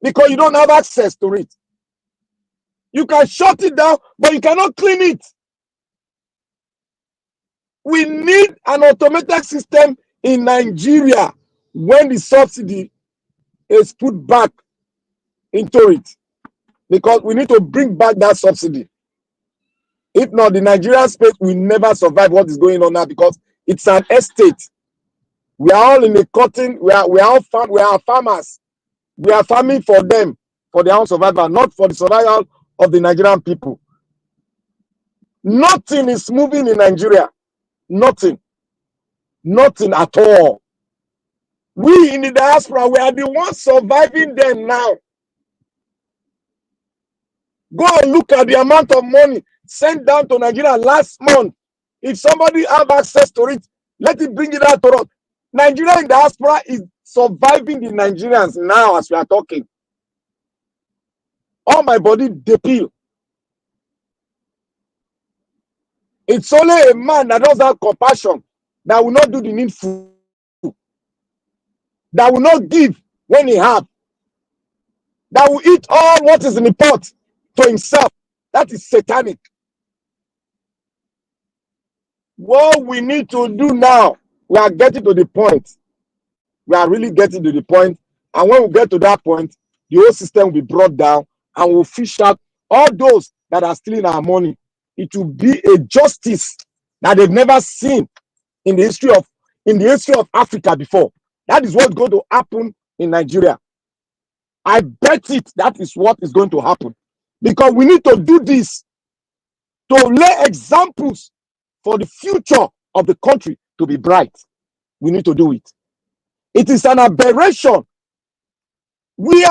S17: because you don't have access to it. You can shut it down, but you cannot clean it. We need an automated system in Nigeria when the subsidy is put back into it, because we need to bring back that subsidy. If not, the Nigerian space will never survive what is going on now, because it's an estate. We are all in a cotton. We are farmers. We are farming for them, for their own survival, not for the survival of the Nigerian people. Nothing is moving in Nigeria. Nothing. Nothing at all. We in the diaspora, we are the ones surviving them now. Go and look at the amount of money sent down to Nigeria last month. If somebody have access to it, let it bring it out to us. Nigeria in diaspora is surviving the Nigerians now as we are talking. All my body they peel. It's only a man that does have compassion that will not do the needful, that will not give when he have, that will eat all what is in the pot to himself. That is satanic. What we need to do now, we are getting to the point. We are really getting to the point. And when we get to that point, the whole system will be brought down and we'll fish out all those that are stealing our money. It will be a justice that they've never seen in the history of Africa before. That is what's going to happen in Nigeria. I bet it that is what is going to happen. Because we need to do this to lay examples for the future of the country to be bright. We need to do it. It is an aberration. We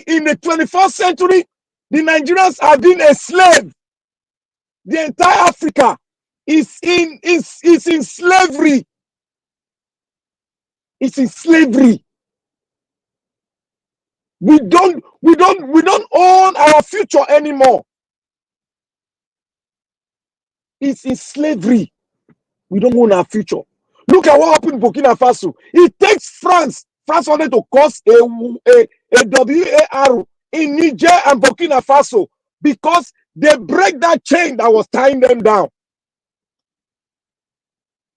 S17: in the 21st century, the Nigerians have been a slave. The entire Africa is in slavery. It's in slavery. We don't own our future anymore. It's in slavery. We don't own our future. Look at what happened in Burkina Faso. It takes France. France wanted to cause a WAR in Niger and Burkina Faso because they break that chain that was tying them down.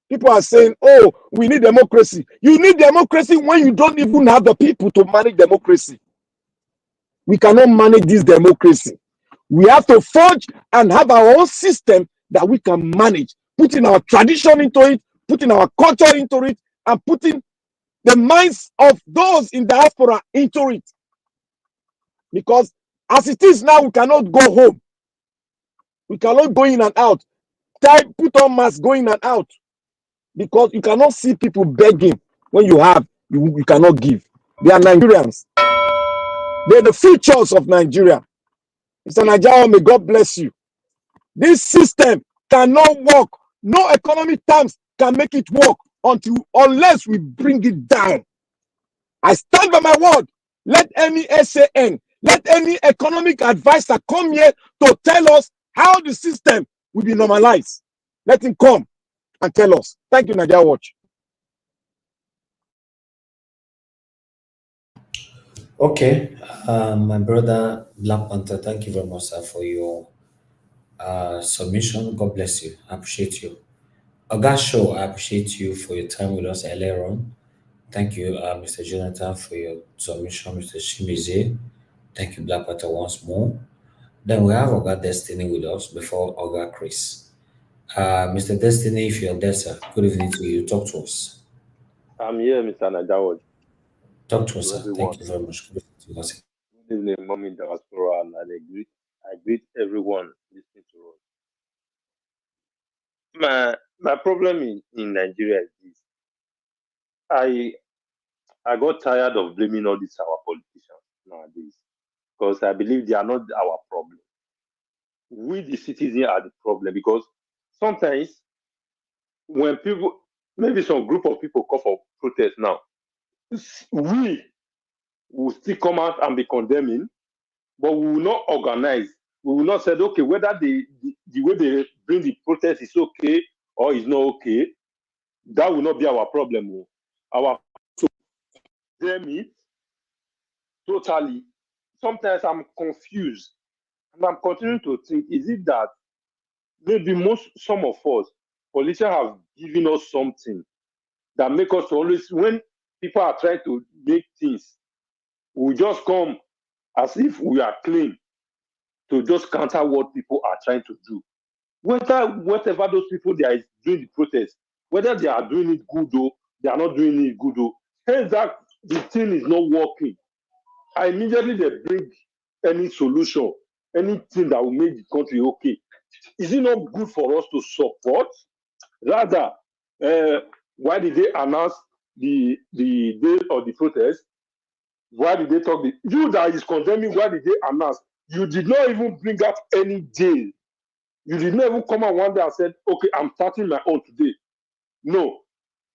S17: People are saying, oh, we need democracy. You need democracy when you don't even have the people to manage democracy. We cannot manage this democracy. We have to forge and have our own system that we can manage, putting our tradition into it, putting our culture into it, and putting the minds of those in diaspora into it. Because as it is now, we cannot go home. We cannot go in and out. Put on masks, go in and out. Because you cannot see people begging when you have, you cannot give. They are Nigerians. They're the futures of Nigeria. Mr. Nigeria, may God bless you. This system cannot work. No economic terms can make it work unless we bring it down. I stand by my word. Let any SAN, let any economic advisor come here to tell us how the system will be normalized. Let him come and tell us. Thank you, Nigeria Watch.
S3: Okay, my brother Black Panther, thank you very much, sir, for your submission. God bless you. I appreciate you. Show, I appreciate you for your time with us earlier on. Thank you, Mr. Jonathan, for your submission. Mr. Shimize, thank you, Black Panther, once more. Then we have Oga Destiny with us before Oga Chris. Mr. Destiny, if you're there, sir, good evening to you. Talk to us.
S20: I'm here, Mr. Najawad.
S3: Talk to us,
S20: To
S3: sir.
S20: everyone.
S3: Thank you very much. Good evening to you once
S20: Good evening, Mommy Diaspora, and I greet everyone listening to us. My problem in Nigeria is this. I got tired of blaming all these our politicians nowadays because I believe they are not our problem. We the citizens are the problem because sometimes when people, maybe some group of people call for protest now, we will still come out and be condemning, but we will not organize. We will not say, okay, whether the way they bring the protest is okay or is not okay. That will not be our problem. Our to condemn it totally. Sometimes I'm confused, and I'm continuing to think: is it that maybe some of us politicians have given us something that make us always, when people are trying to make things, we just come as if we are clean to just counter what people are trying to do. Whatever those people they are doing the protest, whether they are doing it good or they are not doing it good or hence that the thing is not working. Immediately they bring any solution, anything that will make the country okay. Is it not good for us to support? Rather, why did they announce the day of the protest? Why did they talk? You that is condemning, why did they announce? You did not even bring up any day. You did not even come out one day and said, okay, I'm starting my own today. No.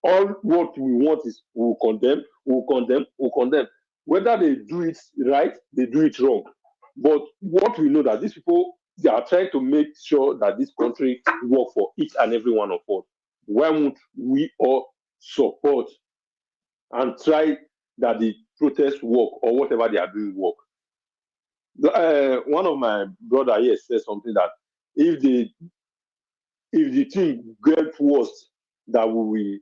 S20: All what we want is we'll condemn, we'll condemn, we'll condemn. Whether they do it right, they do it wrong. But what we know that these people, they are trying to make sure that this country work for each and every one of us. Why won't we all support and try that the protest work or whatever they are doing work? One of my brother here said something that if the thing gets worse, that we will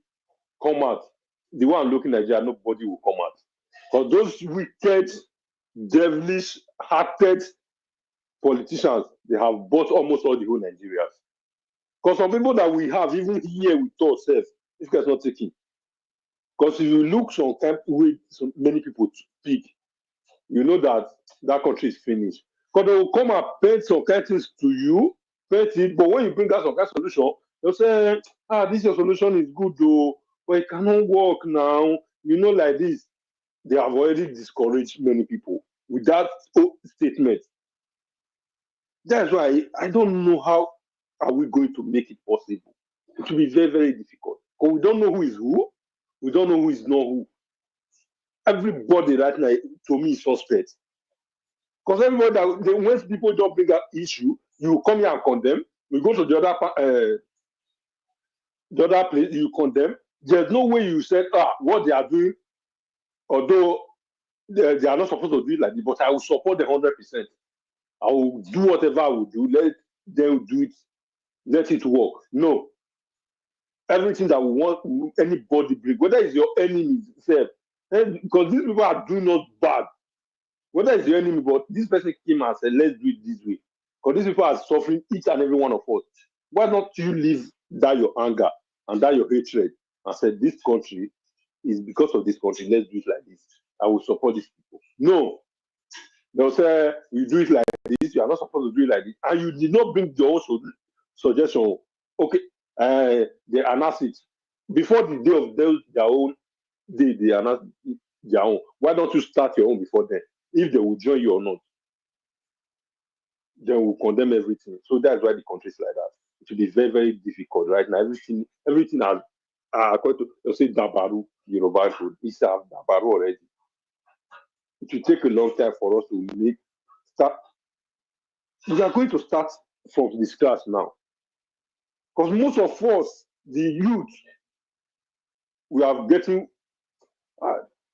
S20: come out. The one looking at Nigeria, nobody will come out. Because those wicked, devilish, hearted politicians, they have bought almost all the whole Nigerians. Because some people that we have, even here with us, this guy's not taking. Because if you look some kind way so many people speak, you know that that country is finished. Because they will come and paint some kind of things to you, paint it, but when you bring out some kind of solution, they'll say, this your solution is good though, but it cannot work now. You know, like this. They have already discouraged many people with that statement. That's why I don't know how are we going to make it possible. It will be very, very difficult. Because we don't know who is who. We don't know who is not who. Everybody right now, to me, is suspect. Because everybody, when people don't bring up issue, you come here and condemn. We go to the other place, you condemn. There's no way you said, what they are doing, although they are not supposed to do it like this, but I will support them 100%. I will do whatever I will do. Let them do it. Let it work. No. Everything that we want anybody bring, whether it's your enemy, because these people are doing us bad. Whether it's your enemy, but this person came and said, let's do it this way. Because these people are suffering, each and every one of us. Why not you leave that your anger and that your hatred and say, this country is because of this country, let's do it like this. I will support these people. No. They'll say, you do it like this, you are not supposed to do it like this. And you did not bring your own suggestion. Okay, they announce it. Before the day of their own day, they announce their own. Why don't you start your own before then? If they will join you or not, then we'll condemn everything. So that's why the country is like that. It will be very, very difficult right now. Everything has, according to, they'll say Dabaru, Yoruba food. It's Dabaru already. It will take a long time for us to start. We are going to start from the scratch now. Because most of us, the youth, we are getting,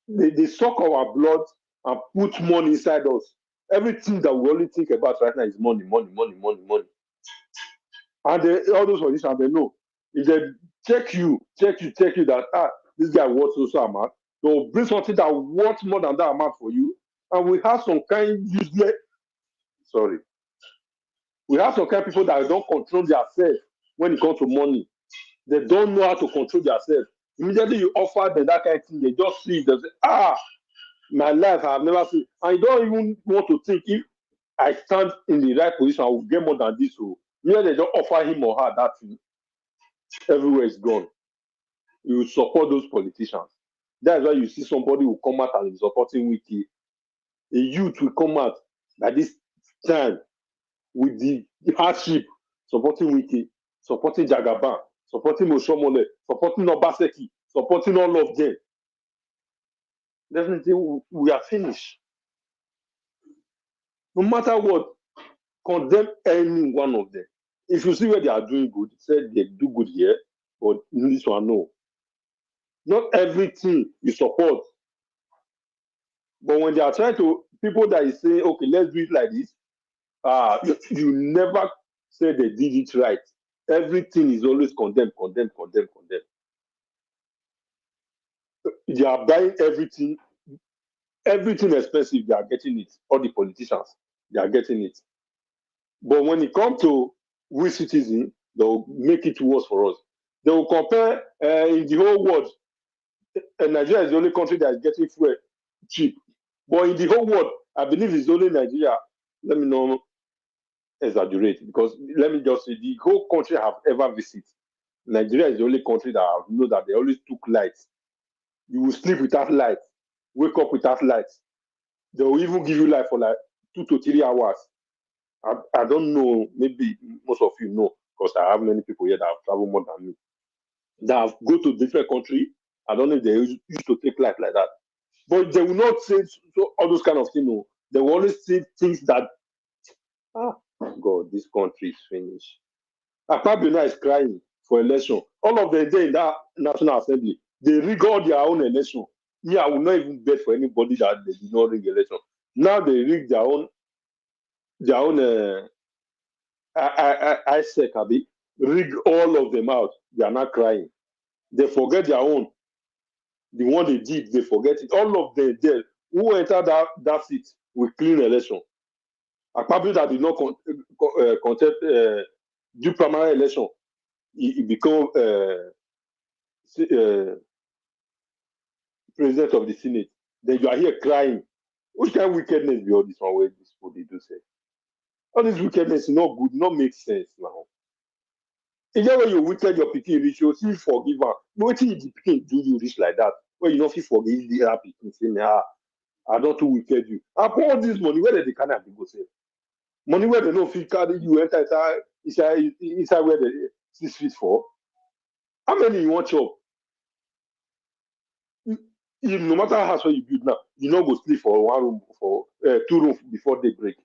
S20: they suck our blood and put money inside us. Everything that we only think about right now is money, money, money, money, money. And all those politicians, they know. If they check you that, this guy worth so amount, they'll bring something that worth more than that amount for you. And we have some kind useless, we have some kind of people that don't control themselves. when it comes to money. They don't know how to control themselves. Immediately you offer them that kind of thing, they just see it, they say, my life, I've never seen. I don't even want to think if I stand in the right position, I will get more than this. So, they don't offer him or her that thing. Everywhere is gone. You support those politicians. That's why you see somebody will come out and is supporting Wiki. A youth will come out at this time with the hardship, supporting Wiki, supporting Jagaban, supporting Oshomole, supporting Obaseki, supporting all of them. Definitely, we are finished. No matter what, condemn any one of them. If you see where they are doing good, say they do good here, but in this one, no. Not everything you support. But when they are trying to, people that is saying, okay, let's do it like this, you never say they did it right. Everything is always condemned, condemned, condemned, condemned. They are buying everything expensive, they are getting it. All the politicians, they are getting it. But when it comes to we citizens, they'll make it worse for us. They will compare in the whole world. Nigeria is the only country that is getting fuel cheap. But in the whole world, I believe it's only Nigeria. Let me not exaggerate, because let me just say the whole country I have ever visited, Nigeria is the only country that I know that they always took lights. You will sleep without light, wake up without light. They will even give you light for like 2 to 3 hours. I don't know, maybe most of you know, because I have many people here that have traveled more than me, that have go to different country. I don't know if they used to take life like that. But they will not say all those kind of things. No. They will always say things that, God, this country is finished. Akpabio is crying for election. All of them there in that National Assembly, they rig all their own election. I will not even bet for anybody that they did not rig election. Now they rig their own ISEC, rig all of them out. They are not crying. They forget their own. The one they did, they forget it. All of them there who entered that seat with clean election. Akpabio that did not contest due primary election, he became president of the Senate. Then you are here crying. Which kind of wickedness be all this one where these people they do say? All this wickedness is not good, not make sense now. Is that when you wicked your pikin reach, you still forgive her. But what if the pikin do you reach like that? When you don't feel forgive the happy pikin, say, I don't too wicked you. I pour all this money, where they can have to go say? Money where they don't feel carry you enter inside where they 6 feet for. How many you want chop? No matter how house you build now, you not go sleep for 1 room, for 2 rooms before they break.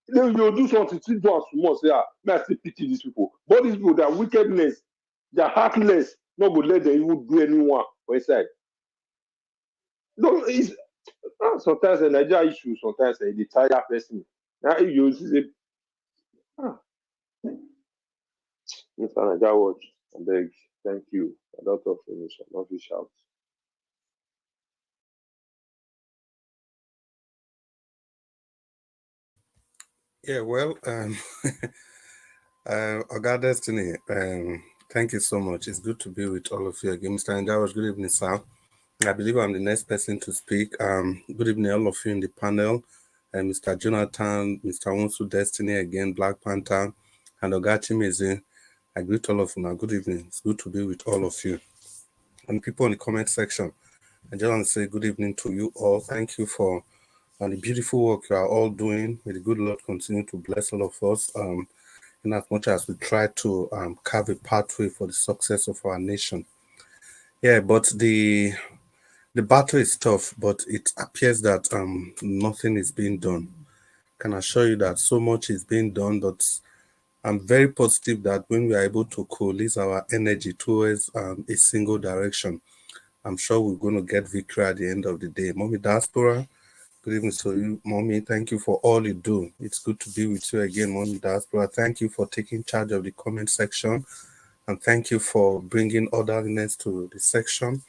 S20: Then you do something, still do as small, say, may I still pity these people. But these people, their wickedness, their heartless, not go let them even do anyone for inside. No, it's sometimes a Nigeria issue, sometimes the tire person. Now you say, Mr. Nigeria watch, I beg, thank you. I don't talk finish, I don't fish out.
S21: Yeah, well, Oga Destiny, thank you so much. It's good to be with all of you again. Mr. Njawas, good evening, sir. I believe I'm the next person to speak. Good evening, all of you in the panel. Mr. Jonathan, Mr. Wonsu Destiny again, Black Panther, and Oga Chimeze. I greet all of you now. Good evening. It's good to be with all of you. And people in the comment section, I just want to say good evening to you all. Thank you for the beautiful work you are all doing. May the good Lord continue to bless all of us. In as much as we try to carve a pathway for the success of our nation. Yeah, but the battle is tough, but it appears that nothing is being done. Can assure you that so much is being done, but I'm very positive that when we are able to coalesce our energy towards a single direction, I'm sure we're going to get victory at the end of the day. Mommy Diaspora, good evening to you, Mommy. Thank you for all you do. It's good to be with you again, Mommy Diaspora. Thank you for taking charge of the comment section, and thank you for bringing orderliness to the section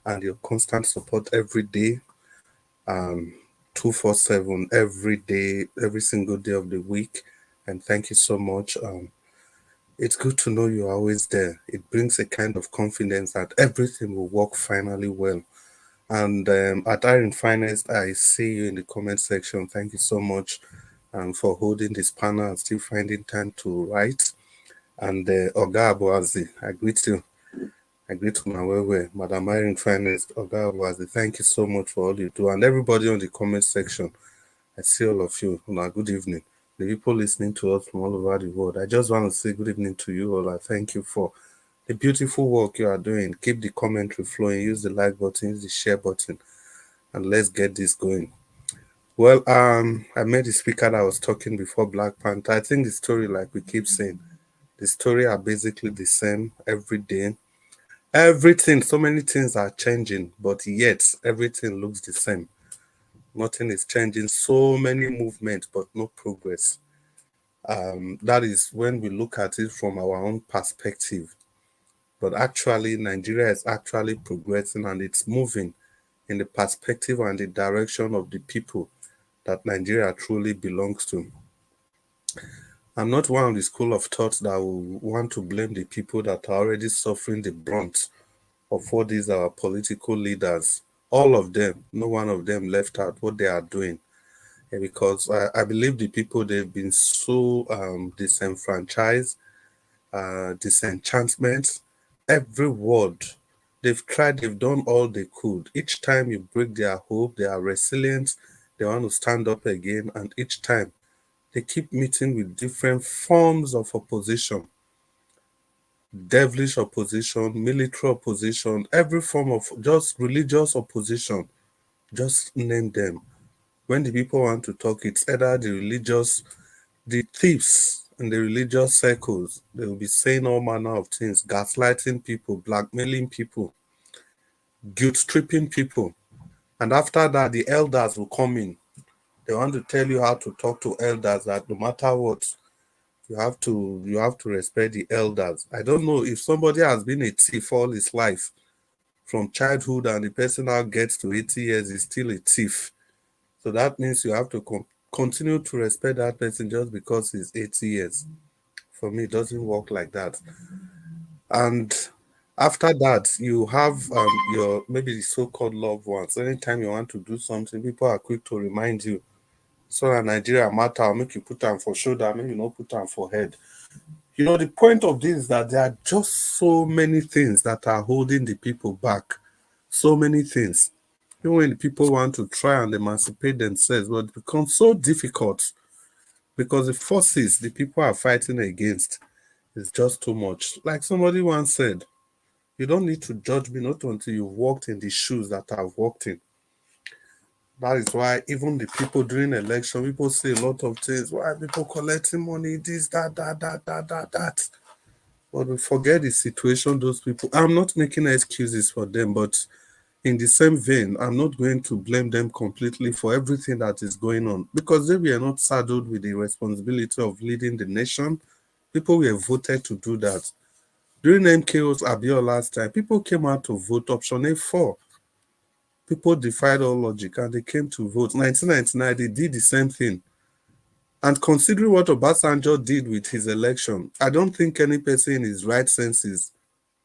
S21: and your constant support every day, 247, every day, every single day of the week. And thank you so much. It's good to know you're always there. It brings a kind of confidence that everything will work finally well. And at Iron Finest, I see you in the comment section. Thank you so much for holding this panel and still finding time to write. And Oga Abuazi, I greet you. I greet my well, Madam Iron Finest, Oga Abuazi. Thank you so much for all you do. And everybody on the comment section, I see all of you. Good evening. The people listening to us from all over the world, I just want to say good evening to you all. I thank you for the beautiful work you are doing. Keep the commentary flowing. Use the like button, use the share button, and let's get this going. Well, I met the speaker that was talking before Black Panther. I think the story, like we keep saying, the story are basically the same every day. Everything, so many things are changing, but yet everything looks the same. Nothing is changing. So many movements, but no progress. That is when we look at it from our own perspective. But actually, Nigeria is actually progressing and it's moving in the perspective and the direction of the people that Nigeria truly belongs to. I'm not one of the school of thought that will want to blame the people that are already suffering the brunt of what these our political leaders, all of them, no one of them left out what they are doing. Because I believe the people, they've been so disenfranchised, disenchantment, every word. They've tried, they've done all they could. Each time you break their hope, they are resilient, they want to stand up again, and each time they keep meeting with different forms of opposition. Devilish opposition, military opposition, every form of just religious opposition. Just name them. When the people want to talk, it's either the thieves in the religious circles. They will be saying all manner of things, gaslighting people, blackmailing people, guilt tripping people. And after that, the elders will come in. They want to tell you how to talk to elders, that no matter what, you have to respect the elders. I don't know if somebody has been a thief all his life from childhood and the person now gets to 80 years is still a thief. So that means you have to continue to respect that person just because he's 80 years. For me, it doesn't work like that. And after that, you have your maybe the so-called loved ones. Anytime you want to do something, people are quick to remind you. So a Nigeria matter, I'll make you put them for shoulder, maybe you not put them for head. The point of this is that there are just so many things that are holding the people back. So many things. Even when the people want to try and emancipate themselves, but it becomes so difficult because the forces the people are fighting against is just too much. Like somebody once said, you don't need to judge me not until you've walked in the shoes that I've walked in. That is why even the people during election, people say a lot of things. Why are people collecting money? This, that. But we forget the situation those people. I'm not making excuses for them, but in the same vein, I'm not going to blame them completely for everything that is going on because they were not saddled with the responsibility of leading the nation. People were voted to do that. During MKO's Abiola's time, people came out to vote option A4. People defied all logic and they came to vote. 1999, they did the same thing. And considering what Obasanjo did with his election, I don't think any person in his right senses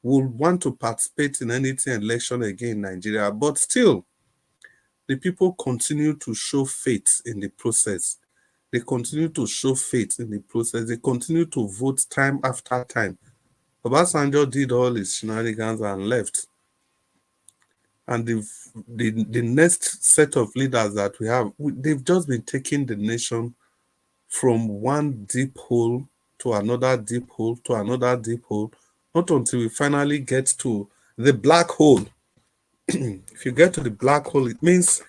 S21: would want to participate in anything election again in Nigeria. But still, the people continue to show faith in the process. They continue to show faith in the process. They continue to vote time after time. Obasanjo did all his shenanigans and left. And the next set of leaders that we have, they've just been taking the nation from one deep hole to another deep hole to another deep hole, not until we finally get to the black hole. If you get to the black hole, it means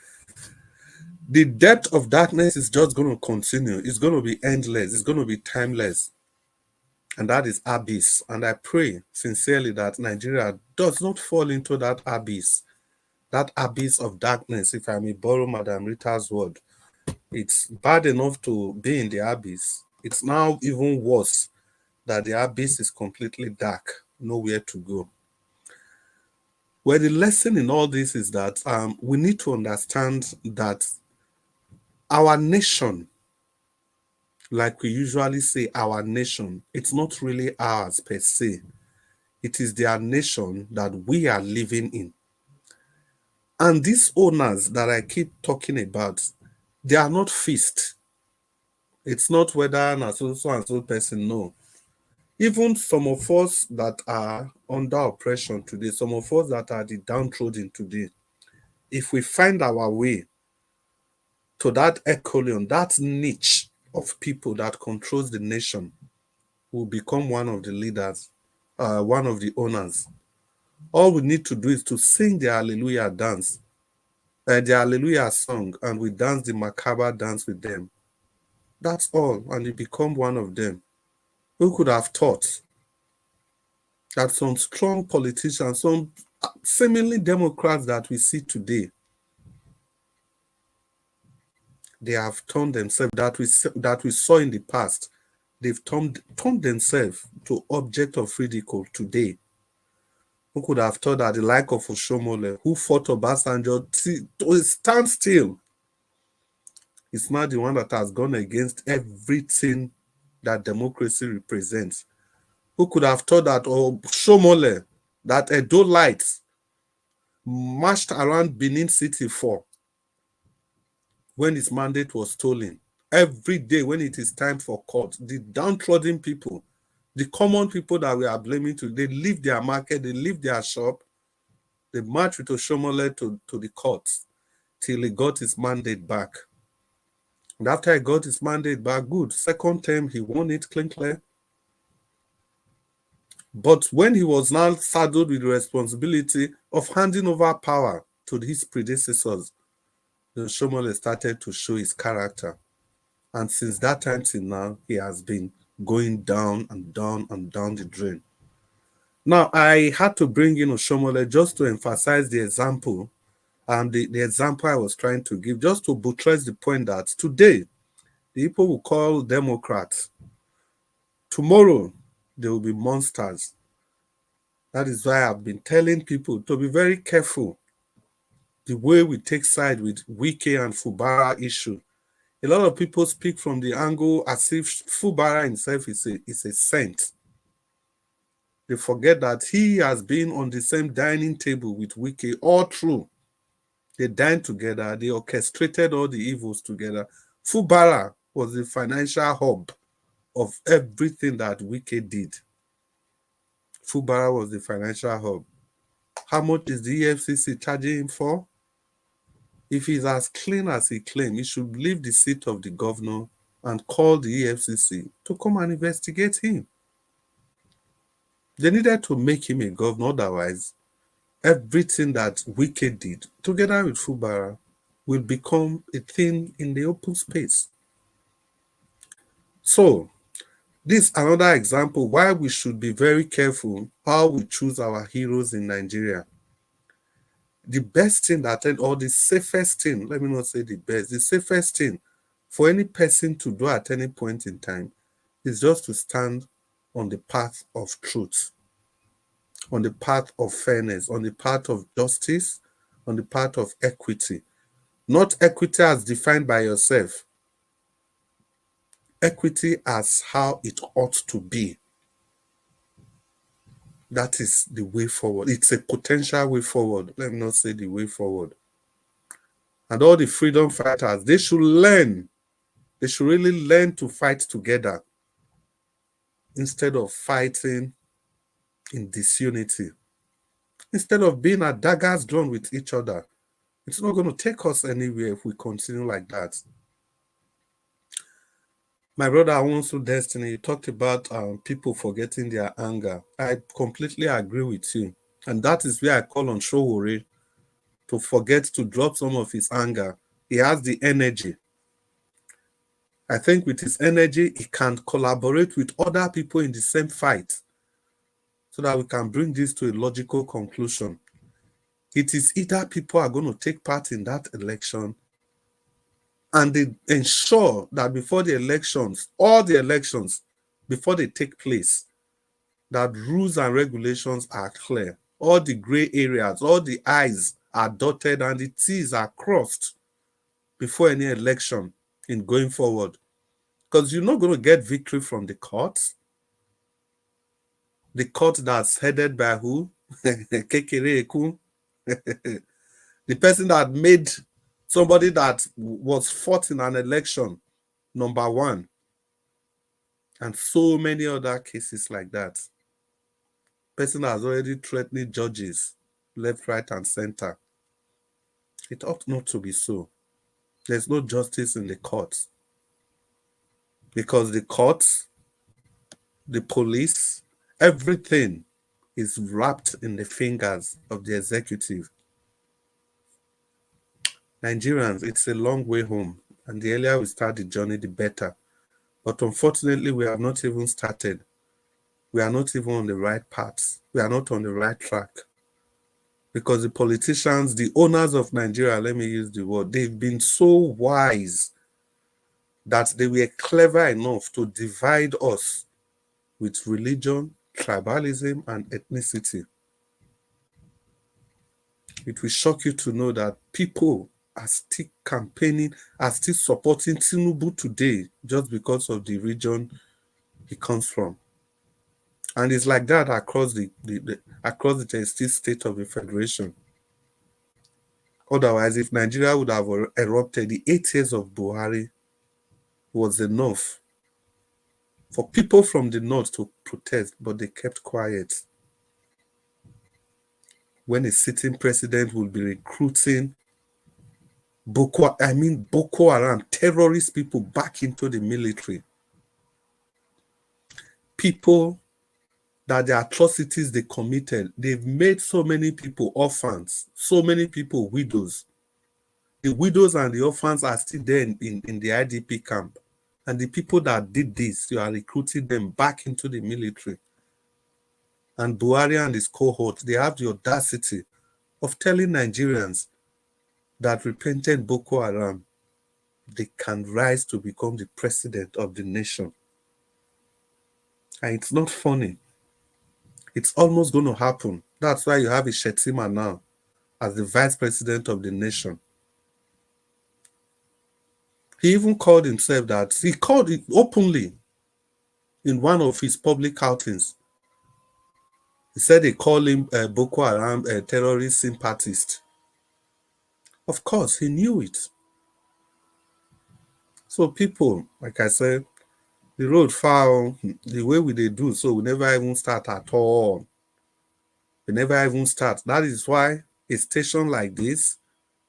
S21: the depth of darkness is just going to continue. It's going to be endless. It's going to be timeless. And that is abyss. And I pray sincerely that Nigeria does not fall into that abyss of darkness, if I may borrow Madam Rita's word. It's bad enough to be in the abyss. It's now even worse that the abyss is completely dark, nowhere to go. Well, the lesson in all this is that we need to understand that our nation like we usually say, our nation. It's not really ours per se. It is their nation that we are living in. And these owners that I keep talking about, they are not fixed. It's not whether an so and so person, no. Even some of us that are under oppression today, some of us that are the downtrodden today, if we find our way to that echelon, that niche of people that controls the nation, will become one of the leaders, one of the owners. All we need to do is to sing the Hallelujah dance, the Hallelujah song, and we dance the macabre dance with them. That's all, and you become one of them. Who could have thought that some strong politicians, some seemingly Democrats that we see today, they have turned themselves, that we saw in the past, they've turned themselves to object of ridicule today. Who could have thought that the like of Oshomole, who fought Obasanjo to stand still, is not the one that has gone against everything that democracy represents? Who could have thought that Oshomole, that Edo Lights, marched around Benin City for when his mandate was stolen? Every day when it is time for court, the downtrodden people, the common people that we are blaming today, they leave their market, they leave their shop, they march with Oshomole to the courts till he got his mandate back. And after he got his mandate back, good. Second term, he won it clean. But when he was now saddled with the responsibility of handing over power to his predecessors, then Oshomole started to show his character. And since that time till now, he has been going down and down and down the drain. Now, I had to bring in Oshomole just to emphasize the example, and the example I was trying to give, just to buttress the point that today, the people will call Democrats. Tomorrow, they will be monsters. That is why I've been telling people to be very careful the way we take side with Wike and Fubara issue. A lot of people speak from the angle as if Fubara himself is a saint. They forget that he has been on the same dining table with Wike all through. They dined together, they orchestrated all the evils together. Fubara was the financial hub of everything that Wike did. Fubara was the financial hub. How much is the EFCC charging him for? If he's as clean as he claims, he should leave the seat of the governor and call the EFCC to come and investigate him. They needed to make him a governor, otherwise everything that Wike did, together with Fubara, will become a thing in the open space. So, this is another example why we should be very careful how we choose our heroes in Nigeria. The best thing or the safest thing, let me not say the best, the safest thing for any person to do at any point in time is just to stand on the path of truth, on the path of fairness, on the path of justice, on the path of equity. Not equity as defined by yourself. Equity as how it ought to be. That is the way forward. It's a potential way forward. Let me not say the way forward. And all the freedom fighters, they should learn. They should really learn to fight together instead of fighting in disunity. Instead of being at daggers drawn with each other. It's not going to take us anywhere if we continue like that. My brother Awonsu Destiny, you talked about people forgetting their anger. I completely agree with you. And that is where I call on Showore to forget to drop some of his anger. He has the energy. I think with his energy, he can collaborate with other people in the same fight so that we can bring this to a logical conclusion. It is either people are going to take part in that election and they ensure that before the elections, all the elections, before they take place, that rules and regulations are clear. All the gray areas, all the I's are dotted and the T's are crossed before any election in going forward. Because you're not going to get victory from the courts. The court that's headed by who? Kekere Eku. The person that made somebody that was fought in an election number one. And so many other cases like that. Person has already threatened judges left, right, and center. It ought not to be so. There's no justice in the courts. Because the courts, the police, everything is wrapped in the fingers of the executive. Nigerians, it's a long way home. And the earlier we start the journey, the better. But unfortunately, we have not even started. We are not even on the right path. We are not on the right track. Because the politicians, the owners of Nigeria, let me use the word, they've been so wise that they were clever enough to divide us with religion, tribalism, and ethnicity. It will shock you to know that people are still campaigning, are still supporting Tinubu today just because of the region he comes from. And it's like that across the across the state of the federation. Otherwise, if Nigeria would have erupted, the 8 years of Buhari was enough for people from the north to protest, but they kept quiet. When a sitting president will be recruiting Boko Haram, terrorist people back into the military. People that the atrocities they committed, they've made so many people orphans, so many people widows. The widows and the orphans are still there in the IDP camp. And the people that did this, you are recruiting them back into the military. And Buhari and his cohort, they have the audacity of telling Nigerians that repentant Boko Haram, they can rise to become the president of the nation. And it's not funny. It's almost going to happen. That's why you have a Shetima now as the vice president of the nation. He even called himself that. He called it openly in one of his public outings. He said they call him Boko Haram a terrorist sympathist. Of course, he knew it. So people, like I said, the road far, the way they do, so we never even start at all. We never even start. That is why a station like this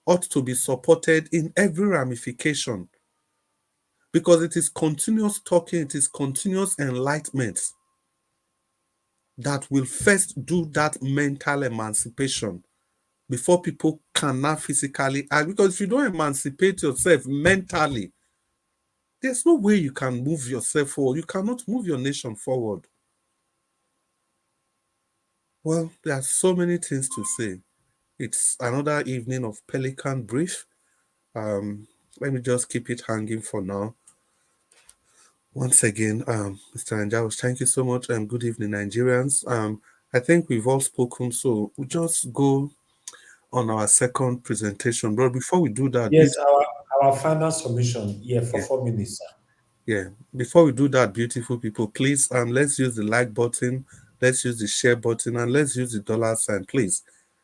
S21: ought to be supported in every ramification. Because it is continuous talking, it is continuous enlightenment that will first do that mental emancipation before people cannot physically act. Because if you don't emancipate yourself mentally, there's no way you can move yourself forward. You cannot move your nation forward. Well, there are so many things to say. It's another evening of Pelican Brief. Let me just keep it hanging for now. Once again, Mr. Anjaos, thank you so much, and good evening, Nigerians. I think we've all spoken, so we'll just go on our second presentation. But before we do that,
S3: yes, our final submission, for 4 minutes, sir.
S21: Yeah, before we do that, beautiful people, please, let's use the like button, let's use the share button, and let's use the dollar sign, please.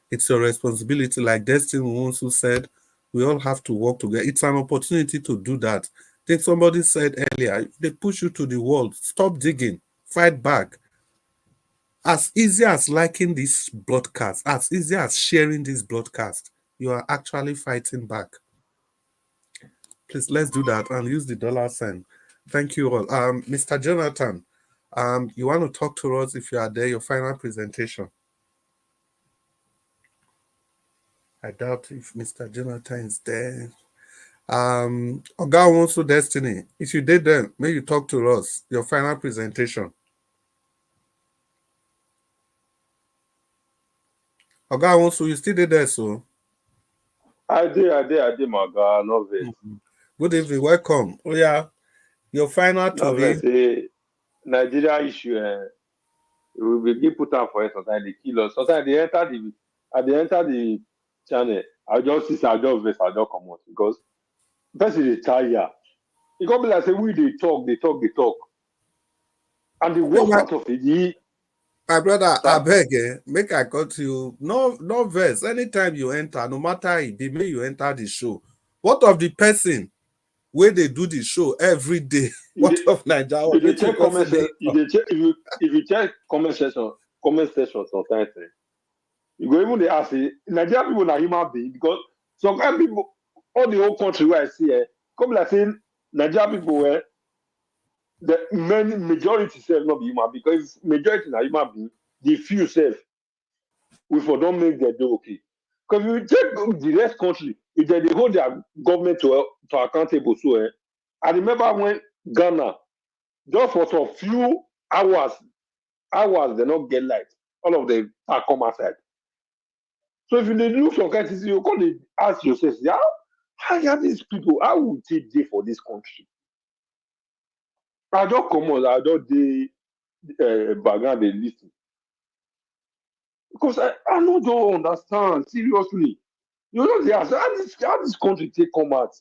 S21: It's your responsibility. Like Destiny Wonsu said, we all have to work together. It's an opportunity to do that. I think somebody said earlier, they push you to the wall. Stop digging. Fight back. As easy as liking this broadcast, as easy as sharing this broadcast, you are actually fighting back. Please, let's do that and use the dollar sign. Thank you all. Mr. Jonathan, you want to talk to us if you are there, your final presentation? I doubt if Mr. Jonathan is there. Oga wants to Destiny. If you did then, may you talk to us, your final presentation. Oga wants to, you still did there, so?
S20: I did, my God, love it.
S21: Good evening, welcome. Oh yeah, your final
S20: Love say Nigeria issue, we will be put out for it sometimes they kill us. Sometimes they enter the channel. I'll just come out because person is tired. It can't be like say we they talk. And the worst part of it,
S21: my brother,
S20: sir?
S21: I beg, make I cut you. No verse. Anytime you enter, no matter it be, may you enter the show. What of the person where they do the show every day? What of Nigeria?
S20: If you check comment section, if you check comment section sometimes, you go even they ask Nigerian people are human beings because some kind of people, all the whole country where I see come like saying Nigerian people were the majority self not be human because majority are human being, the few self we for don't make their do okay. Because if you check the rest country, if they hold their government to accountable, so I remember when Ghana, just for some few hours they not get light. All of them are come outside. So if you look some kind of things, you can ask yourself, how are these people? How would they do for this country? I don't come on, I don't background they listen. Because I don't understand, seriously. You know, they ask, how this country take come out?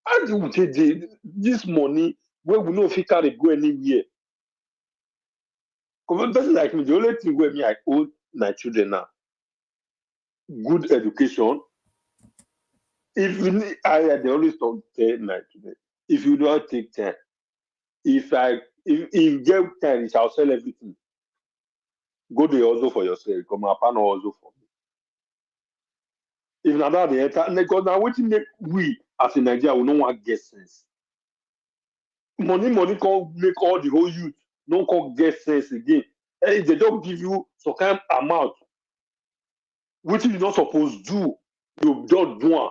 S20: How do we take this money where we know if it carry go anywhere? Because person like me, the only thing where me I owe my children now, good education. If you need, they always talk to my children. If you don't take time, if get time, I'll sell everything. Go to hustle for yourself. Come my partner hustle for me. If not that they enter, because now what make we as in Nigeria we don't want get sense. Money can't make all the whole youth no can't get sense again. And if they don't give you some kind of amount, which you not supposed to do, you don't do it.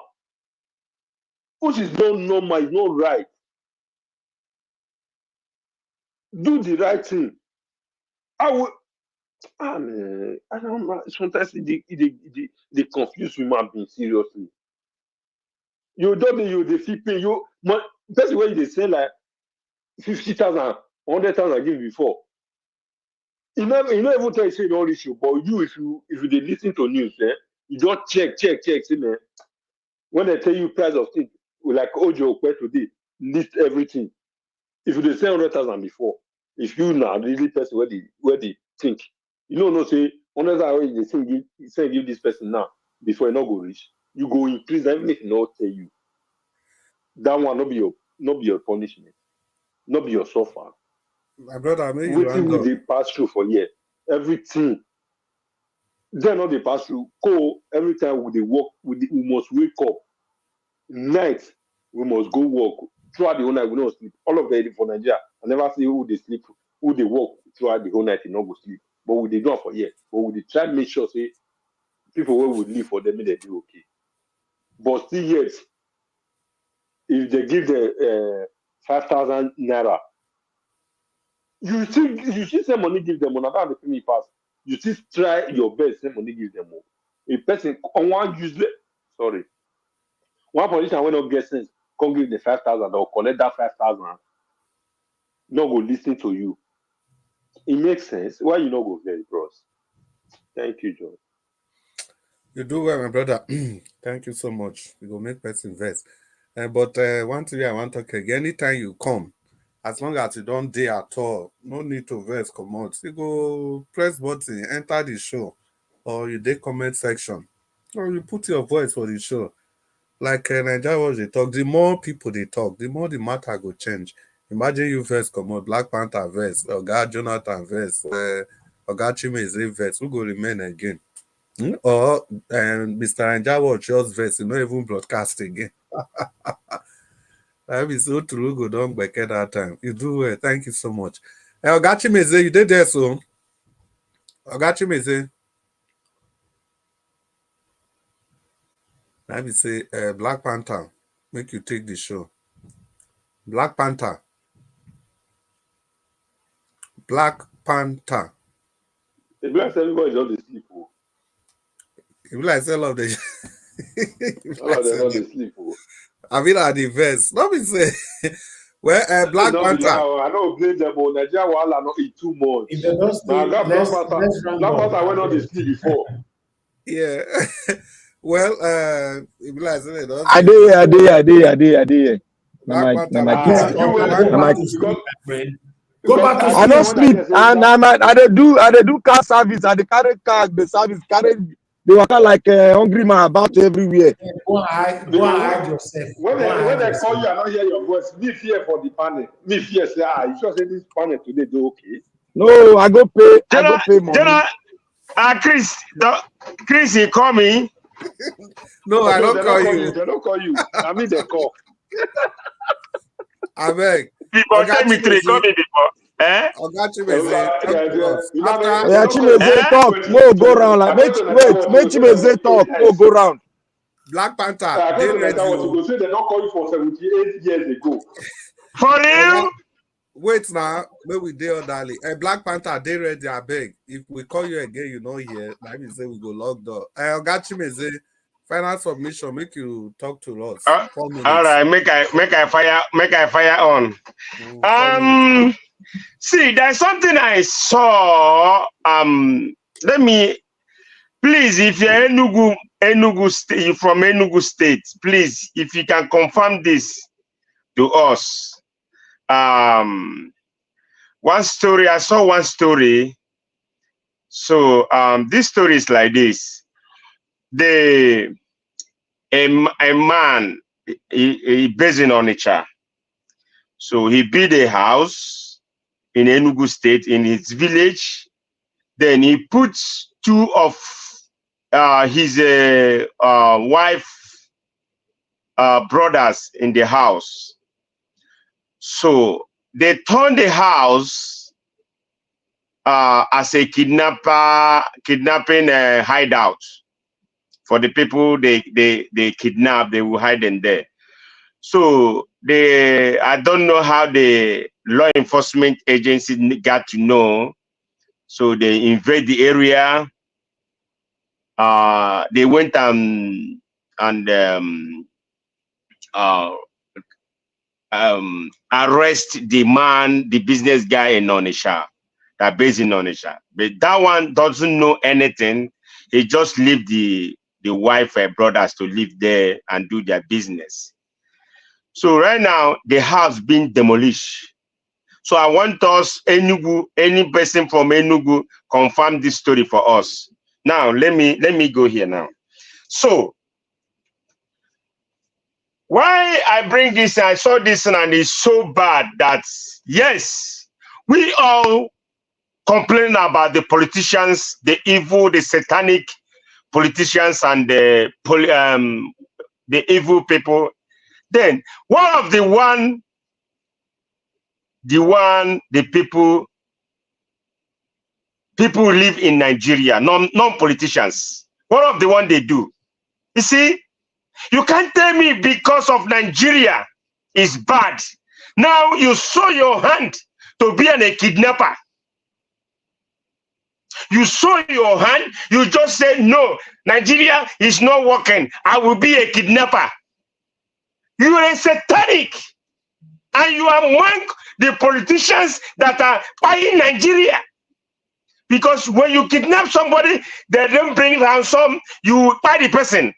S20: Which is not normal, it's not right. Do the right thing. I don't know. Sometimes they confuse human being seriously. You don't you they feel pay you that's the way they say like 50,000, 100,000 give before. You know even tell you say don't reach you, but you if you they listen to news, you don't check, see man. When they tell you price of things, like Ojo today, list everything. If they say 100,000 before, if you now really person where they think, you know, no say 100,000 they say give this person now before you not go reach, you go increase that make not tell you. That one not be your punishment, not be your suffer.
S21: My brother, may you
S20: Waiting with the pass through for year, everything. Then not the pass through. Go every time we work, we must wake up. Night we must go work. Throughout the whole night we don't sleep. All of them for Nigeria, I never see who they sleep, who they work throughout the whole night and not go sleep. But we they do it for years. But we they try to make sure say people who would live for them they do okay. But still yet, if they give the 5,000 naira, you still send money give them on about the pay me pass. You still try your best send money give them more. A person on one useless one politician will not get sense, come give the 5,000 or collect that 5,000, not go listen to you. It makes sense. Why you not go very bros? Thank you, John.
S21: You do well, my brother. Thank you so much. We go make person vex. But one thing I want to talk again. Anytime you come, as long as you don't dare at all, no need to vex. Come out. You go press button, enter the show, or you dey comment section, or you put your voice for the show. Like Nigeria was they talk. The more people they talk, the more the matter go change. Imagine you first come out, Black Panther verse, Oga Jonathan verse, Oga Chimeze verse. Who go remain again? Or Mr. Anjawo just verse, you know, even broadcast again. That be so true. Go down back at that time. You do well. Thank you so much. Oga Chimeze, you did there, so Oga Chimeze. Let me say, Black Panther, make you take the show. Black Panther. Black Panther.
S20: It be like everybody just sleep.
S21: It be like all of the.
S20: All of them not sleep.
S21: I mean, at the verse. Let me say, well, Black Panther.
S20: I know blame them, but Nigeria wahala not eat too much.
S3: If they don't stay, let's round
S20: Black
S3: up.
S20: Panther went on the sleep before.
S21: Yeah. Well, it be like
S17: I did.
S21: Black
S17: na
S21: Panther,
S17: my
S21: like
S17: kids.
S20: You were
S21: Black
S17: Na
S20: go
S17: my
S20: back
S21: Panther.
S20: to sleep, my friend.
S21: Go
S20: Because
S21: back to
S20: I
S17: I
S20: see
S21: sleep.
S17: don't
S20: the one that
S17: sleep,
S20: just said
S17: and
S20: that.
S17: I dey do car service. I dey carry car, the service carry. They waka like hungry man about everywhere.
S21: Go and
S20: Because
S21: hide yourself.
S20: when
S21: Go and
S20: when
S21: hide
S20: they call
S21: yourself.
S20: you, I don't hear your voice. Me fear for the panel. Me fear say, you sure say this panel today do okay?
S17: No, I go pay. I
S2: General,
S17: go pay money.
S2: General, Chris, he call me.
S21: No, I
S20: No,
S21: don't
S20: they
S21: call
S20: don't call you.
S21: you.
S20: They don't call you. I mean, they call.
S21: I beg.
S2: Before, tell me three, call
S21: Ogachimeze,
S2: me before. Eh?
S21: talk to us.
S20: You know,
S21: After
S20: they
S17: Oya
S20: don't call you.
S17: Chimeze
S2: Eh?
S17: talk. Mo go round like
S20: I get
S17: make
S20: to understand
S17: wait.
S20: what
S17: Make
S20: you go say. They
S17: Chimeze
S20: go
S17: talk. Mo
S20: yes.
S17: go round.
S21: Black Panther,
S20: I
S21: they
S20: get to
S21: ready.
S20: understand what you
S21: Oh.
S20: go say. They don't call you for 78 years ago.
S2: For
S21: Oga,
S2: real?
S21: wait now. Maybe we dey orderly. Black Panther, they ready. I beg. If we call you again, you know here. Like we say, we go lock door. Ogachimeze, final submission. Make you talk to us. 4
S2: All
S21: minutes.
S2: right, make I fire on.
S21: 4 minutes.
S2: See, there's something I saw. Let me please, if you're Enugu State, you from Enugu State, please, if you can confirm this to us. One story, I saw one story. So this story is like this. A man, he based in Onitsha. So he built a house in Enugu State in his village. Then he puts two of his wife brothers in the house. So they turned the house as a kidnapping hideout for the people they kidnap. They will hide in there. So I don't know how the law enforcement agency got to know. So they invade the area. They went and arrest the man, the business guy in Onitsha, that based in Onitsha. But that one doesn't know anything. He just leave the wife and brothers to live there and do their business. So right now the house being demolished. So I want us, any person from Enugu, confirm this story for us. Now let me go here now. So why I bring this, I saw this and it's so bad that yes, we all complain about the politicians, the evil, the satanic politicians and the evil people. Then one of the people live in Nigeria, non-politicians. One of the one they do. You see, you can't tell me because of Nigeria is bad. Now you show your hand to be a kidnapper. You show your hand, you just say, no, Nigeria is not working. I will be a kidnapper. You are a satanic. And you are among the politicians that are buying Nigeria. Because when you kidnap somebody, they don't bring ransom, you buy the person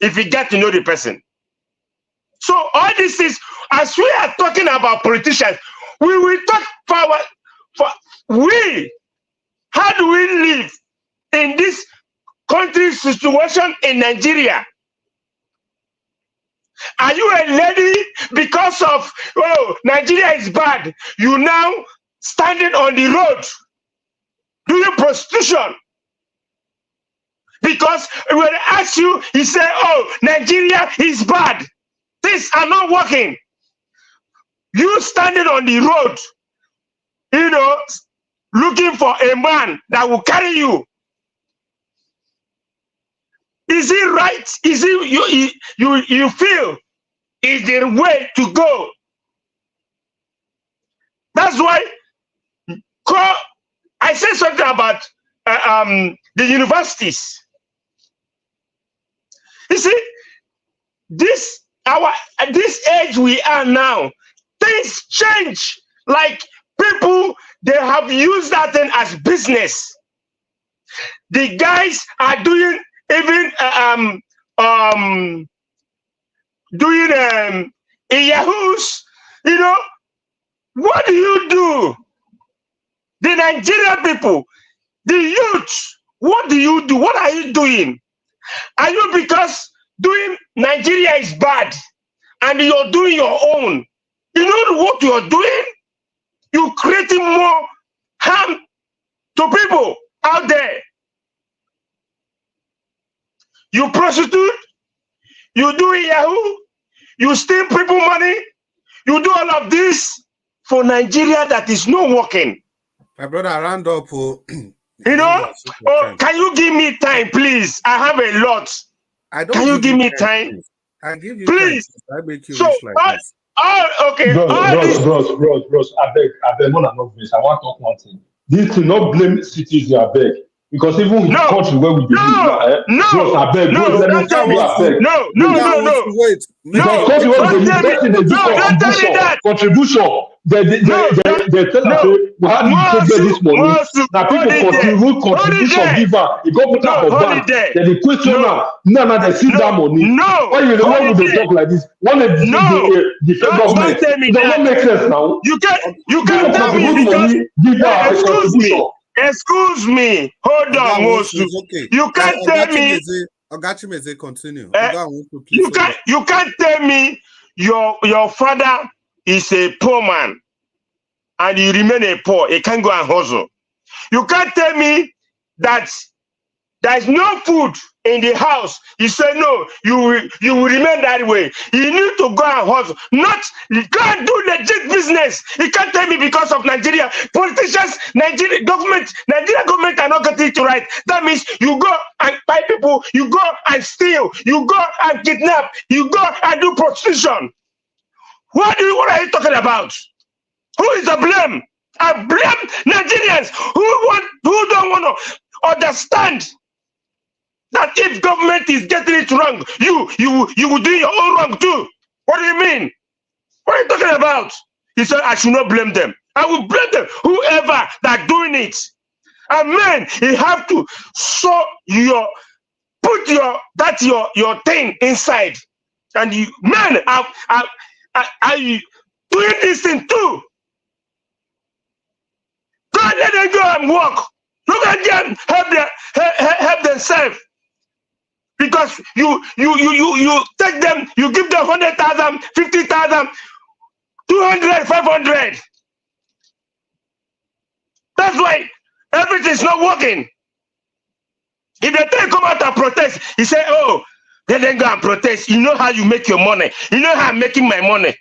S2: if you get to know the person. So all this is, as we are talking about politicians, we will talk for we. How do we live in this country situation in Nigeria? Are you a lady because of, oh, Nigeria is bad? You now standing on the road doing prostitution? Because when I ask you, he said, oh, Nigeria is bad. Things are not working. You standing on the road, you know, looking for a man that will carry you. Is it right? Is it you feel is the way to go? That's why I said something about the universities. You see, this age we are now, things change. Like people, they have used that thing as business. The guys are doing even doing in Yahoos, you know, what do you do? The Nigerian people, the youth, what do you do? What are you doing? Are you because doing Nigeria is bad and you're doing your own? You know what you're doing? You're creating more harm to people out there. You prostitute, you do Yahoo, you steal people money, you do all of this for Nigeria that is not working.
S21: My brother, round up.
S2: You know, oh, can you give me time, please? I have a lot. Can you give me time?
S21: I give you
S2: please.
S21: Time. I make you
S2: So,
S21: rich like this.
S2: Okay.
S4: Bros, I beg, more than not this. I want to talk one thing. This to not blame cities, I beg. Because even in the country where we live now, bros, I beg, bros, let me tell you, I beg.
S2: No.
S21: Wait.
S4: Because country where we live, they do contribution. They tell us, we have to get this money. Now people contribution giver. You go put that for bank. Then the question now they see that money. Why you the one who talk like this? One of the government. It doesn't make sense now.
S2: You can't tell me because excuse me. Hold on, Mosu.
S21: Okay.
S2: You can't tell me.
S21: Ogachimeze, continue.
S2: You can't tell me your father is a poor man and you remain a poor. He can't go and hustle. You can't tell me that there's no food in the house. You say no, you will remain that way. You need to go and hustle. Not go and do legit business. You can't tell me because of Nigeria. Politicians, Nigeria government are not getting it right. That means you go and buy people, you go and steal, you go and kidnap, you go and do prostitution. What are you talking about? Who is the blame? I blame Nigerians who don't want to understand that if government is getting it wrong, you will do your own wrong too. What do you mean? What are you talking about? He said, I should not blame them. I will blame them, whoever that doing it. And man, you have to put your thing inside. And you, man, I doing this thing too. God, let them go and work. Look at them, help themselves. Because you take them, you give them 100,000, 50,000, 200, 500. That's why everything's not working. If they come out and protest, he say, oh, let them go and protest. You know how you make your money. You know how I'm making my money.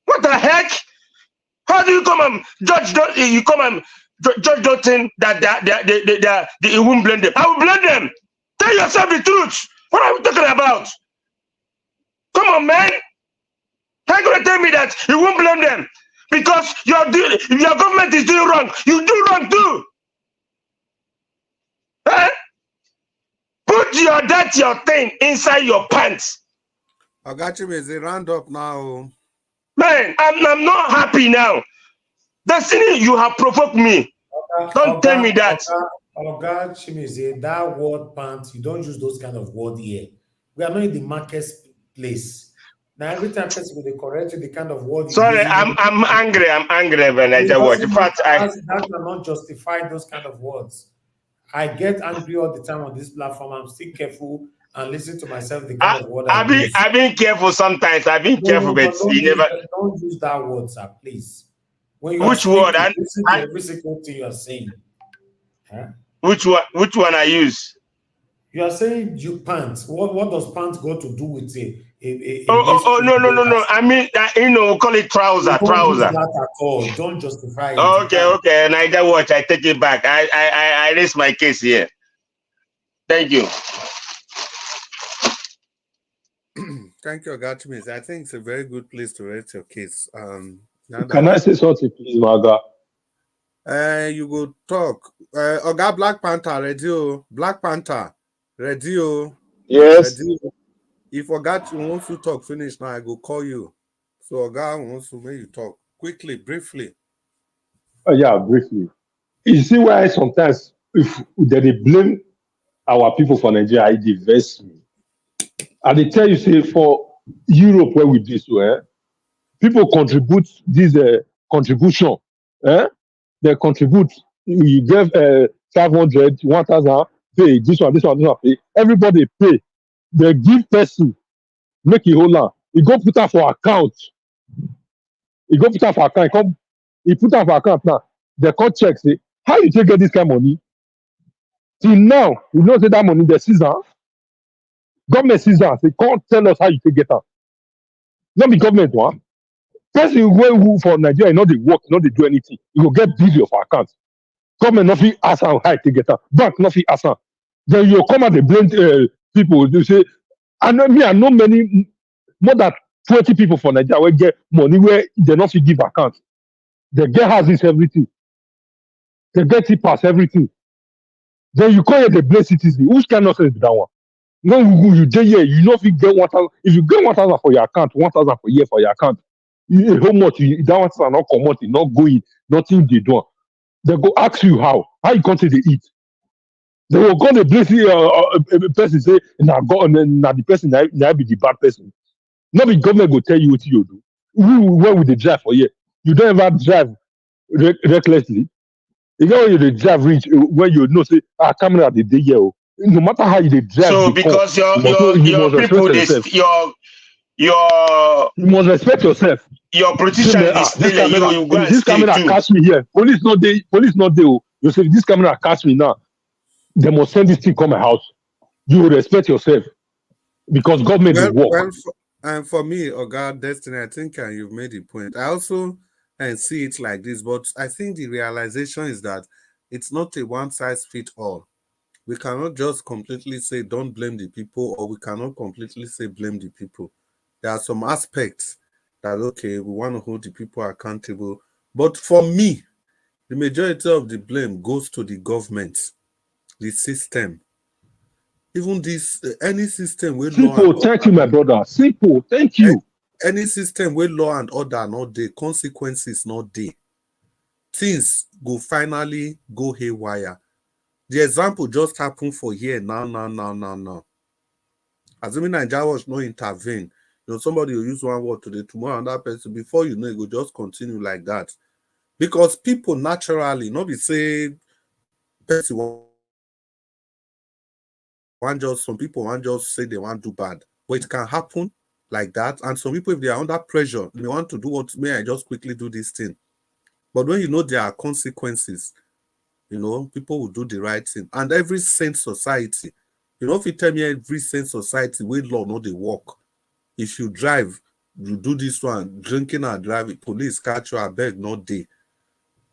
S2: What the heck? How do you come and judge? You come and judge don't think that you won't blame them. I will blame them. Tell yourself the truth. What are we talking about? Come on, man. How are you going to tell me that you won't blame them? Because your government is doing wrong. You do wrong too. Eh? Put your thing inside your pants.
S21: I got you, is a round up now.
S2: Man, I'm not happy now. Destiny, you have provoked me. Don't tell me that.
S3: Oga Chimize, that word pants, you don't use those kind of word here. We are not in the marketplace. Now, every time person will correct you, the kind of word.
S2: Sorry, I'm angry. I'm angry when I just watch. In fact,
S3: that cannot justify those kind of words. I get angry all the time on this platform. I'm still careful and listen to myself. The kind of word
S2: I've been careful sometimes. I've been careful, but you never.
S3: Don't use that word, sir, please. When you
S2: which word?
S3: Listen to every single thing you are saying. Huh?
S2: Which one I use?
S3: You are saying you pants. What does pants got to do with a
S2: no. I mean, call it trouser.
S3: Don't use that at all. Don't justify it.
S2: Okay. And I just watch. I take it back. I raise my case here. Thank you.
S21: Thank you, Ogachimeze. I think it's a very good place to raise your case.
S4: Can I say something, please, Maga?
S21: You go talk. Oga Black Panther, radio. Black Panther, radio.
S4: Yes.
S21: Radio. If Oga wants to talk, finish now, I go call you. So Oga wants to make you talk quickly, briefly.
S4: Yeah, briefly. You see why sometimes if they blame our people for Nigeria, it diverts me. And they tell you, say, for Europe where we this way. People contribute this contribution. They contribute. You give 500, 1,000, pay this one, pay. Everybody pay. They give person, make it whole land. You go put that for account. You go put that for account. You put that for account now. They come check, say, how you take get this kind of money? Till now, you know say that money, the season. Government season, they can't tell us how you take get am. Not be government one. Person who for Nigeria, not they work, not they do anything. You go get busy of account. Government not fit ask am how you take get am. Bank not fit ask am. Then you come out they blame people. They say, I know many more than 20 people for Nigeria will get money where they not fit give account. They get houses, everything. They get it pass everything. Then you call it the blame citizen. Who's kind of sense be that one? When you dey here, you know if you get 1,000. If you get 1,000 for your account, 1,000 per year for your account, how much that 1,000 not come out, not going, nothing they do. They go ask you how you can't say they eat. They will go to bless a person say na God, na the person na be the bad person. Not the government go tell you what you do. Where would they drive for here? You don't ever drive recklessly. You know when you dey drive reach where you know say camera dey dey here. No matter how you dey drive,
S2: So because your people,
S4: you must respect yourself.
S2: Your politician is stealing you. You go and
S4: This
S2: steal
S4: camera
S2: too.
S4: catch me here. Police not there. Oh. You say this camera catch me now. They must send this thing come my house. You will respect yourself because government will work.
S21: And for me, Oga Destiny, I think you've made a point. I also see it like this, but I think the realization is that it's not a one-size-fits-all. We cannot just completely say don't blame the people, or we cannot completely say blame the people. There are some aspects that, okay, we want to hold the people accountable. But for me, the majority of the blame goes to the government, the system. Even this, any system with law.
S4: Simple, thank you, my brother. Simple, thank you.
S21: Any system with law and order are not there, consequences not there. Things go finally go haywire. The example just happened for here now. Assuming Nigeria was not intervene, somebody will use one word today, tomorrow another person, before you know it will just continue like that. Because people naturally, not be say person some people want just say they want to do bad. But it can happen like that. And some people, if they are under pressure, they want to do what, may I just quickly do this thing. But when you know there are consequences, people will do the right thing. And every sane society, if you tell me every sane society where law no they work. If you drive, you do this one, drinking and driving, police catch you, I beg not day.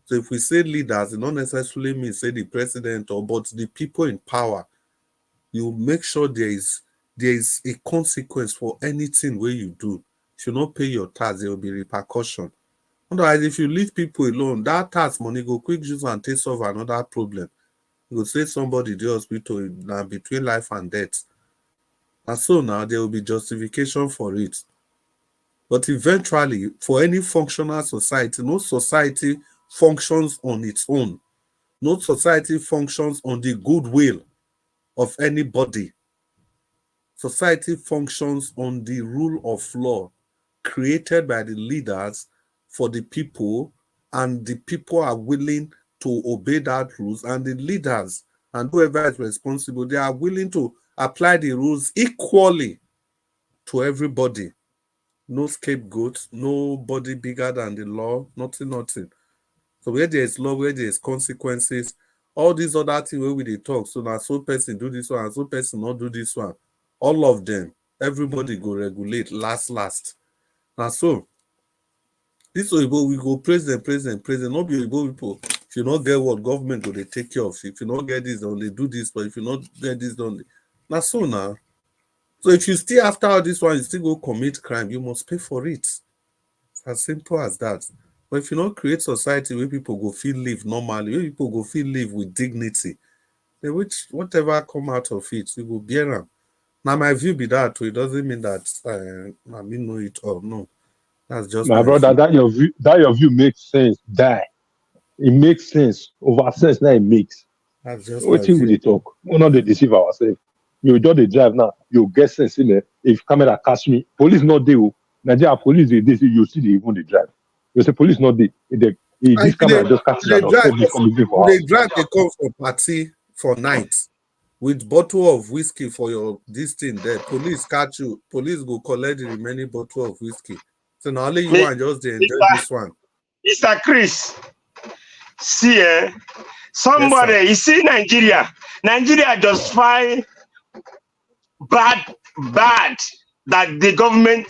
S21: So if we say leaders, it not necessarily mean say the president but the people in power, you make sure there is a consequence for anything where you do. If you not pay your tax, there will be repercussion. Otherwise, if you leave people alone, that tax money go quick use and take solve another problem. You go say somebody the hospital now between life and death. And so now there will be justification for it. But eventually, for any functional society, no society functions on its own. No society functions on the goodwill of anybody. Society functions on the rule of law created by the leaders for the people, and the people are willing to obey that rules, and the leaders and whoever is responsible, they are willing to apply the rules equally to everybody. No scapegoats, nobody bigger than the law, nothing. So where there is law, where there is consequences, all these other things where we dey talk, so now so person do this one, and so person not do this one, all of them, everybody go regulate last. Now so, this Oyibo, we go praise them, not be Oyibo people. If you not get what government go they take care of, if you not get this, don't they do this, but if you not get this, don't they. Now so now. So if you still after all this one, you still go commit crime, you must pay for it. It's as simple as that. But if you not create society where people go feel live normally, where people go feel live with dignity, then whatever come out of it, you go bear them. Now my view be that, it doesn't mean that I mean know it all. No, that's just
S4: my brother. View. That your view makes sense. It makes sense. Over sense now it makes.
S21: That's just
S4: what we talk. We're not to deceive ourselves. You don't drive now. You get sense in there. if camera catch me, police not there. Nigeria police they say you see the even the drive. You say police not there. This camera just catch you and stop this coming for
S21: they
S4: house.
S21: drive they come for party for night with bottle of whiskey for your this thing there. Police catch you, police go collect the remaining bottle of whiskey. So now only you want just to enjoy this one.
S2: Mr. Chris, see, somebody, you see Nigeria just find bad that the government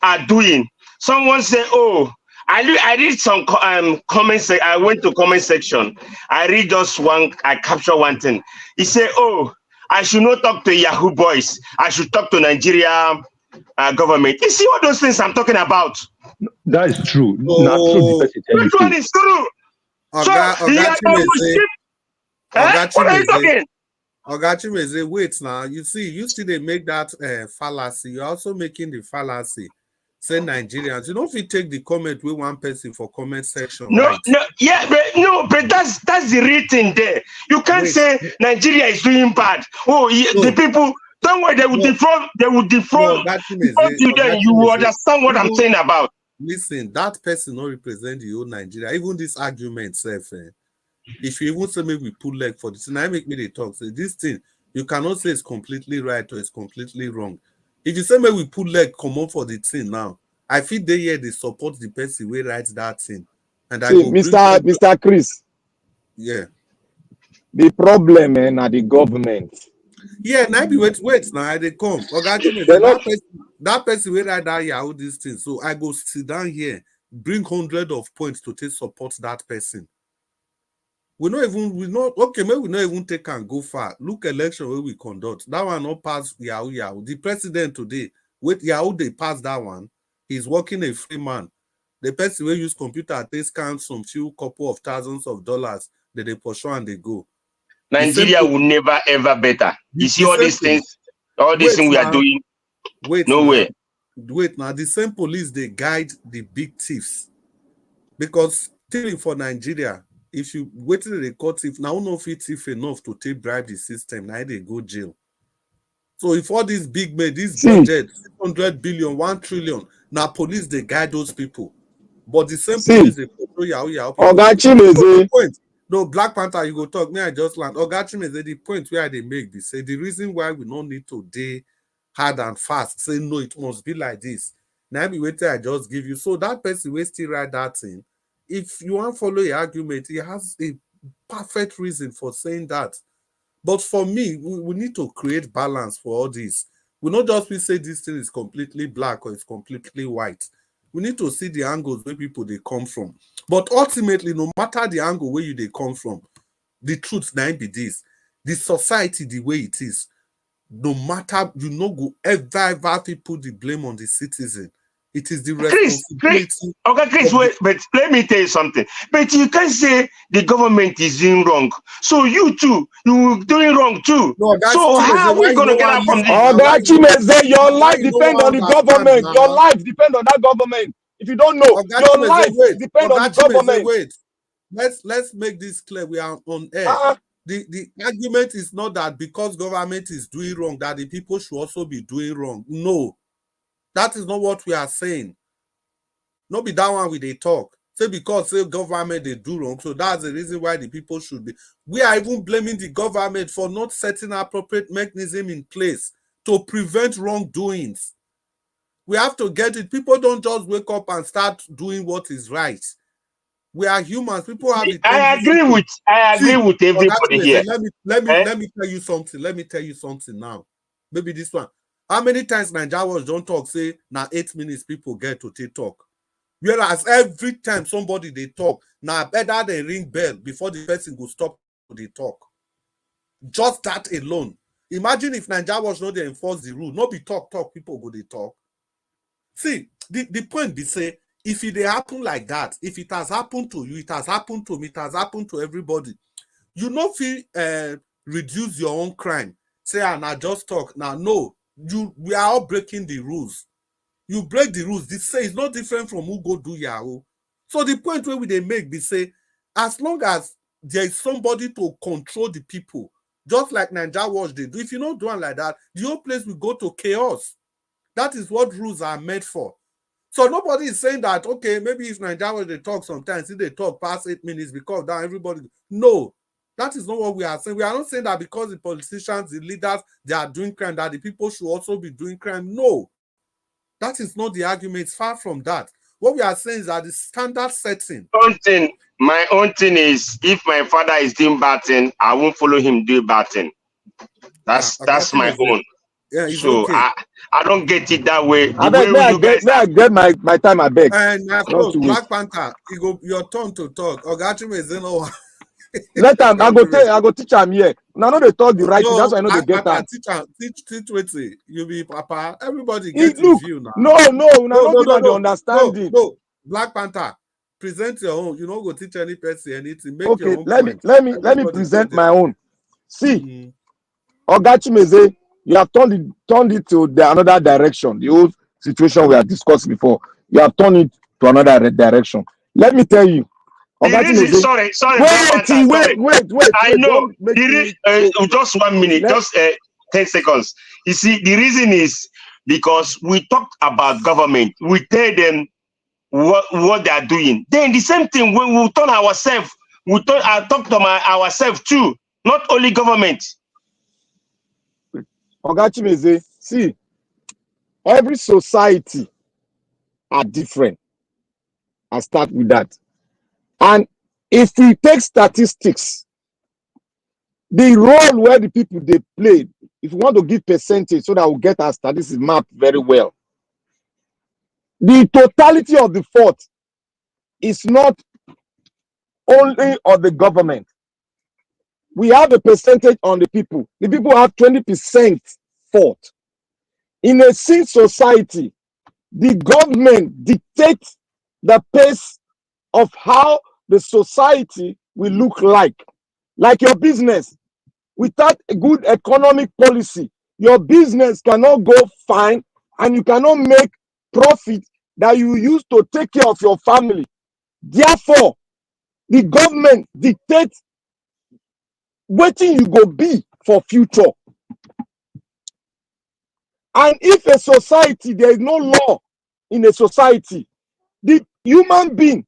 S2: are doing. Someone say, oh, I read some comments. I went to comment section. I read just one. I capture one thing. He said, "Oh, I should not talk to Yahoo boys. I should talk to Nigeria government." You see all those things I'm talking about?
S4: That is true. Not true.
S2: Which one is true? What are you talking?
S21: Ogachimeze, wait now. You see, you still they make that fallacy. You're also making the fallacy. Say Nigerians, you know if you take the comment with one person for comment section, right?
S2: But that's the real thing there. You can't say Nigeria is doing bad. Oh, the people, don't worry, they will defraud you, then you will understand what I'm saying about.
S21: Listen, that person not represent the whole Nigeria. Even this argument self, if you even say maybe we pull leg for this, and I make me the talk. Say this thing, you cannot say it's completely right or it's completely wrong. If you say maybe we pull leg come on for the thing now, I feel they here they support the person who writes that thing. And
S17: see, Mr. Chris.
S21: Yeah.
S17: The problem are the government.
S21: Yeah, now be wait now they come. That person will write that all these things. So I go sit down here, bring 100 of points to take support that person. Maybe we not even take and go far. Look election where we conduct. That one not pass Yahoo. The president today, with Yahoo, they pass that one. He's working a free man. The person will use computer, they scan some few couple of thousands of dollars, they pursue and they go.
S2: Nigeria will never ever better. You see all these things, we are doing. No way.
S21: Wait now, the same police they guide the big thieves. Because stealing for Nigeria, if you wait till they caught thief, now no fit thief enough to take bribe the system, now they go jail. So if all these big men, this budget, 600 billion, 1 trillion, now police they guide those people. But the same police they control Yahoo. No, Black Panther, you go talk, me I just land. Ogachimeze, the point where they make this, say the reason why we don't need to day hard and fast, say no, it must be like this. Now be waiting, I just give you. So that person will still write that thing. If you want to follow your argument, he has a perfect reason for saying that. But for me, we need to create balance for all this. We not just say this thing is completely black or it's completely white. We need to see the angles where people they come from. But ultimately, no matter the angle where they come from, the truth now be this. The society the way it is, no matter go ever people the blame on the citizen. It is the responsibility.
S2: Chris, wait, but let me tell you something. But you can't say the government is doing wrong. So you too, you doing wrong too.
S21: No,
S2: so how are we going to get out from
S21: this?
S17: Your life depends on the government. Your life depends on that government. If you don't know, your life depends on the government.
S21: Wait. Let's make this clear. We are on air. The argument is not that because government is doing wrong, that the people should also be doing wrong. No. That is not what we are saying. Not be that one with they talk. Say because government they do wrong. So that's the reason why the people should be. We are even blaming the government for not setting appropriate mechanism in place to prevent wrongdoings. We have to get it. People don't just wake up and start doing what is right. We are humans. People have the
S2: I agree with everybody here.
S21: Let me tell you something. Let me tell you something now. Maybe this one. How many times Nigerians don't talk, say, now 8 minutes people get to talk. Whereas every time somebody they talk, now better they ring bell before the person go stop they talk. Just that alone. Imagine if Nigerians know they enforce the rule. Not be talk, people go they talk. See, the point be say, if it happen like that, if it has happened to you, it has happened to me, it has happened to everybody, you not feel reduce your own crime. Say, and I just talk. Now, no. We are all breaking the rules. You break the rules. This say it's not different from who go do Yahoo. So the point where they make be say, as long as there is somebody to control the people, just like Nigeria Watch they do, if you not do it like that, the whole place will go to chaos. That is what rules are made for. So nobody is saying that, okay, maybe if Nigeria they talk sometimes, if they talk past 8 minutes because now everybody. No, that is not what we are saying. We are not saying that because the politicians, the leaders, they are doing crime, that the people should also be doing crime. No, that is not the argument. It's far from that. What we are saying is that the standard setting.
S2: My own thing is, if my father is doing bad thing, I won't follow him do bad thing. That's my own.
S21: Yeah, it's
S2: so
S21: okay.
S2: I don't get it that way. The
S17: I beg,
S2: way you guys
S17: I get my time, I beg.
S21: And
S17: Not to
S21: Black
S17: waste.
S21: Panther, your turn to talk. Ogachime is
S17: Let time, I go teach am here. Now, no, they talk the right thing. That's
S21: no,
S17: why I know they
S21: Black
S17: get
S21: Panther,
S17: time.
S21: teach wetin. You be papa. Everybody gets his
S17: Look,
S21: view now.
S17: no, una not give am the understanding.
S21: No. Black Panther, present your own. You no go teach any person anything. Make your
S17: Okay,
S21: own
S17: let
S21: point.
S17: me present my own. See, Ogachimeze, you have turned it to another direction. The old situation we have discussed before, you have turned it to another direction. Let me tell you,
S2: Ogachimeze. Sorry, Black Panther, sorry. I know. Just 1 minute, just 10 seconds. You see, the reason is because we talked about government. We tell them what they are doing. Then the same thing when we turn ourselves, I talk to ourselves too, not only government.
S17: Ogachimeze, see, every society are different. I start with that. And if we take statistics, the role where the people they play, if we want to give percentage so that we'll get our statistics mapped very well, the totality of the fault is not only on the government. We have a percentage on the people. The people have 20% fault. In a sick society, the government dictates the pace of how the society will look like. Like your business, without a good economic policy, your business cannot go fine and you cannot make profit that you use to take care of your family. Therefore, the government dictates wetin you go be for future. And if a society, there is no law in a society, the human being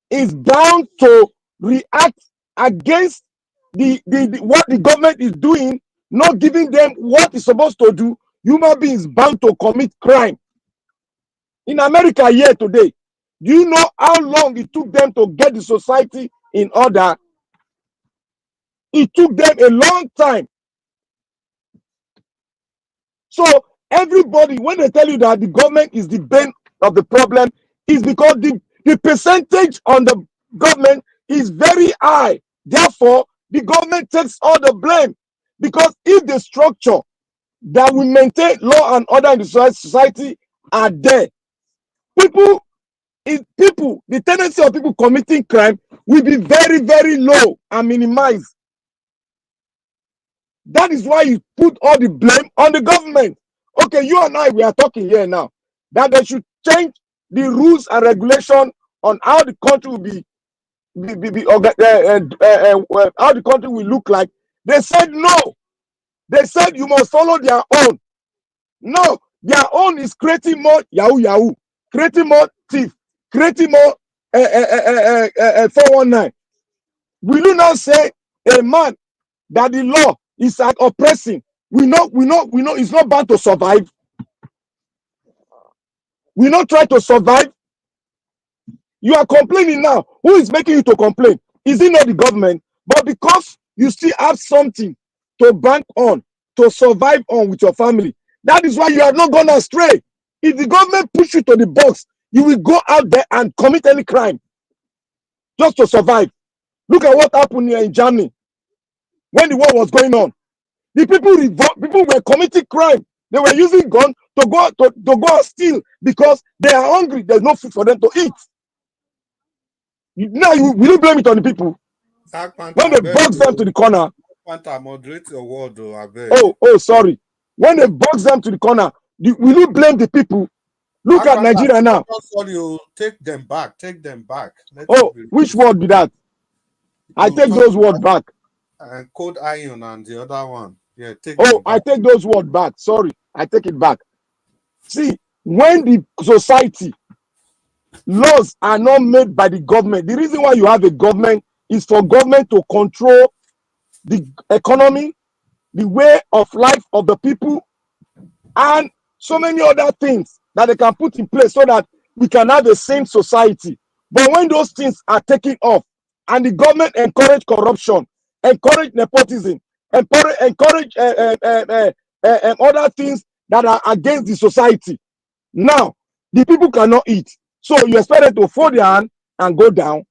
S17: is bound to react against what the government is doing, not giving them what it's supposed to do. Human beings bound to commit crime. In America here today, do you know how long it took them to get the society in order? It took them a long time. So everybody, when they tell you that the government is the bane of the problem, is because the percentage on the government is very high. Therefore, the government takes all the blame. Because if the structure that will maintain law and order in the society are there, the tendency of people committing crime will be very, very low and minimized. That is why you put all the blame on the government. Okay, you and I, we are talking here now that they should change the rules and regulation on how the country will how the country will look like. They said no. They said you must follow their own. No, their own is creating more yahoo, creating more thief, creating more 419. Will you not say a man that the law is like oppressing? We know it's not bound to survive. We not try to survive. You are complaining now. Who is making you to complain? Is it not the government? But because you still have something to bank on, to survive on with your family, that is why you have not gone astray. If the government push you to the box, you will go out there and commit any crime just to survive. Look at what happened here in Germany when the war was going on. The people were committing crime. They were using guns to go and steal because they are hungry. There's no food for them to eat. Now will you blame it on the people? When they box them to the corner.
S21: Moderate your word,
S17: Sorry. When they box them to the corner, will you blame the people? Look at Nigeria now.
S21: Sorry, take them back.
S17: Which word be that? I take those words back.
S21: Code iron and the other one. Yeah,
S17: I take those words back. Sorry, I take it back. See, when the society laws are not made by the government, the reason why you have a government is for government to control the economy, the way of life of the people, and so many other things that they can put in place so that we can have a sane society. But when those things are taken off and the government encourage corruption, encourage nepotism, encourage other things that are against the society, now the people cannot eat. So you expect them to fold their hand and go down.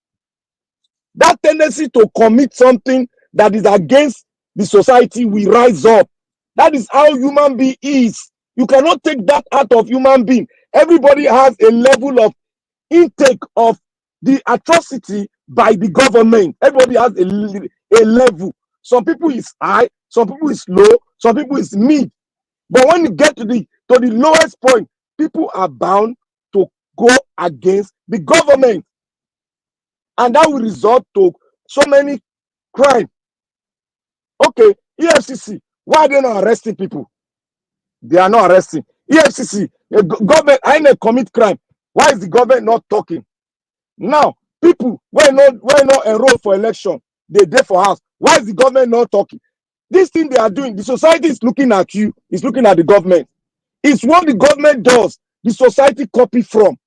S17: That tendency to commit something that is against the society will rise up. That is how human being is. You cannot take that out of human being. Everybody has a level of intake of the atrocity by the government. Everybody has a level. Some people is high, some people is low, some people is mid. But when you get to the lowest point, people are bound to go against the government. And that will result to so many crime. Okay, EFCC, why are they not arresting people? They are not arresting. EFCC, government, I ain't commit crime. Why is the government not talking? Now, people when not enrolled for election, they there for house. Why is the government not talking? This thing they are doing, the society is looking at you, is looking at the government. It's what the government does, the society copy from.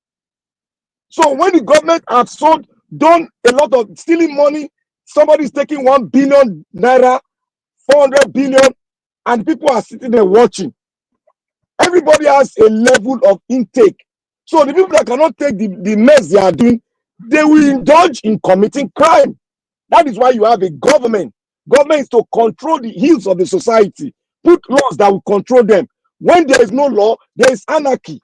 S17: So when the government have done a lot of stealing money, somebody is taking 1 billion naira, 400 billion, and people are sitting there watching. Everybody has a level of intake. So the people that cannot take the mess they are doing, they will indulge in committing crime. That is why you have a government. Government is to control the hills of the society, put laws that will control them. When there is no law, there is anarchy.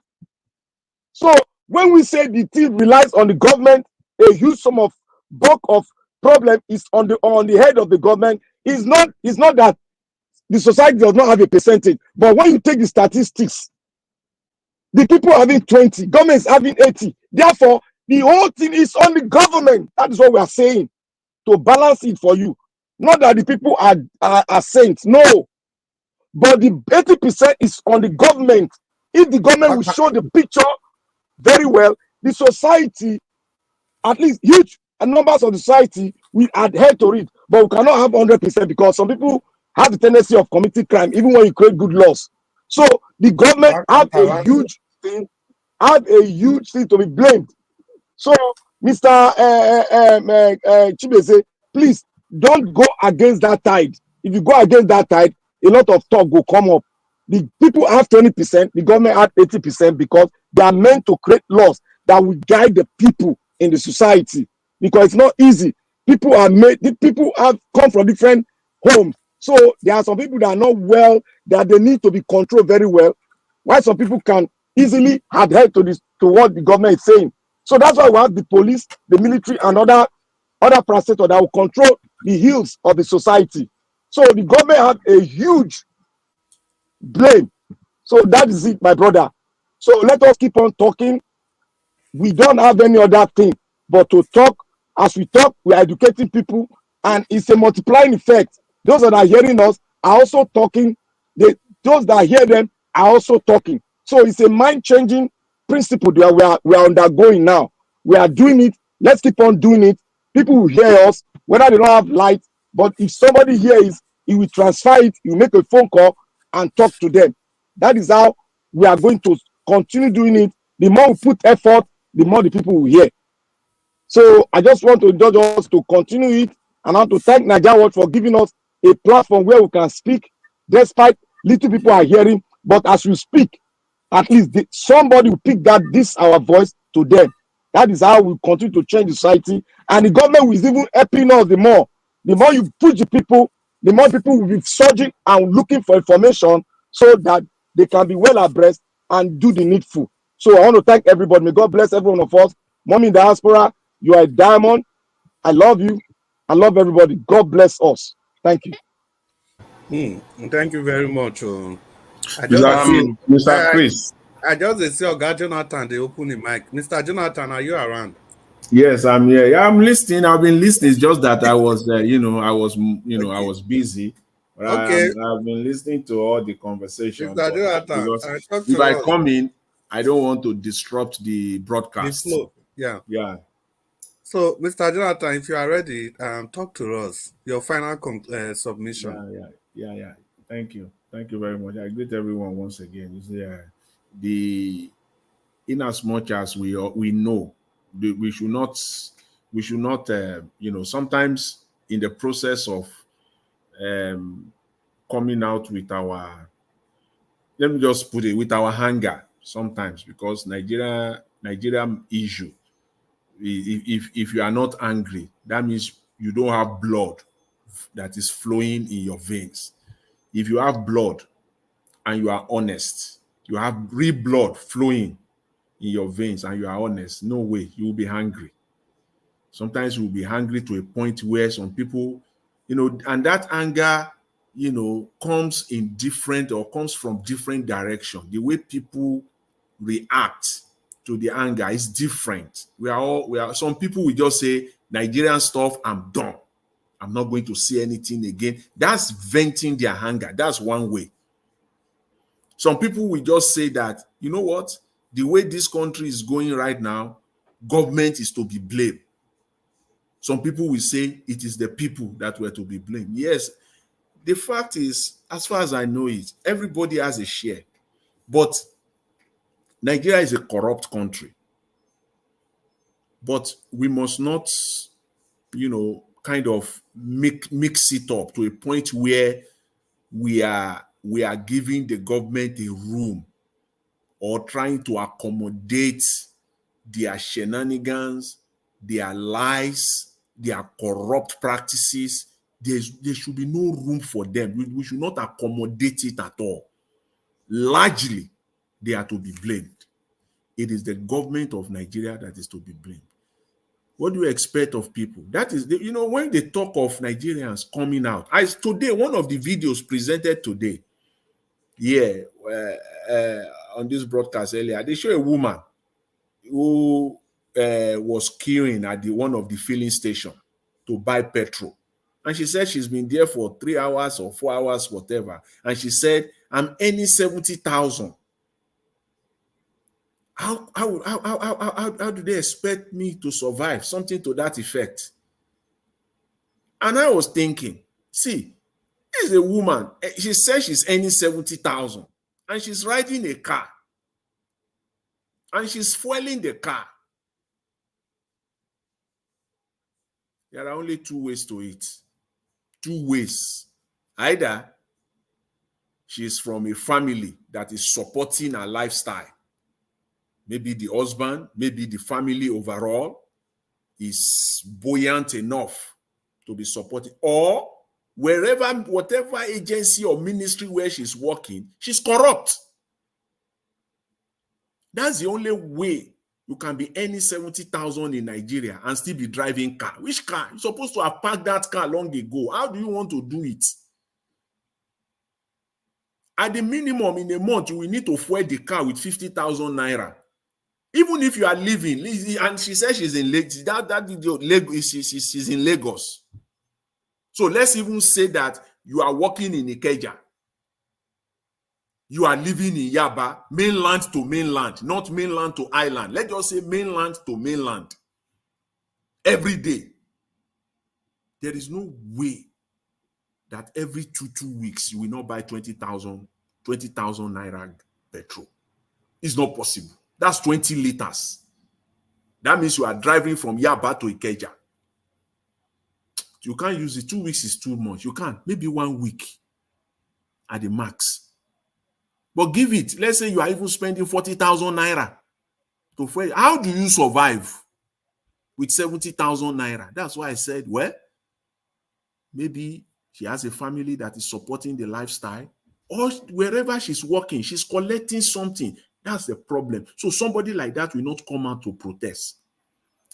S17: So when we say the thing relies on the government, a huge sum of bulk of problem is on the head of the government. It's not that the society does not have a percentage, but when you take the statistics, the people having 20, government is having 80. Therefore, the whole thing is on the government. That is what we are saying, to balance it for you. Not that the people are saints, no. But the 80% is on the government. If the government will show the picture very well, the society, at least huge numbers of the society, will adhere to it. But we cannot have 100% because some people have the tendency of committing crime, even when you create good laws. So the government have a huge thing to be blamed. So, Mr. Chibese, please don't go against that tide. If you go against that tide, a lot of talk will come up. The people have 20%, the government have 80% because they are meant to create laws that will guide the people in the society. Because it's not easy. People have come from different homes. So there are some people that are not well, that they need to be controlled very well. While some people can easily adhere to what the government is saying. So that's why we have the police, the military, and other parastators that will control the hills of the society. So the government have a huge blame. So that is it, my brother. So let us keep on talking. We don't have any other thing but to talk. As we talk, we are educating people, and it's a multiplying effect. Those that are hearing us are also talking. Those that hear them are also talking. So it's a mind-changing principle that we are undergoing now. We are doing it. Let's keep on doing it. People will hear us, whether they don't have light. But if somebody hears, he will transfer it. He will make a phone call and talk to them. That is how we are going to continue doing it. The more we put effort, the more the people will hear. So I just want to urge us to continue it, and I want to thank Nigerian for giving us a platform where we can speak, despite little people are hearing. But as we speak, at least somebody will pick this our voice to them. That is how we continue to change the society, and the government is even helping us. The more you push the people, the more people will be searching and looking for information so that they can be well abreast and do the needful. So I want to thank everybody. May God bless every one of us. Mommy in diaspora, you are a diamond. I love you. I love everybody. God bless us. Thank you.
S21: Thank you very much.
S2: Mr. Chris.
S21: I just see Oga Jonathan, they open the mic. Mr. Jonathan, are you around?
S16: Yes, I'm here. Yeah, I'm listening. I've been listening. It's just that I was, I was busy. But
S21: Okay,
S16: I've been listening to all the conversation,
S21: Mr.
S16: but
S21: Jonathan,
S16: because
S21: talk
S16: if
S21: to
S16: I
S21: us.
S16: come in, I don't want to disrupt the
S21: The
S16: broadcast.
S21: flow, yeah.
S16: Yeah.
S21: So, Mr. Jonathan, if you are ready, talk to us. Your final submission.
S16: Yeah. Thank you very much. I greet everyone once again. You see, the in as much as we know, we should not sometimes in the process of coming out with our, let me just put it, with our hunger sometimes, because Nigeria issue, if you are not angry, that means you don't have blood that is flowing in your veins. If you have blood and you are honest, you have real blood flowing in your veins and you are honest, no way you will be hungry. Sometimes you will be hungry to a point where some people, and that anger, comes from different direction. The way people react to the anger is different. Some people will just say, Nigerian stuff, I'm done. I'm not going to say anything again. That's venting their anger. That's one way. Some people will just say that, you know what? The way this country is going right now, government is to be blamed. Some people will say it is the people that were to be blamed. Yes, the fact is, as far as I know it, everybody has a share. But Nigeria is a corrupt country. But we must not, kind of mix it up to a point where we are giving the government a room or trying to accommodate their shenanigans, their lies, their corrupt practices. There should be no room for them. We should not accommodate it at all. Largely, they are to be blamed. It is the government of Nigeria that is to be blamed. What do you expect of people? That is, when they talk of Nigerians coming out, today, one of the videos presented today, on this broadcast earlier, they show a woman who was queuing at one of the filling station to buy petrol. And she said she's been there for 3 hours or 4 hours, whatever. And she said, I'm earning 70,000. How do they expect me to survive? Something to that effect. And I was thinking, see, this is a woman. She says she's earning 70,000 and she's riding a car and she's fueling the car. There are only two ways to it. Two ways. Either she's from a family that is supporting her lifestyle. Maybe the husband, maybe the family overall is buoyant enough to be supporting. Or whatever agency or ministry where she's working, she's corrupt. That's the only way you can be earning 70,000 in Nigeria and still be driving car. Which car? You're supposed to have parked that car long ago. How do you want to do it? At the minimum, in a month, you will need to fuel the car with 50,000 naira. Even if you are living, and she says she's in Lagos, that video, she's in Lagos. So let's even say that you are working in Ikeja. You are living in Yaba, mainland to mainland, not mainland to island. Let's just say mainland to mainland. Every day. There is no way that every two weeks you will not buy 20,000 naira petrol. It's not possible. That's 20 liters. That means you are driving from Yaba to Ikeja. You can't use it. 2 weeks is too much. You can't. Maybe 1 week at the max. But give it. Let's say you are even spending 40,000 naira to fuel. How do you survive with 70,000 naira? That's why I said, well, maybe she has a family that is supporting the lifestyle, or wherever she's working, she's collecting something. That's the problem. So somebody like that will not come out to protest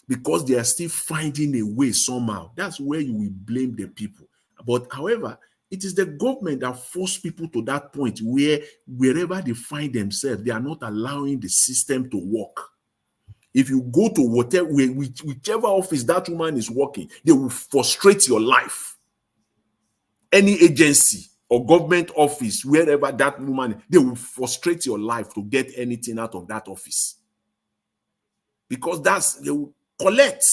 S16: because they are still finding a way somehow. That's where you will blame the people. But however, it is the government that forced people to that point where wherever they find themselves, they are not allowing the system to work. If you go to whichever office that woman is working, they will frustrate your life. Any agency, or government office, wherever that woman, they will frustrate your life to get anything out of that office. Because they will collect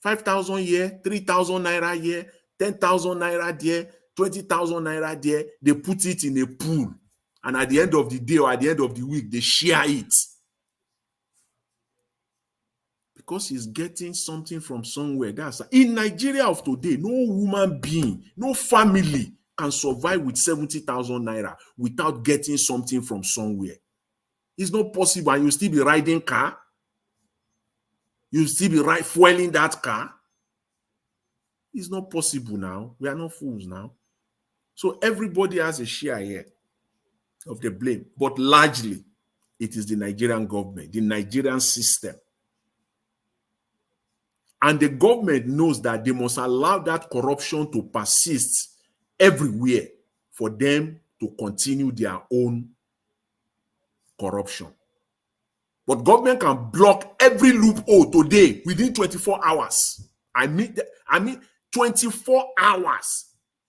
S16: 5,000 here, 3,000 naira here, 10,000 naira there, 20,000 naira there. They put it in a pool. And at the end of the day or at the end of the week, they share it. Because he's getting something from somewhere. That's in Nigeria of today, no human being, no family can survive with 70,000 naira without getting something from somewhere. It's not possible. And you still be riding car. You still be fueling that car. It's not possible now. We are not fools now. So everybody has a share here of the blame. But largely, it is the Nigerian government, the Nigerian system. And the government knows that they must allow that corruption to persist everywhere for them to continue their own corruption. But government can block every loophole today within 24 hours. I mean 24 hours.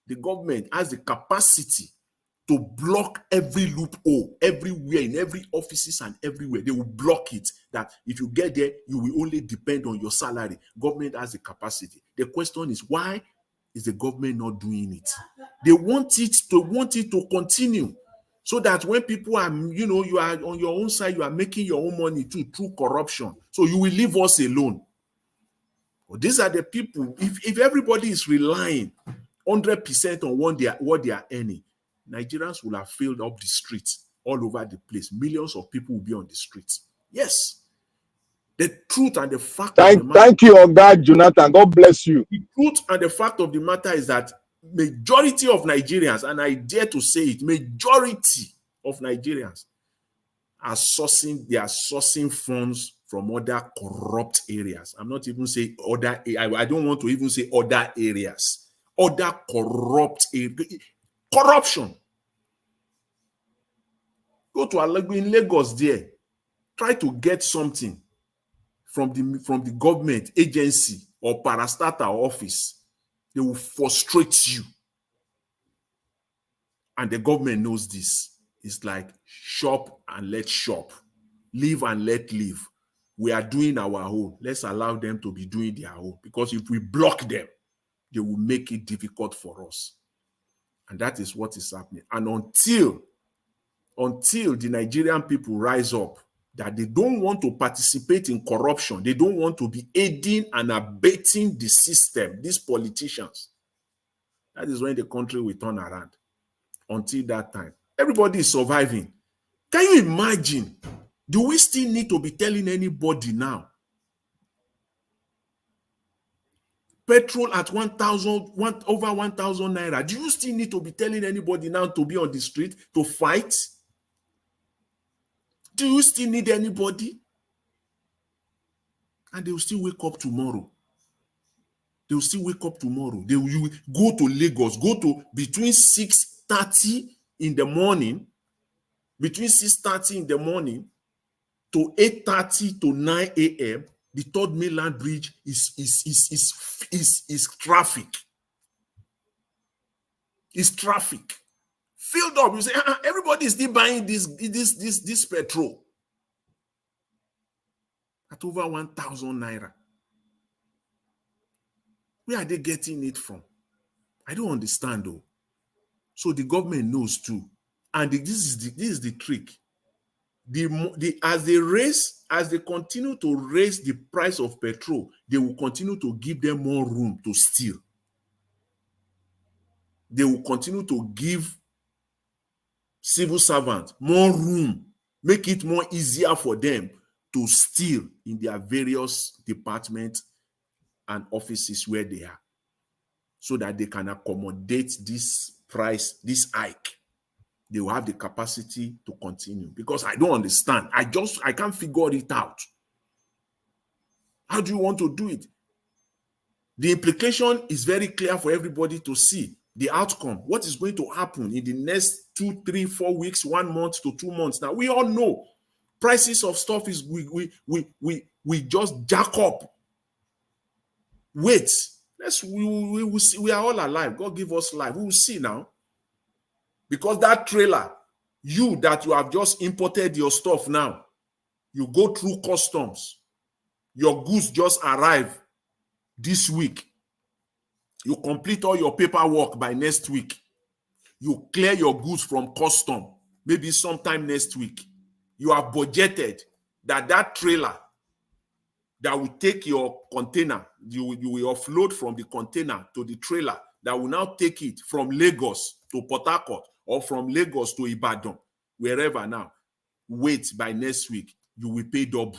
S16: The government has the capacity to block every loophole everywhere, in every offices and everywhere. They will block it, that if you get there, you will only depend on your salary. Government has the capacity. The question is, why is the government not doing it? They want it to continue, so that when people are, you are on your own side, you are making your own money too through corruption. So you will leave us alone. Well, these are the people. If everybody is relying 100% on what they are earning, Nigerians will have filled up the streets all over the place. Millions of people will be on the streets. Yes. The truth and the fact of the matter.
S17: Thank you, Oga Jonathan. God bless you.
S16: The truth and the fact of the matter is that majority of Nigerians, and I dare to say it, majority of Nigerians are sourcing funds from other corrupt areas. I'm not even saying other. I don't want to even say other areas. Other corrupt areas. Corruption. Go to in Lagos there. Try to get something from the government agency or parastatal office. They will frustrate you. And the government knows this. It's like shop and let shop. Live and let live. We are doing our own. Let's allow them to be doing their own. Because if we block them, they will make it difficult for us. And that is what is happening. And until the Nigerian people rise up, that they don't want to participate in corruption, they don't want to be aiding and abetting the system, these politicians, that is when the country will turn around. Until that time, everybody is surviving. Can you imagine? Do we still need to be telling anybody now? Petrol at over 1,000 naira. Do you still need to be telling anybody now to be on the street to fight? Do you still need anybody? And they will still wake up tomorrow. They will still wake up tomorrow. You will go to Lagos, go to between 6:30 in the morning, between 6:30 in the morning to 8:30 to 9 a.m. The third mainland bridge is traffic. It's traffic. Filled up. You say, everybody is still buying this petrol at over 1,000 naira. Where are they getting it from? I don't understand though. So the government knows too. And this is the trick. As they continue to raise the price of petrol, they will continue to give them more room to steal. They will continue to give civil servants more room, make it more easier for them to steal in their various departments and offices where they are, so that they can accommodate this price, this hike. They will have the capacity to continue. Because I don't understand. I can't figure it out. How do you want to do it? The implication is very clear for everybody to see. The outcome, what is going to happen in the next 2, 3, 4 weeks, 1 month to 2 months. Now, we all know prices of stuff is we just jack up. Wait, we will see. We are all alive. God give us life. We will see now. Because that trailer, you have just imported your stuff now, you go through customs, your goods just arrive this week, you complete all your paperwork by next week, you clear your goods from custom, maybe sometime next week. You have budgeted that trailer that will take your container, you will offload from the container to the trailer that will now take it from Lagos to Port Harcourt or from Lagos to Ibadan, wherever now. Wait, by next week, you will pay double.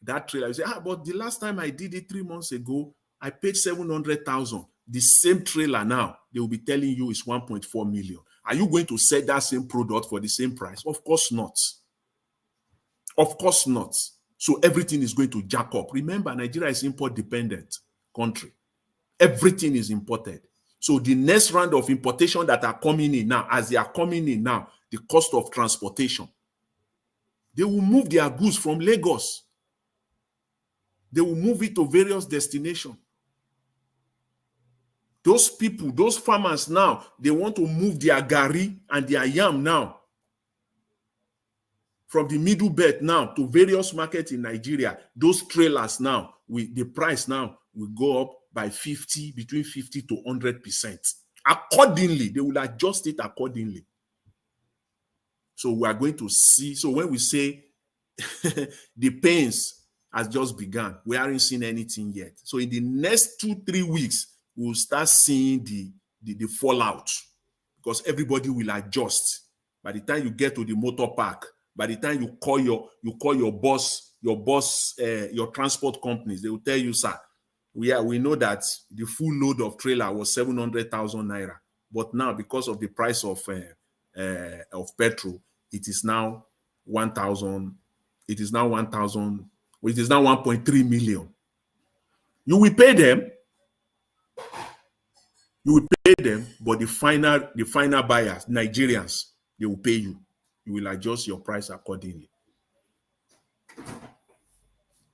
S16: That trailer, you say, but the last time I did it 3 months ago, I paid 700,000. The same trailer now, they will be telling you it's 1.4 million. Are you going to sell that same product for the same price? Of course not. Of course not. So everything is going to jack up. Remember, Nigeria is import-dependent country. Everything is imported. So the next round of importation that are coming in now, as they are coming in now, the cost of transportation, they will move their goods from Lagos. They will move it to various destinations. Those people, those farmers now, they want to move their gari and their yam now from the middle belt now to various markets in Nigeria. Those trailers now, the price now will go up by between 50 to 100%. Accordingly, they will adjust it accordingly. So we are going to see. So when we say the pains has just begun, we haven't seen anything yet. So in the next 2-3 weeks, we'll start seeing the fallout, because everybody will adjust. By the time you get to the motor park, by the time you call your boss, your transport companies, they will tell you, sir, we know that the full load of trailer was 700,000 naira, but now because of the price of petrol, it is now 1,000. It is now 1,000. It is now 1.3 million. You will pay them. You will pay them, but the final buyers, Nigerians, they will pay you. You will adjust your price accordingly.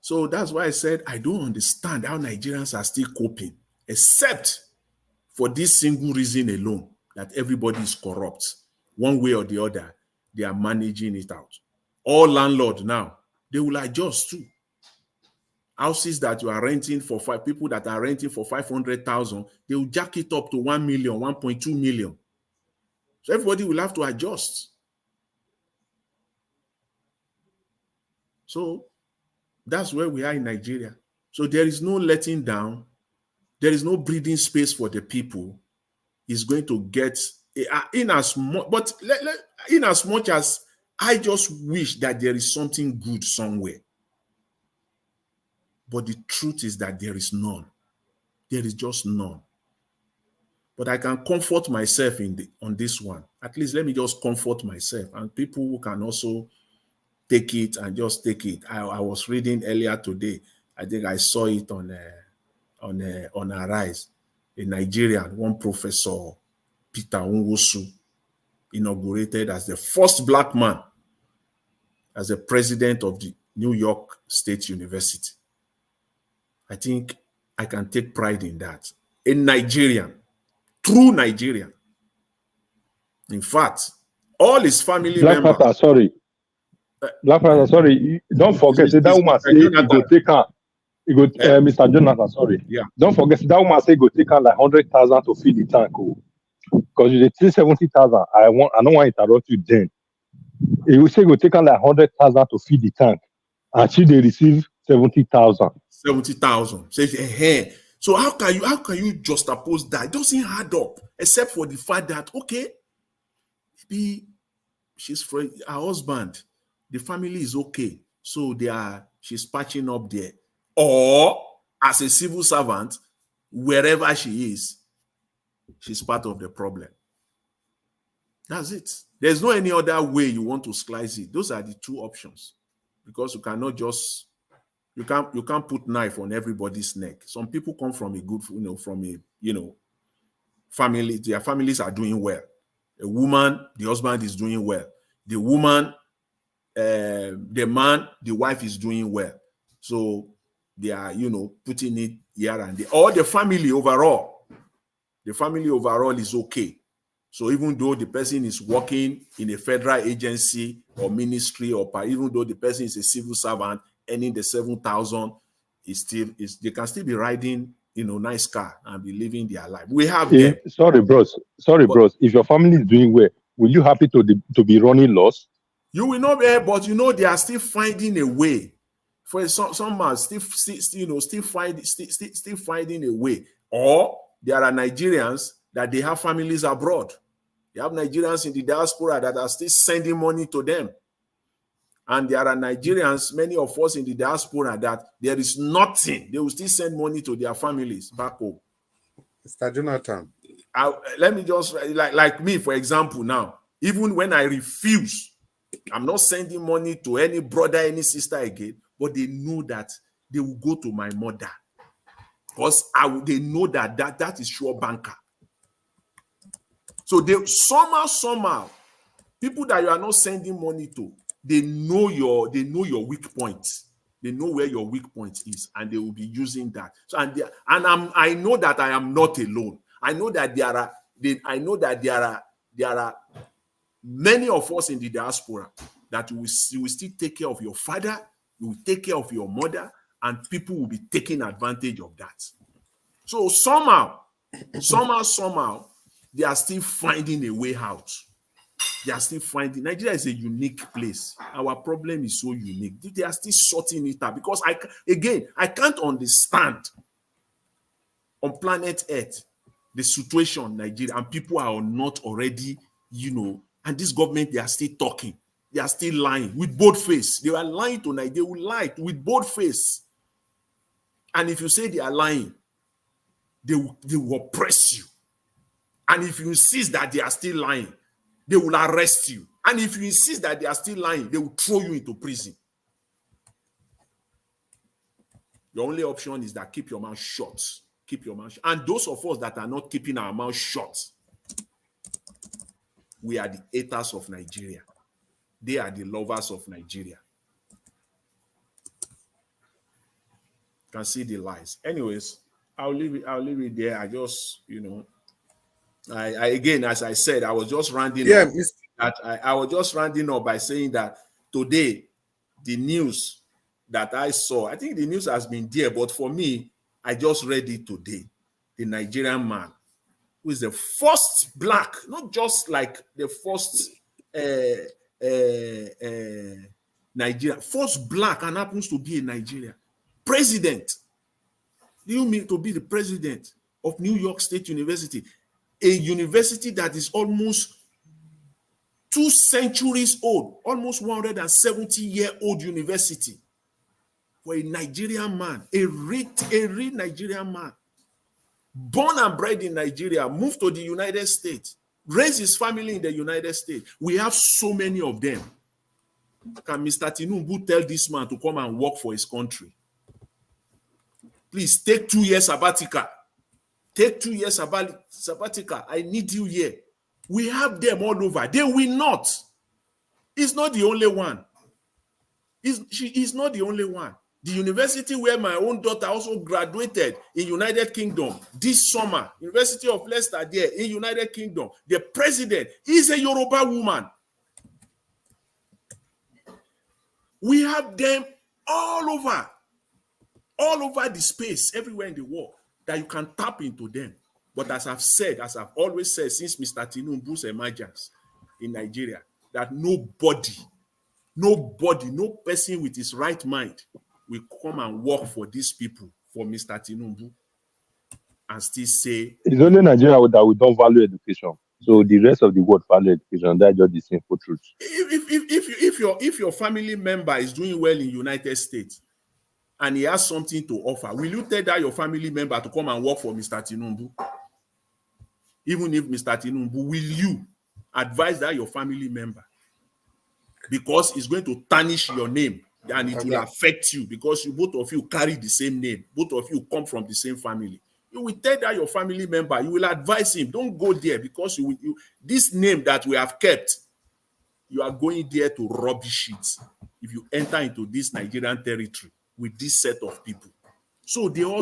S16: So that's why I said I don't understand how Nigerians are still coping, except for this single reason alone, that everybody is corrupt. One way or the other, they are managing it out. All landlords now, they will adjust too. Houses that you are renting for people that are renting for 500,000, they will jack it up to 1 million, 1.2 million. So everybody will have to adjust. So that's where we are in Nigeria. So there is no letting down. There is no breathing space for the people. It's going to get in as much as I just wish that there is something good somewhere. But the truth is that there is none. There is just none. But I can comfort myself on this one. At least let me just comfort myself, and people who can also take it and just take it. I was reading earlier today. I think I saw it on Arise. A Nigerian, one Professor Peter Nwosu, inaugurated as the first black man as the president of the New York State University. I think I can take pride in that. A Nigerian, true Nigerian. In fact, all his family members.
S4: Black Panther, sorry. Don't forget, that woman say he go take her. Mr. Jonathan, sorry.
S16: Yeah.
S4: Don't forget, that woman say go take her like 100,000 to fill the tank. Because you say 70,000. I don't want to interrupt you then. He will say go take her like 100,000 to fill the tank. And she they receive 70,000.
S16: 70,000. Says, hey. So how can you juxtapose that? It doesn't add up, except for the fact that, okay, maybe she's for her husband, the family is okay, so she's patching up there. Or as a civil servant, wherever she is, she's part of the problem. That's it. There's no any other way you want to slice it. Those are the two options, because you cannot just you can't put knife on everybody's neck. Some people come from a good, family. Their families are doing well. A woman, the husband is doing well. The woman, the man, the wife is doing well. So they are, putting it here and there. Or the family overall is okay. So even though the person is working in a federal agency or ministry, or even though the person is a civil servant earning the 7,000, they can still be riding, nice car and be living their life. We have them.
S4: Sorry, bros. If your family is doing well, will you happy to be running loss?
S16: You will not be, but they are still finding a way. For some are still finding a way. Or there are Nigerians that they have families abroad. They have Nigerians in the diaspora that are still sending money to them. And there are Nigerians, many of us in the diaspora, that there is nothing. They will still send money to their families back home.
S21: Mr. Jonathan.
S16: Let me just, like me, for example, now, even when I refuse, I'm not sending money to any brother, any sister again, but they know that they will go to my mother. Because they know that is sure banker. So they somehow, people that you are not sending money to, they know your weak points. They know where your weak point is, and they will be using that. So I know that I am not alone. I know that there are many of us in the diaspora that you will still take care of your father, you will take care of your mother, and people will be taking advantage of that. So somehow, they are still finding a way out. They are still finding. Nigeria is a unique place. Our problem is so unique. They are still sorting it out, because I can't understand on planet Earth the situation in Nigeria, and people are not already, and this government, they are still talking. They are still lying with both face. They are lying to Nigeria. They will lie with both face. And if you say they are lying, they will oppress you. And if you insist that they are still lying, they will arrest you. And if you insist that they are still lying, they will throw you into prison. The only option is that keep your mouth shut. Keep your mouth shut. And those of us that are not keeping our mouth shut, we are the haters of Nigeria. They are the lovers of Nigeria. You can see the lies. Anyways, I'll leave it there. I just, I again, as I said, I was just rounding up. I was just rounding up by saying that today, the news that I saw, I think the news has been there, but for me, I just read it today. The Nigerian man who is the first black, not just like the first Nigeria, first black, and happens to be in Nigeria. President. You mean to be the president of New York State University, a university that is almost 2 centuries old, almost 170-year-old university. For a Nigerian man, a real Nigerian man, born and bred in Nigeria, moved to the United States, raised his family in the United States. We have so many of them. Can Mr. Tinubu tell this man to come and work for his country? Please take 2 years sabbatical. Take 2 years sabbatical. I need you here. We have them all over. They will not. He's not the only one. He's not the only one. The university where my own daughter also graduated in United Kingdom this summer, University of Leicester there in United Kingdom, the president is a Yoruba woman. We have them all over the space, everywhere in the world, that you can tap into them. But as I've always said since Mr. Tinubu's emergence in Nigeria, that nobody, no person with his right mind will come and work for these people, for Mr. Tinubu, and still say...
S4: It's only Nigeria that we don't value education. So the rest of the world value education. That's just the simple truth.
S16: If your family member is doing well in United States and he has something to offer, will you tell that your family member to come and work for Mr. Tinubu? Even if Mr. Tinubu, will you advise that your family member? Because it's going to tarnish your name and it will affect you, because both of you carry the same name. Both of you come from the same family. You will tell that your family member, you will advise him, don't go there, because this name that we have kept, you are going there to rubbish it if you enter into this Nigerian territory with this set of people. So they all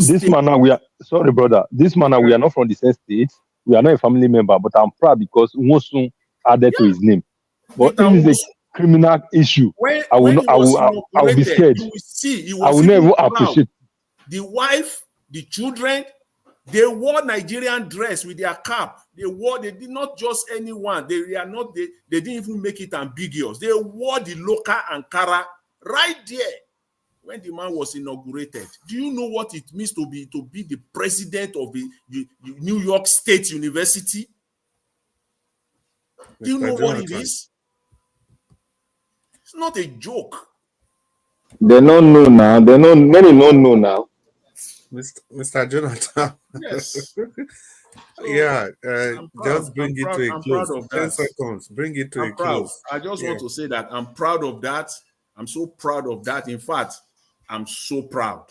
S4: we are sorry, brother. We are not from the same state. We are not a family member, but I'm proud because Nwosu added to his name. But
S16: Mr.
S4: if it's
S16: Owusu,
S4: a criminal issue, I will
S16: when
S4: not,
S16: he was
S4: I will be
S16: inaugurated,
S4: scared.
S16: you will see he
S4: I
S16: was
S4: will never
S16: even proud.
S4: appreciate.
S16: The wife, the children, they wore Nigerian dress with their cap. They did not just anyone. They didn't even make it ambiguous. They wore the local Ankara right there when the man was inaugurated. Do you know what it means to be the president of the New York State University? Do you know what it is? It's not a joke.
S17: They don't know now. Many don't know now.
S21: Mr. Jonathan.
S16: Yes.
S21: Yeah, just bring it to a
S16: I'm
S21: close.
S16: proud of
S21: 10
S16: that.
S21: seconds. Bring it to a
S16: I'm proud.
S21: close.
S16: I just
S21: Yeah.
S16: want to say that I'm proud of that. I'm so proud of that. In fact, I'm so proud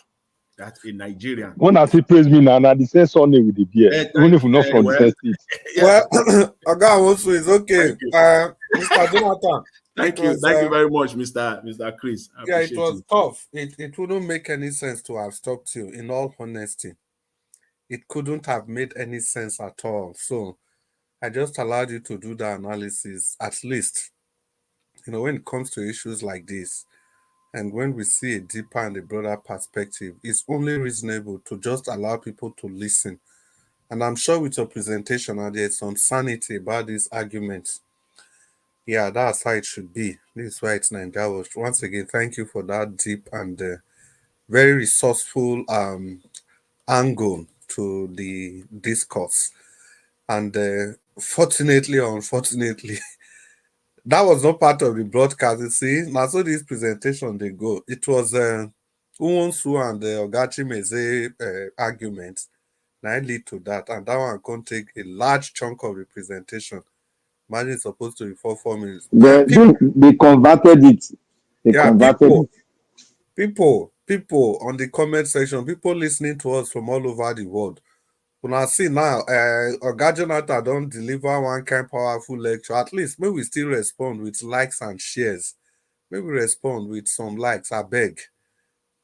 S16: that a Nigerian.
S4: When I say praise me now, the same Sunday with the beer, even if we're not from the same state.
S21: Well, Oga also is okay.
S16: Thank you.
S21: Mr. Jonathan.
S16: Thank you very much, Mr. Chris. I
S21: Yeah, it
S16: appreciate
S21: was
S16: you.
S21: tough. It wouldn't make any sense to have stopped you, in all honesty. It couldn't have made any sense at all. So I just allowed you to do the analysis, at least, when it comes to issues like this. And when we see a deeper and a broader perspective, it's only reasonable to just allow people to listen. And I'm sure with your presentation, there's some sanity about these arguments. Yeah, that's how it should be. This is why it's Nigeria. Once again, thank you for that deep and very resourceful angle to the discourse. And fortunately or unfortunately, that was not part of the broadcast. You see, now so this presentation they go. It was Uwonsu and Ogachi Meze argument. Now it lead to that, and that one can take a large chunk of the presentation. Imagine it's supposed to be 4 minutes.
S17: They converted it. They converted it.
S21: People on the comment section, people listening to us from all over the world. When I see now, Oga Jonathan don't deliver one kind powerful lecture. At least maybe we still respond with likes and shares. Maybe respond with some likes. I beg.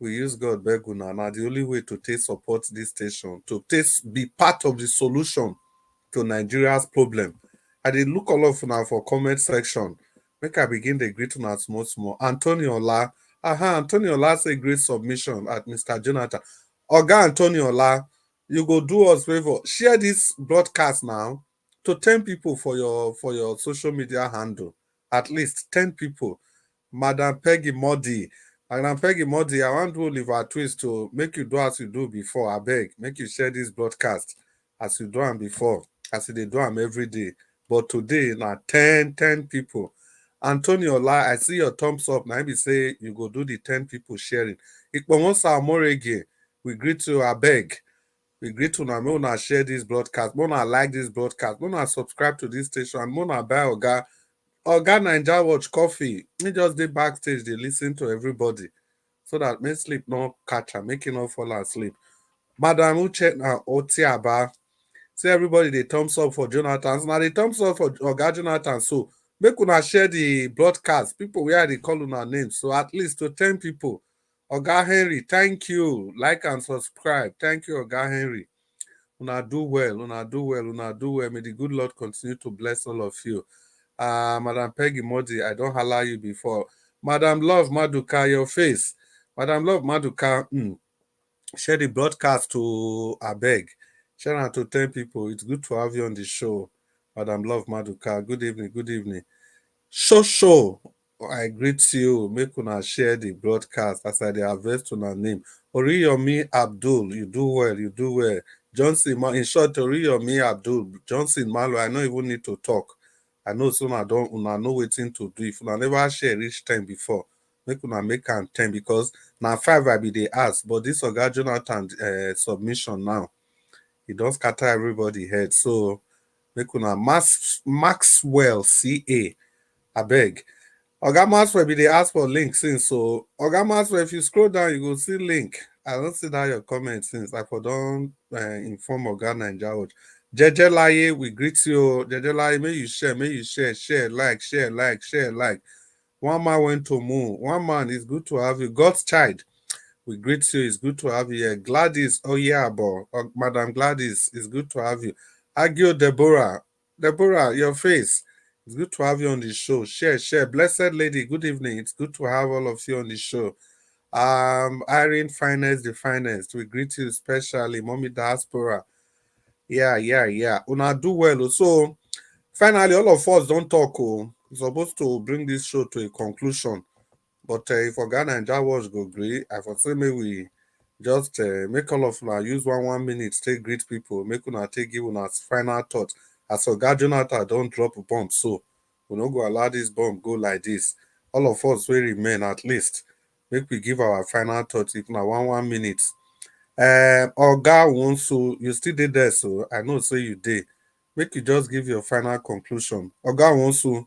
S21: We use God beg una. Now the only way to take support this station, to be part of the solution to Nigeria's problem. I did look all of now for comment section. Make I begin the greet una small. Antonio Ola. Antonio Ola say great submission at Mr. Jonathan. Oga Antonio Ola, you go do us favor. Share this broadcast now to 10 people for your social media handle. At least 10 people. Madam Peggy Modi. Madam Peggy Modi, I want to Oliver Twist to make you do as you do before. I beg. Make you share this broadcast as you do them before. As they do them every day. But today, now 10 people. Antonio Ola, I see your thumbs up. Now be say you go do the 10 people sharing. Ikponwosa Amorege, we greet you, I beg. We greet you now. Mona share this broadcast. Mona like this broadcast. Mona subscribe to this station. And Mona buy Oga Naija Watch coffee. Me just dey backstage, they listen to everybody. So that me sleep no catch her, make you not fall asleep. Madam Uche na Otiaba. See everybody the thumbs up for Jonathan. Now the thumbs up for Oga Jonathan. So make una share the broadcast. People where they call una names. So at least to 10 people. Oga Henry, thank you. Like and subscribe. Thank you, Oga Henry. Una do well. May the good Lord continue to bless all of you. Madam Peggy Modi, I don't holler you before. Madam Love Maduka, your face. Madam Love Maduka, share the broadcast to Abeg. Share it to 10 people. It's good to have you on the show. Madam Love Maduka, good evening. Show. I greet you. Make una share the broadcast as I harvest una name. Oriyomi Abdul, you do well. Johnson, in short, Oriyomi Abdul, Johnson Malo, I don't even need to talk. I know soon una know waiting to do. If una never share reach 10 before, make una make am 10 because now 5 I be the ask. But this Oga Jonathan submission now, it don't scatter everybody head. So make una Maxwell CA. I beg. Oga Maxwell be the ask for link since. So Oga Maxwell, if you scroll down, you go see link. I don't see that your comment since. I for don't inform Oga Naija Watch. Jeje Laye, we greet you. Jeje Laye, may you share, like. One man went to moon. One man, it's good to have you. God's child, we greet you. It's good to have you here. Gladys, oh yeah, but Madam Gladys, it's good to have you. Agio Deborah. Deborah, your face. It's good to have you on the show. Share. Blessed lady, good evening. It's good to have all of you on the show. Irene Finest, the finest. We greet you especially, Mommy Diaspora. Yeah. Una do well. So finally, all of us don't talk. We're supposed to bring this show to a conclusion. But if Ghana and Jawas go agree, I for say maybe we just make all of una use 1 minute, take greet people, make una take give una final thought. As Oga Jonathan don't drop a bomb, so we no go allow this bomb go like this. All of us will remain at least. Make we give our final thought if na 1 minute. Oga Wonsu, you still did there, so I know say you did. Make you just give your final conclusion. Oga Wonsu.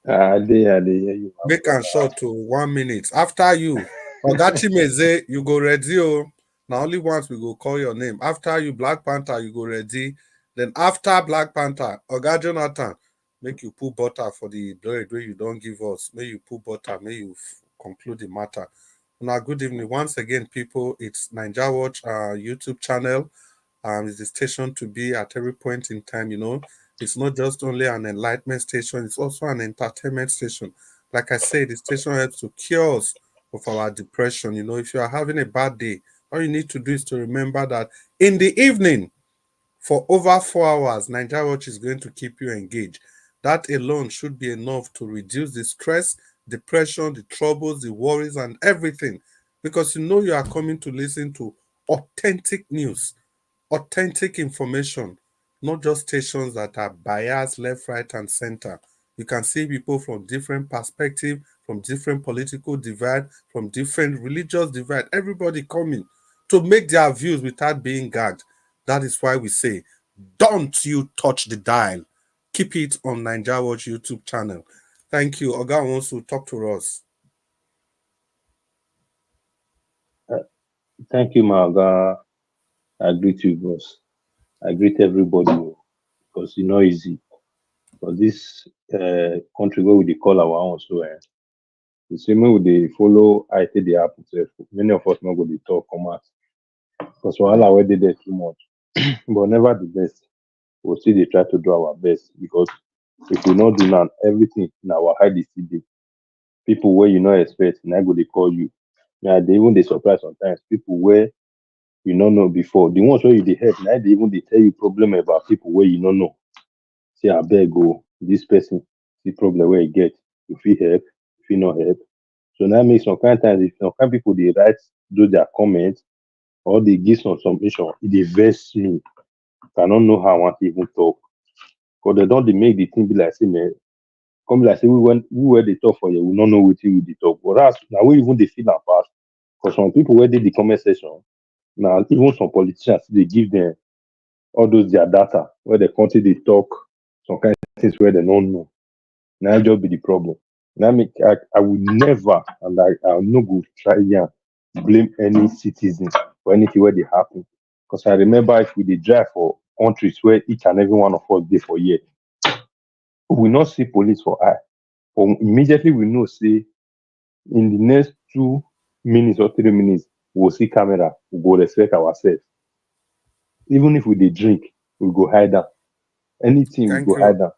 S20: I hear you, my
S21: Make am short to 1 minute. After you, Oga Chimeze, you go ready. Oh. Now only once we go call your name. After you, Black Panther, you go ready. Then after Black Panther, Oga Jonathan, make you put butter for the bread where you don't give us. May you put butter. May you conclude the matter. Now, good evening once again, people. It's Ninja Watch YouTube channel. It's the station to be at every point in time. It's not just only an enlightenment station, it's also an entertainment station. Like I said, the station helps to cure us of our depression. If you are having a bad day, all you need to do is to remember that in the evening, for over 4 hours, Nigeria Watch is going to keep you engaged. That alone should be enough to reduce the stress, depression, the troubles, the worries, and everything. Because you are coming to listen to authentic news, authentic information, not just stations that are biased left, right, and center. You can see people from different perspectives, from different political divide, from different religious divide, everybody coming to make their views without being gagged. That is why we say, don't you touch the dial. Keep it on Ninja Watch YouTube channel. Thank you. Oga wants to talk to us.
S20: Thank you, Maga. I greet you, boss. I greet everybody because it's not easy. For this country where we dey call our own, so the same way we dey follow I take the happen. Many of us not go dey talk come out because wahala wey dey there too much. But nevertheless, we'll still dey try to do our best because if we not do now, everything in our hide is still dey. People where you not expect, now go they call you. Now they even they surprise sometimes. People where you not know before. The ones where you they help, now they even they tell you problem about people where you not know. Say I beg go, this person, the problem where you get, if you help, if you not help. So that makes some kind of times if some kind of people they write, do their comments, or they give some submission, it they vex me. I don't know how I want to even talk. Because they don't they make the thing be like say, man, come be like say we were they talk for you, we don't know what we they talk. But that's now we even they feel that past. For some people where they the comment section, now even some politicians they give them all those their data where they continue they talk some kind of things where they don't know. Now just be the problem. Now I will never and I'll not go try and blame any citizen for anything where they happen. Because I remember if we did drive for countries where each and every one of us did for years, we will not see police for eye. But immediately we know say in the next 2 minutes or 3 minutes, we'll see camera, we'll go respect ourselves. Even if we did drink, we'll go hide down. Anything we go hide down.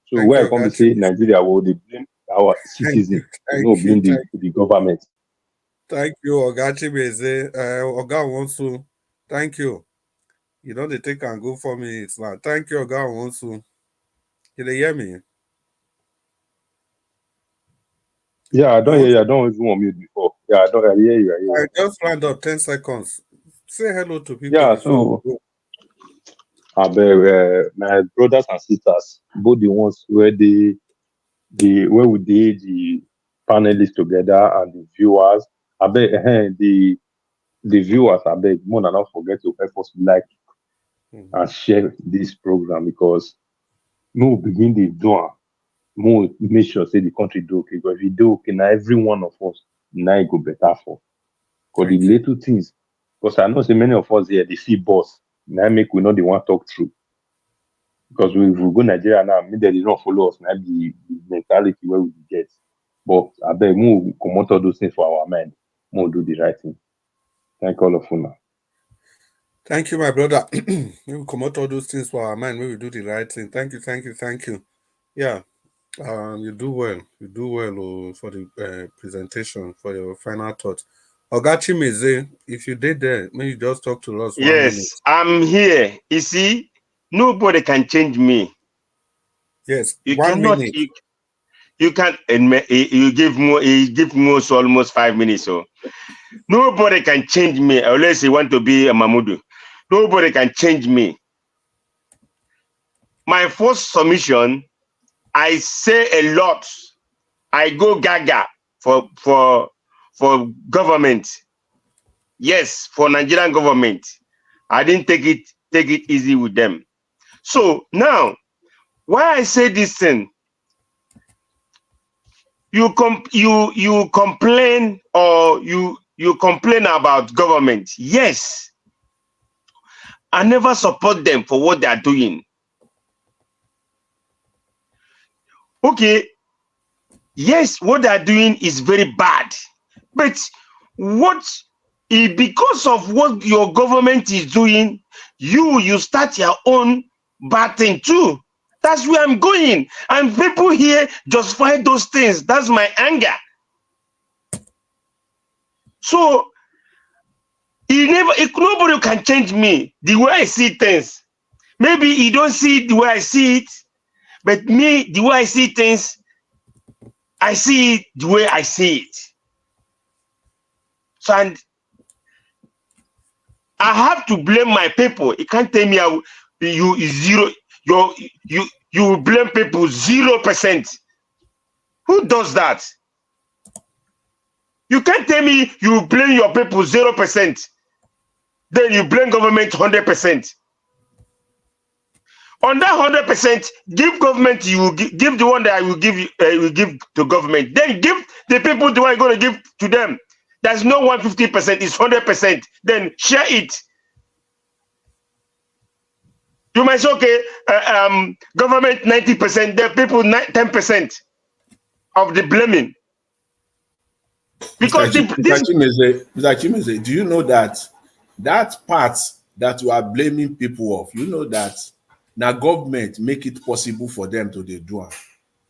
S20: So
S21: Thank
S20: where
S21: you,
S20: I come to
S21: Oga
S20: say
S21: Chimeze.
S20: Nigeria will they blame our citizens, we no blame the government.
S21: Thank you, Oga Chimeze. Oga Wonsu, thank you. You know they take and go for me. It's now. Thank you, Oga Wonsu. You dey hear me?
S20: Yeah, I don't hear
S21: Wonsu,
S20: you. I don't even want mute before. Yeah, I hear you. I hear
S21: I
S20: you.
S21: just round up 10 seconds. Say hello to people
S20: Yeah,
S21: before
S20: so
S21: we go.
S20: I beg my brothers and sisters, both the ones where where we did the panelists together and the viewers. I beg the viewers, I beg more than not forget to help us like and share this program because no begin the do more make sure say the country do okay. Because if you do okay, now every one of us now it go better for. Because the
S21: Thank you.
S20: little things, because I know say many of us here they see boss. Now make we know they want talk true. Because if we go Nigeria now, maybe they don't follow us. Now the mentality where we get. But I beg more come out all those things for our mind. More do the right thing. Thank all of you now.
S21: Thank you, my brother. We will come out all those things for our mind when we do the right thing. Thank you, thank you, thank you. Yeah, you do well. You do well for the presentation, for your final thoughts. Ogachi Meze, if you did there, maybe just talk to us 1 minute.
S2: Yes, I'm here. You see, nobody can change me.
S21: Yes,
S2: You
S21: 1
S2: cannot.
S21: minute.
S2: You can't. You give more. You give more. So almost 5 minutes. So nobody can change me unless you want to be a Mamudu. Nobody can change me. My first submission, I say a lot. I go gaga for government. Yes, for Nigerian government. I didn't take it easy with them. So now, why I say this thing? You complain or you complain about government. Yes, I never support them for what they are doing. Okay, yes, what they are doing is very bad, but because of what your government is doing, you start your own bad thing too. That's where I'm going, and people here justify those things. That's my anger. So nobody can change me the way I see things. Maybe you don't see it the way I see it, but me, the way I see things, I see it the way I see it. So and I have to blame my people. You can't tell me you blame people 0%. Who does that? You can't tell me you blame your people 0%. Then you blame government 100%. On that 100%, give government, you will give the one that I will give you, will give to government. Then give the people the one you're going to give to them. There's no 150%, it's 100%. Then share it. You might say, okay, government 90%, the people 10% of the blaming. Because
S16: Mr. Chimeze, do you know that part that you are blaming people of, you know that now government make it possible for them to do it.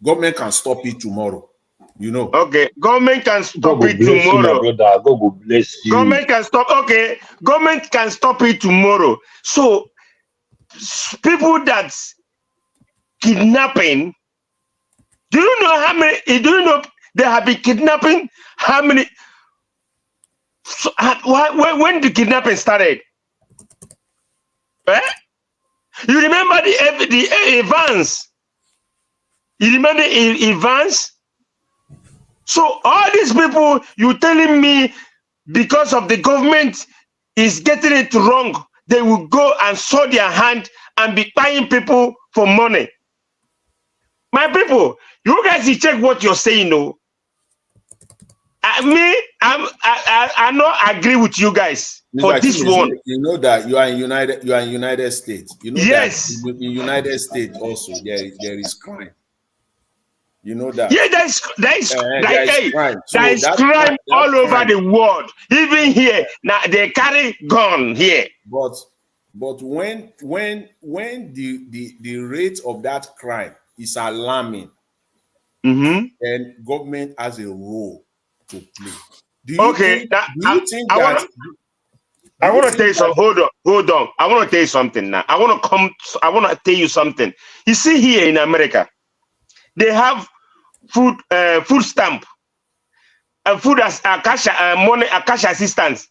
S16: Government can stop it tomorrow. You know.
S2: Okay, government can stop it tomorrow.
S4: You, God will bless you.
S2: Government can stop. Okay, government can stop it tomorrow. So people that kidnapping, do you know how many? Do you know they have been kidnapping? How many? So, when the kidnapping started? Eh? You remember the Evans? You remember Evans? So all these people, you telling me because of the government is getting it wrong, they will go and sow their hand and be buying people for money. My people, you guys, you check what you're saying, no? I not agree with you guys for
S16: Mr.
S2: this
S16: Chimeze,
S2: one.
S16: you know that you are in United States. You know
S2: yes.
S16: that in United States also there is crime. You know that.
S2: Yeah, there is crime.
S16: So
S2: there is crime all over the world. Even here, now they carry gun here.
S16: But when the rate of that crime is alarming, then government has a role to play. Do you think that?
S2: I want to tell you something. Hold on. I want to tell you something now. I want to tell you something. You see, here in America, they have food stamp and food as cash assistance.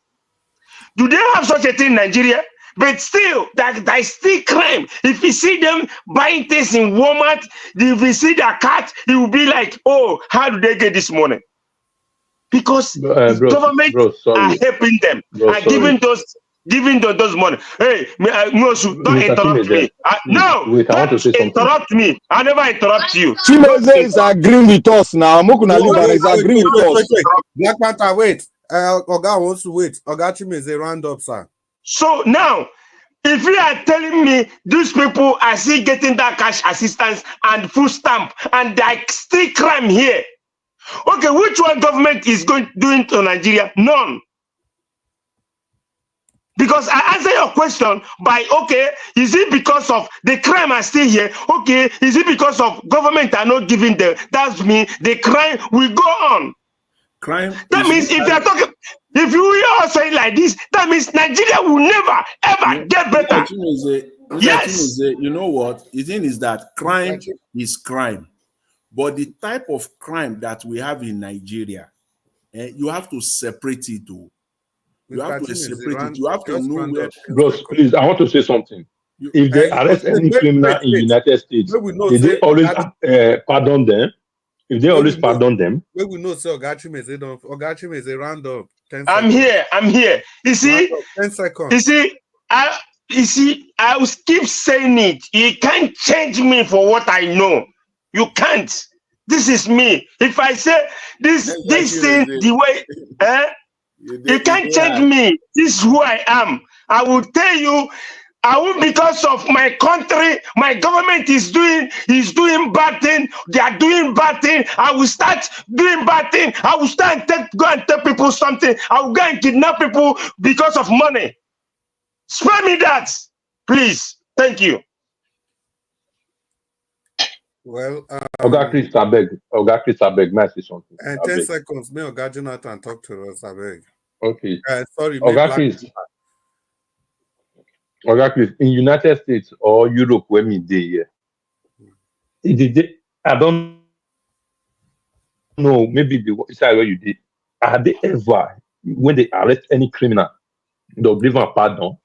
S2: Do they have such a thing in Nigeria? But still, that is still crime. If you see them buying things in Walmart, if you see their cat, it will be like, oh, how do they get this money? Because government are helping them, giving those money. Hey, don't interrupt me. No, don't interrupt me. I never interrupt you.
S17: Chimeze is agreeing with us now. Mokuna Libera is agreeing with us.
S21: Black Panther, wait. Oga wants to wait. Oga Chimeze, round up, sir.
S2: So now, if you are telling me these people are still getting that cash assistance and food stamp, and they still crime here, okay, which one government is doing to Nigeria? None. Because I answer your question by, okay, is it because of the crime are still here? Okay, is it because of government are not giving them? That's me. The crime will go on.
S16: Crime.
S2: That means if you are talking, if you are saying like this, that means Nigeria will never ever get better. Yes.
S16: You know what? The thing is that crime is crime, but the type of crime that we have in Nigeria, you have to separate it. You have to separate it. You have to know where.
S4: Bros, please, I want to say something. If they arrest any criminal in United States, did they always pardon them? If they always pardon them,
S21: we will know. So Ogachime is a round up. 10
S2: I'm here. I'm here. You see,
S21: 10 seconds.
S2: You see, I will keep saying it. You can't change me for what I know. You can't. This is me. If I say this thing the way, you can't change me. This is who I am. I will tell you. I will, because of my country, my government is doing bad thing. They are doing bad thing. I will start doing bad thing. I will start go and tell people something. I will go and kidnap people because of money. Spare me that, please. Thank you.
S21: Well,
S4: Oga Chris Abeg, may I say something?
S21: 10 seconds. May Oga Jonathan talk to us, Abeg.
S4: Okay.
S21: Sorry,
S4: Oga Chris, in United States or Europe, where me dey here, I don't know, maybe the side where you did, are they ever, when they arrest any criminal, they'll give them pardon?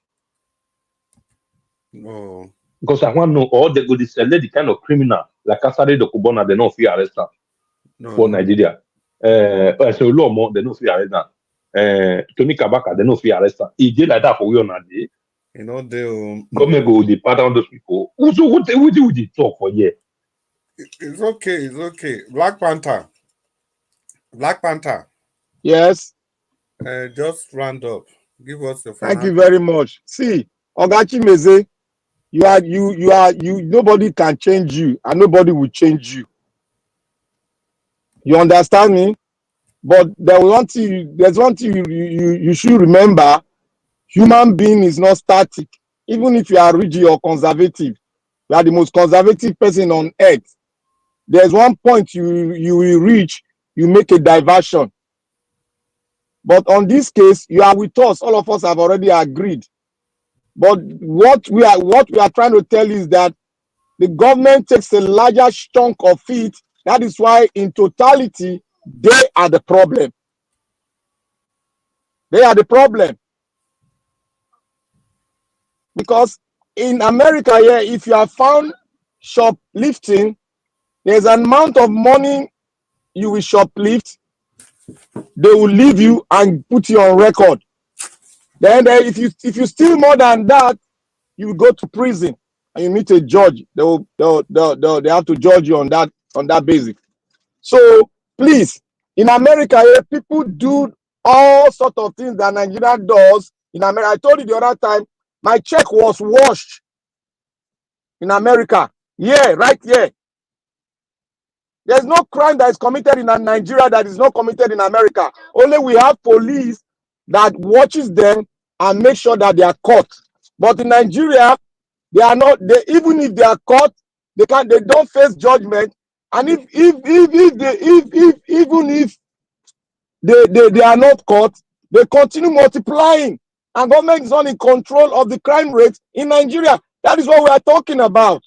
S21: No.
S4: Because I want to know, or they go to select the kind of criminal, like Asari Dokubona, they don't fear arrest for Nigeria. So Lomo, they don't fear arrest them. Tony Kabaka, they don't fear arrest them. He did like that for we on a day.
S21: You know, they
S4: government go the pardon those people. So what do we talk for here?
S21: It's okay. It's okay. Black Panther.
S17: Yes.
S21: Just round up. Give us the.
S17: Thank you very much. See, Ogachi Meze, you. Nobody can change you, and nobody will change you. You understand me? But there's one thing you should remember. Human being is not static. Even if you are rigid or conservative, you are the most conservative person on earth. There's one point you will reach, you make a diversion. But on this case, you are with us. All of us have already agreed. But what we are trying to tell is that the government takes a larger chunk of it. That is why, in totality, they are the problem. They are the problem. Because in America here, if you are found shoplifting, there's an amount of money you will shoplift. They will leave you and put you on record. Then if you steal more than that, you will go to prison and you meet a judge. They have to judge you on that basis. So please, in America here, people do all sorts of things that Nigeria does. In America, I told you the other time, my check was washed in America. Yeah, right here. There's no crime that is committed in Nigeria that is not committed in America. Only we have police that watches them and make sure that they are caught. But in Nigeria, they are not. Even if they are caught, they don't face judgment. And even if they are not caught, they continue multiplying. And government is not in control of the crime rate in Nigeria. That is what we are talking about.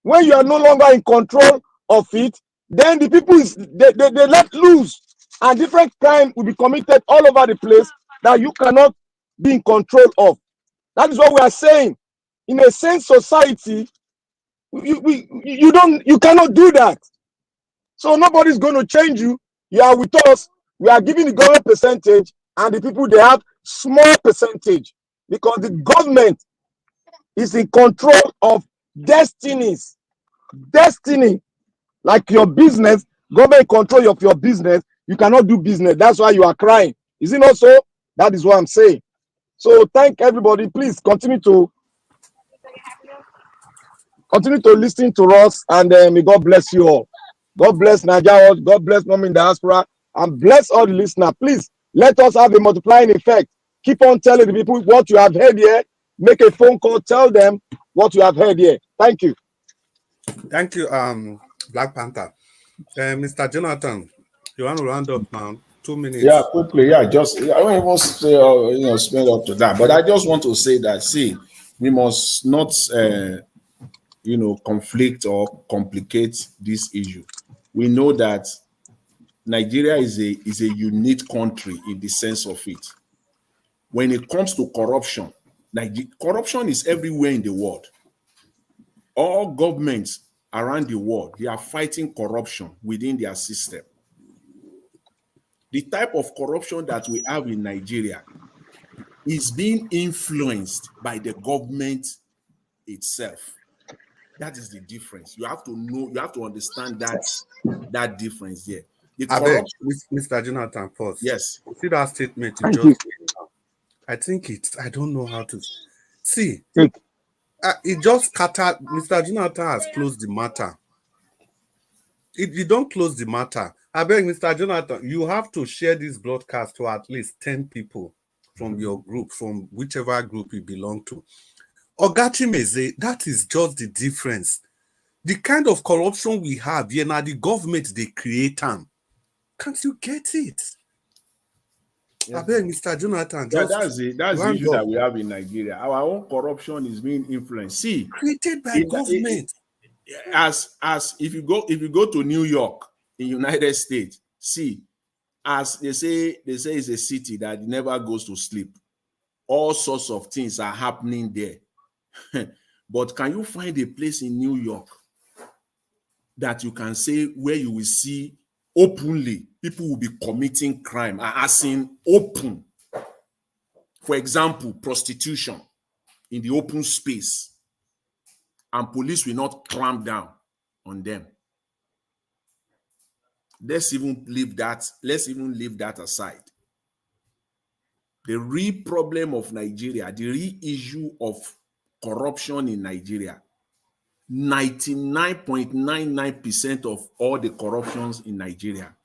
S17: When you are no longer in control of it, then the people they let loose, and different crime will be committed all over the place that you cannot be in control of. That is what we are saying. In a sane society, you cannot do that. So nobody's going to change you. You are with us. We are giving the government percentage, and the people, they have small percentage, because the government is in control of destinies. Destiny, like your business, government control of your business. You cannot do business. That's why you are crying. Is it not so? That is what I'm saying. So thank everybody. Please continue to listen to us, and may God bless you all. God bless Nigeria. God bless Mom in Diaspora, and bless all the listeners. Please let us have a multiplying effect. Keep on telling the people what you have heard here. Make a phone call, tell them what you have heard here. Thank you.
S21: Thank you, Black Panther. Mr. Jonathan, you want to round up now? 2 minutes.
S16: Yeah, quickly. Yeah, just I don't even say spend up to that, but I just want to say that we must not conflict or complicate this issue. We know that Nigeria is a unique country in the sense of it. When it comes to corruption, corruption is everywhere in the world. All governments around the world, they are fighting corruption within their system. The type of corruption that we have in Nigeria is being influenced by the government itself. That is the difference. You have to know, you have to understand that difference there.
S21: I beg, Mr. Jonathan, pause.
S16: Yes.
S21: See that statement you just made now? I think I don't know how to see. It just scattered. Mr. Jonathan has closed the matter. You don't close the matter. I beg, Mr. Jonathan, you have to share this broadcast to at least 10 people from your group, from whichever group you belong to. Ogachimeze, that is just the difference. The kind of corruption we have here now, the government, they create them. Can't you get it? Yeah. I beg, Mr. Jonathan.
S16: Yeah, that's the issue that we have in Nigeria. Our own corruption is being influenced. See,
S21: created by government.
S16: As if you go to New York in United States, see, as they say it's a city that never goes to sleep. All sorts of things are happening there. But can you find a place in New York that you can say where you will see openly people will be committing crime, as in open? For example, prostitution in the open space, and police will not clamp down on them. Let's even leave that aside. The real problem of Nigeria, the real issue of corruption in Nigeria, 99.99% of all the corruptions in Nigeria,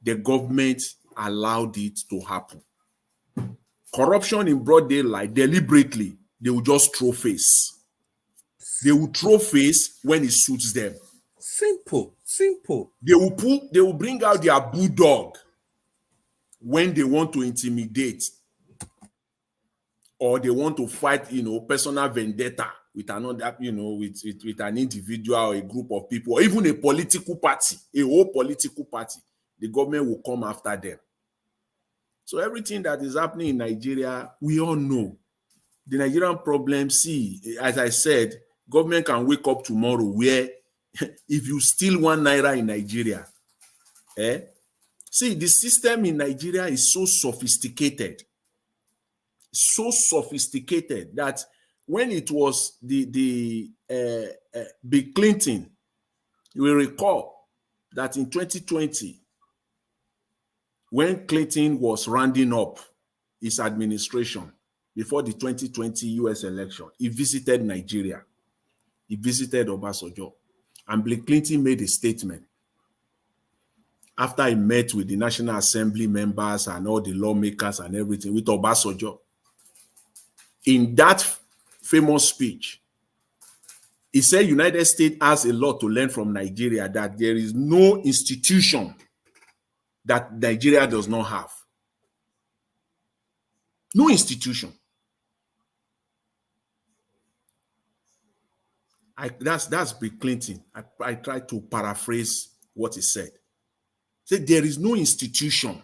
S16: the government allowed it to happen. Corruption in broad daylight, deliberately, they will just throw face. They will throw face when it suits them.
S21: Simple.
S16: They will bring out their bulldog when they want to intimidate or they want to fight, personal vendetta with another, with an individual or a group of people, or even a political party, a whole political party. The government will come after them. So everything that is happening in Nigeria, we all know. The Nigerian problem, see, as I said, government can wake up tomorrow where if you steal 1 naira in Nigeria, see, the system in Nigeria is so sophisticated that when it was the Bill Clinton, you will recall that in 2020, when Clinton was rounding up his administration before the 2020 US election, he visited Nigeria. He visited Obasanjo. And Bill Clinton made a statement after he met with the National Assembly members and all the lawmakers and everything with Obasanjo. In that famous speech, he said United States has a lot to learn from Nigeria, that there is no institution that Nigeria does not have. No institution. That's Bill Clinton. I try to paraphrase what he said. He said there is no institution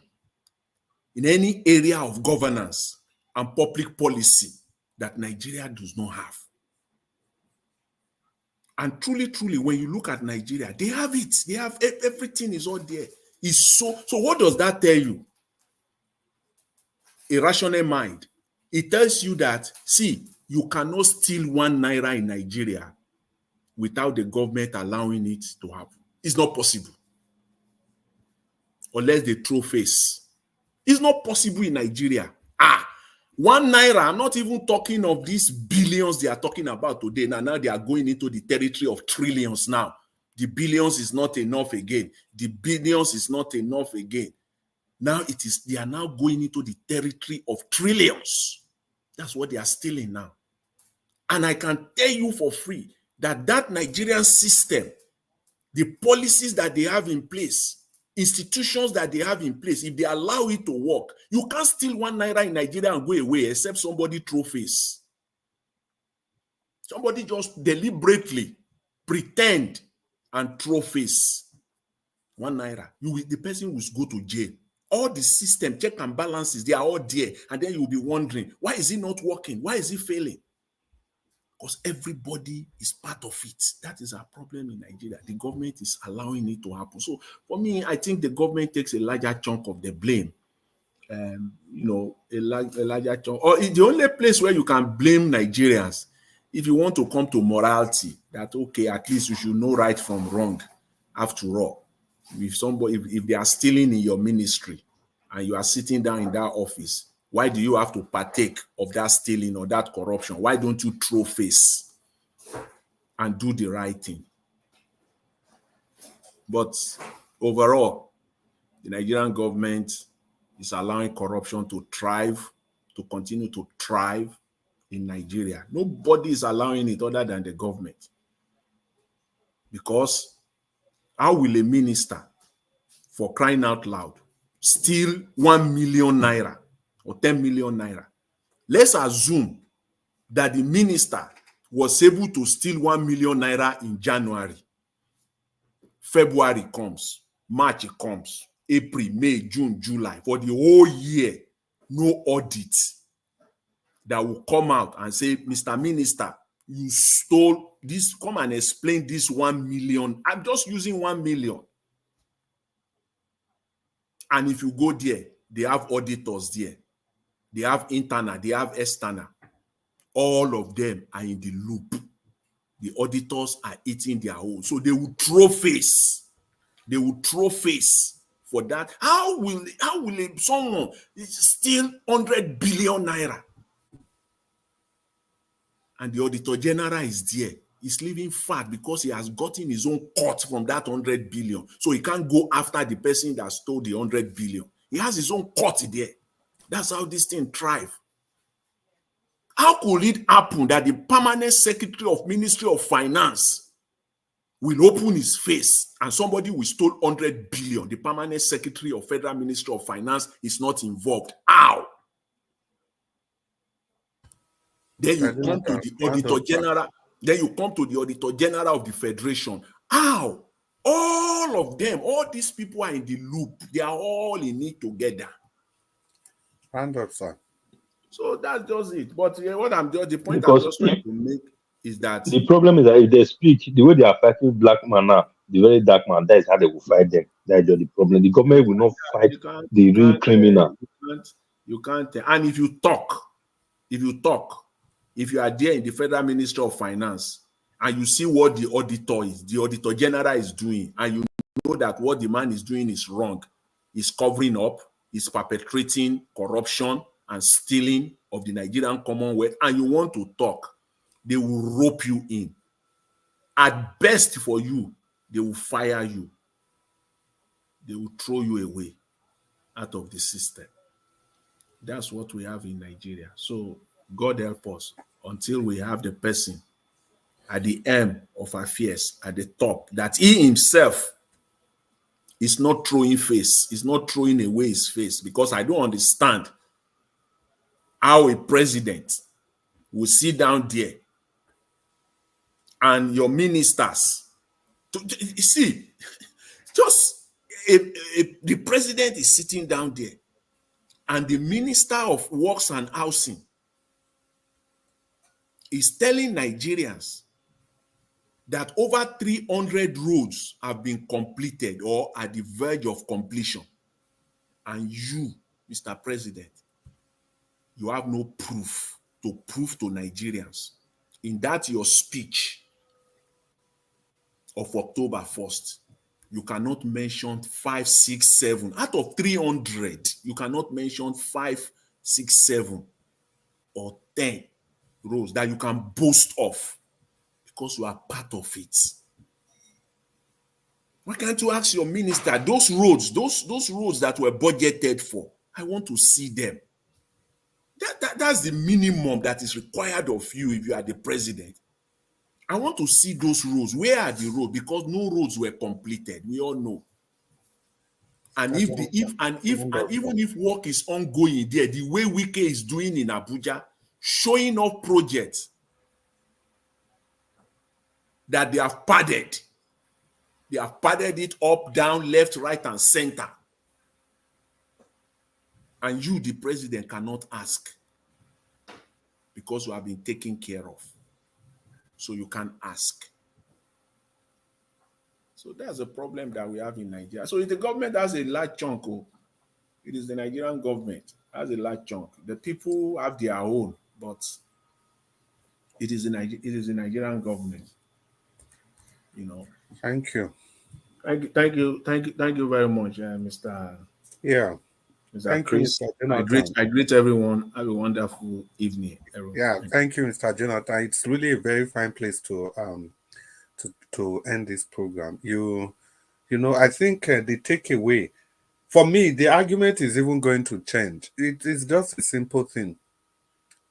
S16: in any area of governance and public policy that Nigeria does not have. And truly, when you look at Nigeria, they have it. They have everything is all there. So what does that tell you? A rational mind. It tells you that, see, you cannot steal 1 naira in Nigeria without the government allowing it to happen. It's not possible. Unless they throw face. It's not possible in Nigeria. 1 naira, I'm not even talking of these billions they are talking about today. Now they are going into the territory of trillions now. The billions is not enough again. The billions is not enough again. Now they are now going into the territory of trillions. That's what they are stealing now. And I can tell you for free that Nigerian system, the policies that they have in place, institutions that they have in place, if they allow it to work, you can't steal 1 naira in Nigeria and go away except somebody throw face. Somebody just deliberately pretend and throw face. 1 naira. The person will go to jail. All the system, check and balances, they are all there. And then you'll be wondering, why is it not working? Why is it failing? Because everybody is part of it. That is our problem in Nigeria. The government is allowing it to happen. So for me, I think the government takes a larger chunk of the blame. A larger chunk. Or the only place where you can blame Nigerians, if you want to come to morality, that okay, at least you should know right from wrong. After all, if they are stealing in your ministry and you are sitting down in that office, why do you have to partake of that stealing or that corruption? Why don't you throw face and do the right thing? But overall, the Nigerian government is allowing corruption to thrive, to continue to thrive in Nigeria. Nobody is allowing it other than the government. Because how will a minister, for crying out loud, steal 1 million naira or 10 million naira? Let's assume that the minister was able to steal 1 million naira in January. February comes, March comes, April, May, June, July. For the whole year, no audit that will come out and say, Mr. Minister, you stole this. Come and explain this 1 million. I'm just using 1 million. And if you go there, they have auditors there. They have internal, they have external. All of them are in the loop. The auditors are eating their own. So they will throw face. They will throw face for that. How will someone steal 100 billion naira? And the Auditor General is there. He's living fat because he has gotten his own cut from that 100 billion. So he can't go after the person that stole the 100 billion. He has his own cut there. That's how this thing thrives. How could it happen that the permanent secretary of Ministry of Finance will open his face and somebody will steal 100 billion? The permanent secretary of Federal Ministry of Finance is not involved. How? Then you come to the Auditor General. Then you come to the Auditor General of the Federation. How? All of them, all these people are in the loop. They are all in it together.
S21: Hand up, sir.
S16: So that's just it. But the point I'm just trying to make is that
S20: the problem is that if they speak the way they are fighting black man now, the very dark man, that is how they will fight them. That is just the problem. The government will not fight the real criminal.
S16: You can't. And if you are there in the Federal Ministry of Finance and you see what the Auditor General is doing, and you know that what the man is doing is wrong, he's covering up, he's perpetrating corruption and stealing of the Nigerian Commonwealth, and you want to talk, they will rope you in. At best for you, they will fire you. They will throw you away out of the system. That's what we have in Nigeria. So God help us until we have the person at the end of affairs, at the top, that he himself is not throwing face, is not throwing away his face, because I don't understand how a president will sit down there and your ministers, you see, just the president is sitting down there and the Minister of Works and Housing is telling Nigerians that over 300 roads have been completed or at the verge of completion. And you, Mr. President, you have no proof to prove to Nigerians. In that your speech of October 1st, you cannot mention 5, 6, 7. Out of 300, you cannot mention 5, 6, 7 or 10 roads that you can boast of because you are part of it. Why can't you ask your minister, those roads that were budgeted for, I want to see them. That's the minimum that is required of you if you are the president. I want to see those roads. Where are the roads? Because no roads were completed. We all know. And even if work is ongoing there, the way Wike is doing in Abuja, showing off projects that they have padded. They have padded it up, down, left, right, and center. And you, the president, cannot ask because you have been taken care of. So you can ask. So that's a problem that we have in Nigeria. So if the government has a large chunk, it is the Nigerian government has a large chunk. The people have their own, but it is the Nigerian government. You know.
S21: Thank you.
S16: Thank you very much, Mr.
S21: Yeah.
S16: Mr.
S21: Thank
S16: Chris.
S21: you, Mr. Jonathan.
S16: I greet everyone. Have a wonderful evening, everyone.
S21: Yeah, thank you, Mr. Jonathan. It's really a very fine place to end this program. You know, I think the takeaway for me, the argument is even going to change. It is just a simple thing.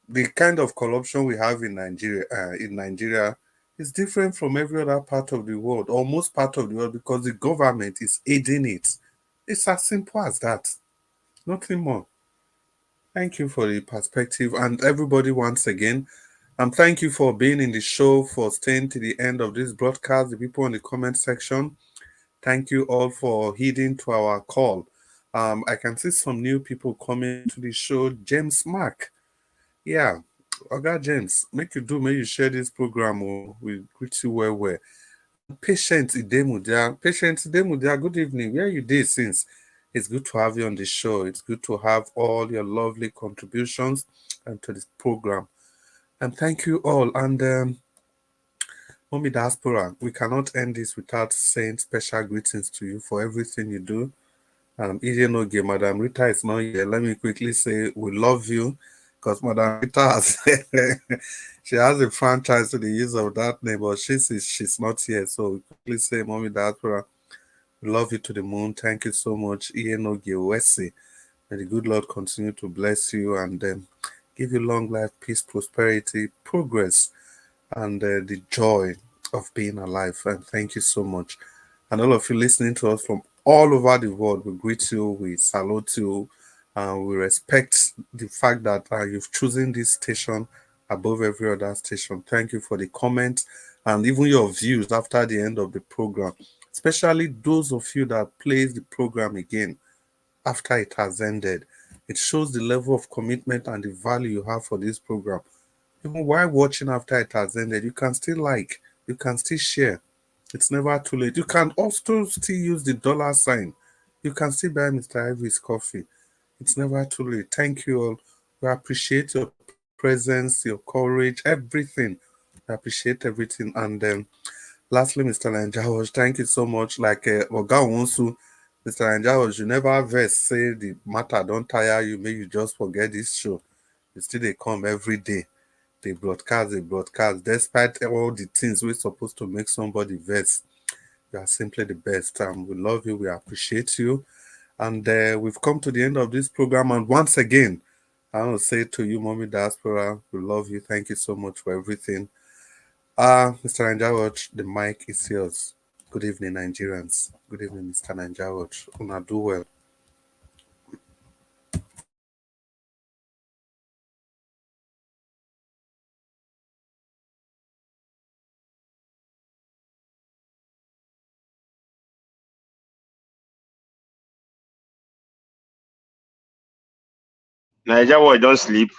S21: The kind of corruption we have in Nigeria is different from every other part of the world, or most part of the world, because the government is aiding it. It's as simple as that. Nothing more. Thank you for the perspective, and everybody once again. Thank you for being in the show, for staying to the end of this broadcast. The people in the comment section, thank you all for heeding to our call. I can see some new people coming to the show. James Mark. Yeah. Oga James, make you share this program. We greet you well. Patient Idemudia. Patient Idemudia, good evening. Where you did since? It's good to have you on the show. It's good to have all your lovely contributions to this program. And thank you all. And Mommy Diaspora, we cannot end this without saying special greetings to you for everything you do. Idenoge, Madam Rita is not here. Let me quickly say we love you because Madam Rita has she has a franchise to the use of that name, but she's not here. So we quickly say, Mommy Diaspora, we love you to the moon. Thank you so much, Idenoge Wesi. May the good Lord continue to bless you and give you long life, peace, prosperity, progress, and the joy of being alive. And thank you so much. And all of you listening to us from all over the world, we greet you, we salute you, and we respect the fact that you've chosen this station above every other station. Thank you for the comments and even your views after the end of the program, especially those of you that plays the program again after it has ended. It shows the level of commitment and the value you have for this program. Even while watching after it has ended, you can still like, you can still share. It's never too late. You can also still use the $sign. You can still buy Mr. Ivy's coffee. It's never too late. Thank you all. We appreciate your presence, your courage, everything. We appreciate everything. And lastly, Mr. Lanjawas, thank you so much. Like Oga Wonsu, Mr. Lanjawas, you never vex say the matter don't tire you, may you just forget this show. You still they come every day. They broadcast, despite all the things we're supposed to make somebody vex. You are simply the best. We love you. We appreciate you. And we've come to the end of this program. And once again, I want to say to you, Mommy Diaspora, we love you. Thank you so much for everything. Mr. Nanjawat, the mic is yours. Good evening, Nigerians. Good evening, Mr. Nanjawat. Una do well.
S2: Nigeria boy don't sleep.